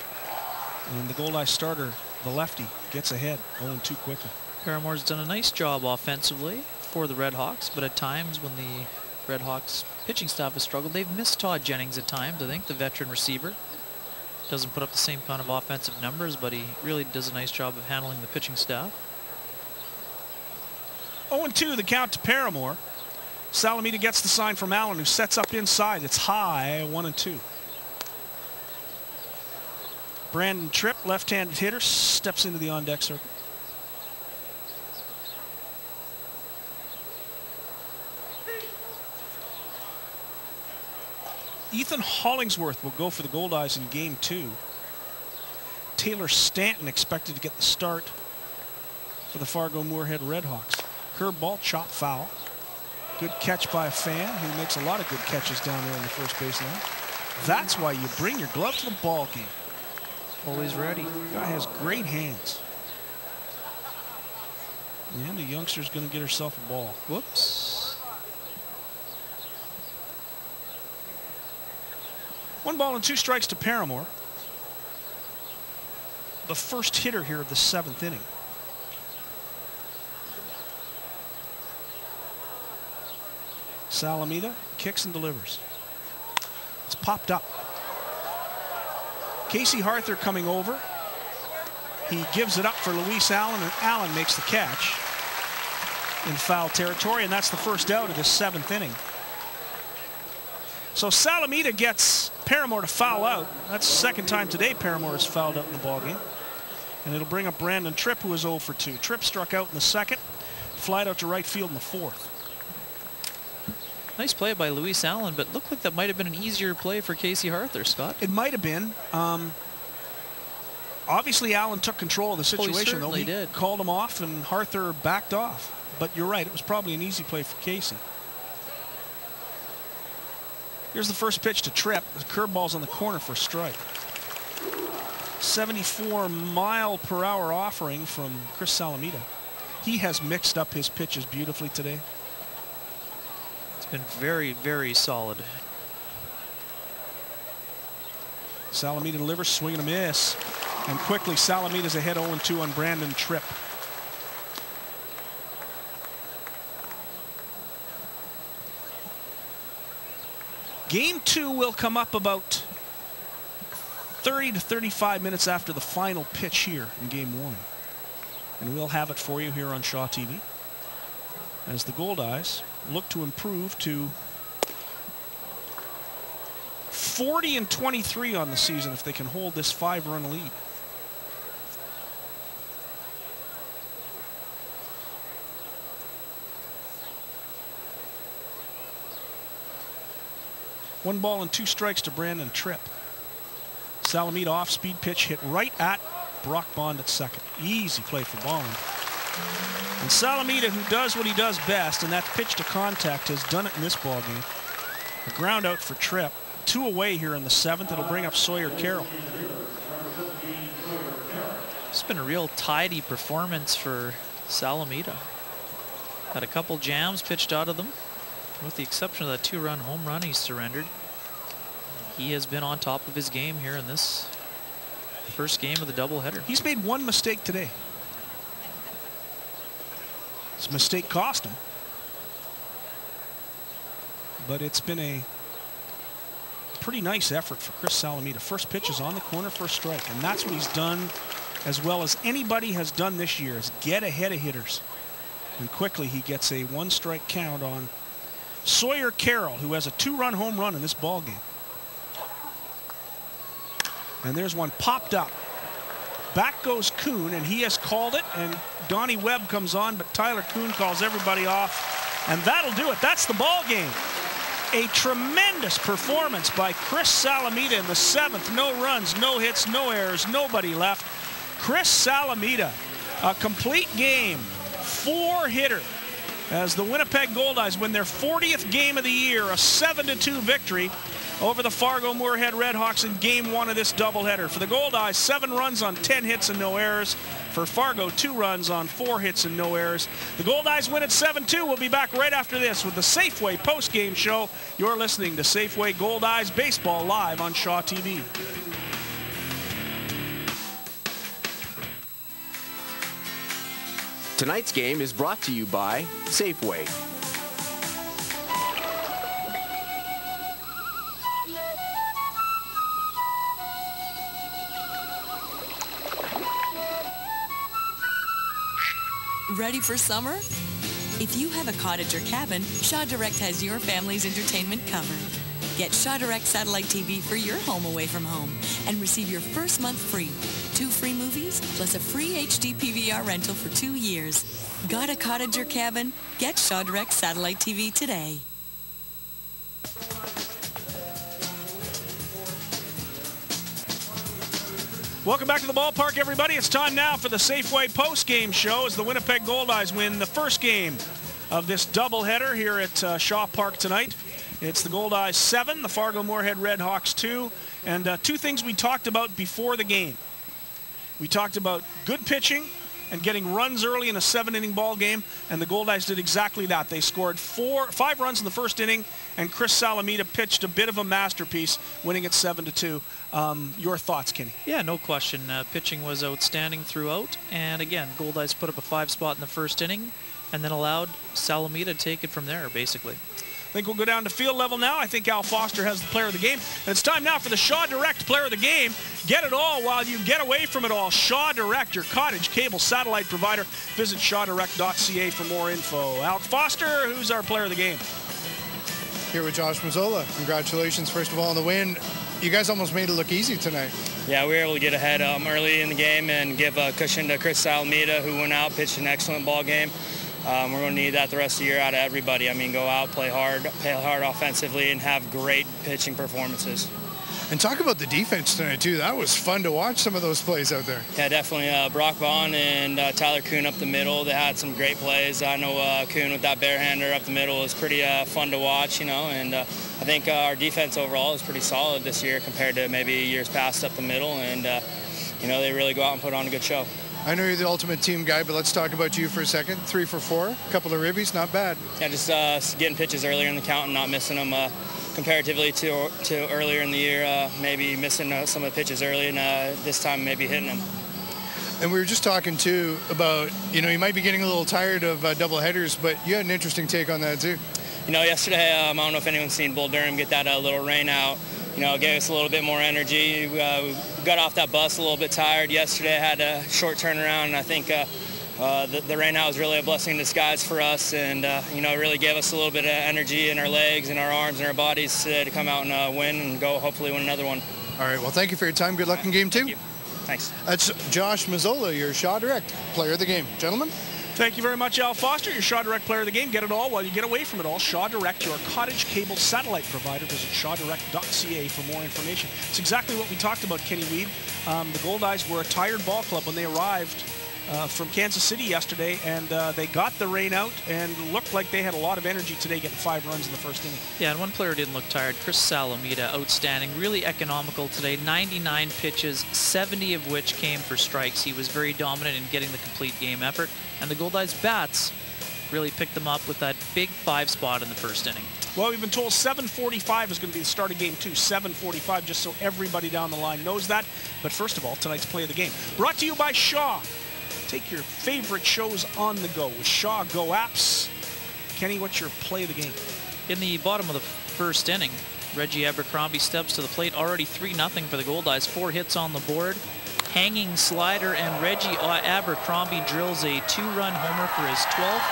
And the Goldeyes starter, the lefty, gets ahead 0-2 quickly. Paramore's done a nice job offensively for the RedHawks, but at times when the RedHawks pitching staff has struggled, they've missed Todd Jennings at times. I think the veteran receiver doesn't put up the same kind of offensive numbers, but he really does a nice job of handling the pitching staff. 0-2 the count to Paramore. Salamita gets the sign from Allen, who sets up inside. It's high, 1-2. Brandon Tripp, left-handed hitter, steps into the on-deck circle. Ethan Hollingsworth will go for the Goldeyes in game 2. Taylor Stanton expected to get the start for the Fargo-Moorhead RedHawks. Curveball, chop foul. Good catch by a fan who makes a lot of good catches down there on the first baseline. That's why you bring your glove to the ball game. Always ready. Guy has great hands. And the youngster's going to get herself a ball. Whoops. 1 ball and 2 strikes to Paramore. The first hitter here of the 7th inning. Salamita kicks and delivers. It's popped up. Casey Harther coming over. He gives it up for Luis Allen, and Allen makes the catch in foul territory, and that's the first out of the 7th inning. So Salamita gets Paramore to foul out. That's the second time today Paramore has fouled out in the ballgame. And it'll bring up Brandon Tripp, who is 0 for 2. Tripp struck out in the 2nd, flied out to right field in the 4th. Nice play by Luis Allen, but looked like that might have been an easier play for Casey Harther, Scott. It might have been. Obviously, Allen took control of the situation, though. He did. Called him off, and Harther backed off. But you're right, it was probably an easy play for Casey. Here's the first pitch to Tripp. The curveball's on the corner for a strike. 74-mile-per-hour offering from Chris Salamita. He has mixed up his pitches beautifully today. It's been very, very solid. Salamita delivers, swing and a miss. And quickly, Salamita's ahead 0-2 on Brandon Tripp. Game 2 will come up about 30 to 35 minutes after the final pitch here in game 1. And we'll have it for you here on Shaw TV as the Goldeyes look to improve to 40-23 on the season if they can hold this 5-run lead. 1 ball and 2 strikes to Brandon Tripp. Salamita off-speed pitch hit right at Brock Bond at second. Easy play for Bond. And Salamita, who does what he does best, and that's pitch to contact, has done it in this ball game. A ground out for Tripp. 2 away here in the 7th. It'll bring up Sawyer Carroll. It's been a real tidy performance for Salamita. Had a couple jams pitched out of them, with the exception of that 2-run home run he surrendered. He has been on top of his game here in this first game of the doubleheader. He's made 1 mistake today. His mistake cost him. But it's been a pretty nice effort for Chris Salamita. First pitch is on the corner for a strike, and that's what he's done as well as anybody has done this year, is get ahead of hitters. And quickly he gets a 1-strike count on Sawyer Carroll, who has a 2-run home run in this ball game. And there's one popped up. Back goes Kuhn, and he has called it, and Donnie Webb comes on, but Tyler Kuhn calls everybody off, and that'll do it. That's the ball game. A tremendous performance by Chris Salamita in the 7th. No runs, no hits, no errors, nobody left. Chris Salamita, a complete game, 4-hitter, as the Winnipeg Goldeyes win their 40th game of the year, a 7-2 victory over the Fargo-Moorhead RedHawks in Game 1 of this doubleheader. For the Goldeyes, 7 runs on 10 hits and no errors. For Fargo, 2 runs on 4 hits and no errors. The Goldeyes win at 7-2. We'll be back right after this with the Safeway post-game show. You're listening to Safeway Goldeyes Baseball live on Shaw TV. Tonight's game is brought to you by Safeway. Ready for summer? If you have a cottage or cabin, Shaw Direct has your family's entertainment covered. Get Shaw Direct satellite TV for your home away from home and receive your first month free. 2 free movies plus a free HD PVR rental for 2 years. Got a cottage or cabin? Get Shaw Direct satellite TV today. Welcome back to the ballpark, everybody. It's time now for the Safeway post-game show as the Winnipeg Goldeyes win the first game of this doubleheader here at Shaw Park tonight. It's the Goldeyes 7, the Fargo-Moorhead RedHawks 2. And 2 things we talked about before the game. We talked about good pitching and getting runs early in a 7-inning ball game, and the Goldeyes did exactly that. They scored 5 runs in the first inning, and Chris Salamita pitched a bit of a masterpiece, winning it 7-2. Your thoughts, Kenny? Yeah, no question. Pitching was outstanding throughout, and again, Goldeyes put up a 5 spot in the first inning, and then allowed Salamita to take it from there, basically. I think we'll go down to field level now. I think Al Foster has the player of the game. And it's time now for the Shaw Direct player of the game. Get it all while you get away from it all. Shaw Direct, your cottage cable satellite provider. Visit shawdirect.ca for more info. Al Foster, who's our player of the game? Here with Josh Mazzola. Congratulations, first of all, on the win. You guys almost made it look easy tonight. Yeah, we were able to get ahead early in the game and give a cushion to Chris Salamita, who went out, pitched an excellent ball game. We're going to need that the rest of the year out of everybody. I mean, go out, play hard offensively, and have great pitching performances. And talk about the defense tonight, too. That was fun to watch, some of those plays out there. Yeah, definitely. Brock Bond and Tyler Kuhn up the middle, they had some great plays. I know Kuhn with that barehander up the middle was pretty fun to watch, you know, and I think our defense overall is pretty solid this year compared to maybe years past up the middle, and, you know, they really go out and put on a good show. I know you're the ultimate team guy, but let's talk about you for a second. 3 for 4, a couple of ribbies, not bad. Yeah, just getting pitches earlier in the count and not missing them comparatively to earlier in the year. Maybe missing some of the pitches early, and this time maybe hitting them. And we were just talking, too, about, you know, you might be getting a little tired of double headers, but you had an interesting take on that, too. You know, yesterday, I don't know if anyone's seen Bull Durham get that little rain out. You know, it gave us a little bit more energy. We got off that bus a little bit tired yesterday. Had a short turnaround, and I think the rain out was really a blessing in disguise for us, and you know, it really gave us a little bit of energy in our legs and our arms and our bodies to come out and win and go hopefully win another one. All right, well, thank you for your time. Good luck in Game 2. Thank you. Thanks. That's Josh Mazzola, your Shaw Direct player of the game. Gentlemen? Thank you very much, Al Foster, your Shaw Direct Player of the Game. Get it all while you get away from it all. Shaw Direct, your cottage cable satellite provider. Visit shawdirect.ca for more information. It's exactly what we talked about, Kenny Weed. The Goldeyes were a tired ball club when they arrived from Kansas City yesterday, and they got the rain out and looked like they had a lot of energy today, getting 5 runs in the first inning. Yeah, and one player didn't look tired. Chris Salamita, outstanding, really economical today. 99 pitches, 70 of which came for strikes. He was very dominant in getting the complete game effort, and the Goldeyes bats really picked them up with that big 5 spot in the first inning. Well, we've been told 7:45 is going to be the start of game 2. 7:45, just so everybody down the line knows that. But first of all, tonight's play of the game, brought to you by Shaw. Take your favorite shows on the go with Shaw Go apps. Kenny, what's your play of the game? In the bottom of the first inning, Reggie Abercrombie steps to the plate. Already 3-0 for the Goldeyes. 4 hits on the board. Hanging slider, and Reggie Abercrombie drills a 2-run homer for his 12th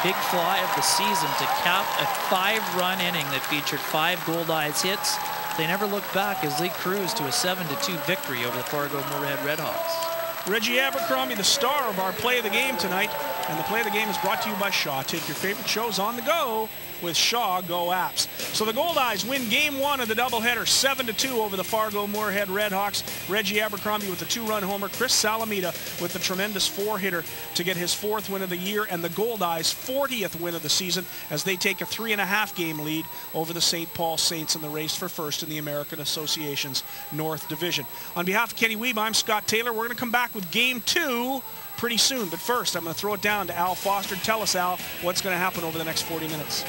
big fly of the season to cap a 5-run inning that featured 5 Goldeyes hits. They never looked back as they cruised to a 7-2 victory over the Fargo-Moorhead RedHawks. Reggie Abercrombie, the star of our play of the game tonight. And the play of the game is brought to you by Shaw. Take your favorite shows on the go with Shaw Go apps. So the Goldeyes win game 1 of the doubleheader, 7-2 over the Fargo-Moorhead RedHawks. Reggie Abercrombie with the 2-run homer. Chris Salamita with the tremendous 4-hitter to get his 4th win of the year, and the Goldeyes' 40th win of the season as they take a 3.5 game lead over the St. Paul Saints in the race for first in the American Association's North Division. On behalf of Kenny Weeb, I'm Scott Taylor. We're going to come back with game 2 pretty soon, but first I'm going to throw it down to Al Foster. Tell us, Al, what's going to happen over the next 40 minutes.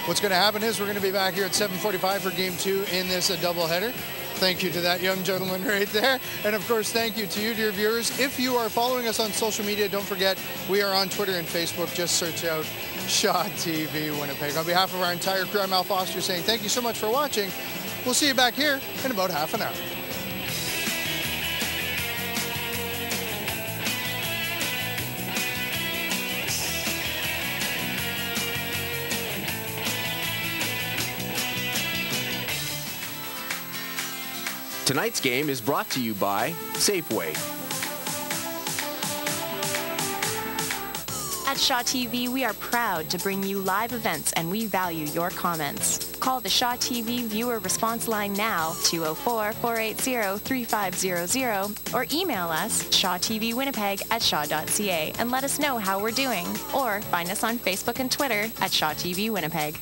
What's going to happen is we're going to be back here at 7:45 for game 2 in this doubleheader. Thank you to that young gentleman right there. And of course, thank you to you, dear viewers. If you are following us on social media, don't forget, we are on Twitter and Facebook. Just search out Shaw TV Winnipeg. On behalf of our entire crew, I'm Al Foster saying thank you so much for watching. We'll see you back here in about half an hour. Tonight's game is brought to you by Safeway. At Shaw TV, we are proud to bring you live events, and we value your comments. Call the Shaw TV viewer response line now, 204-480-3500, or email us, shawtvwinnipeg@shaw.ca, and let us know how we're doing. Or find us on Facebook and Twitter at Shaw TV Winnipeg.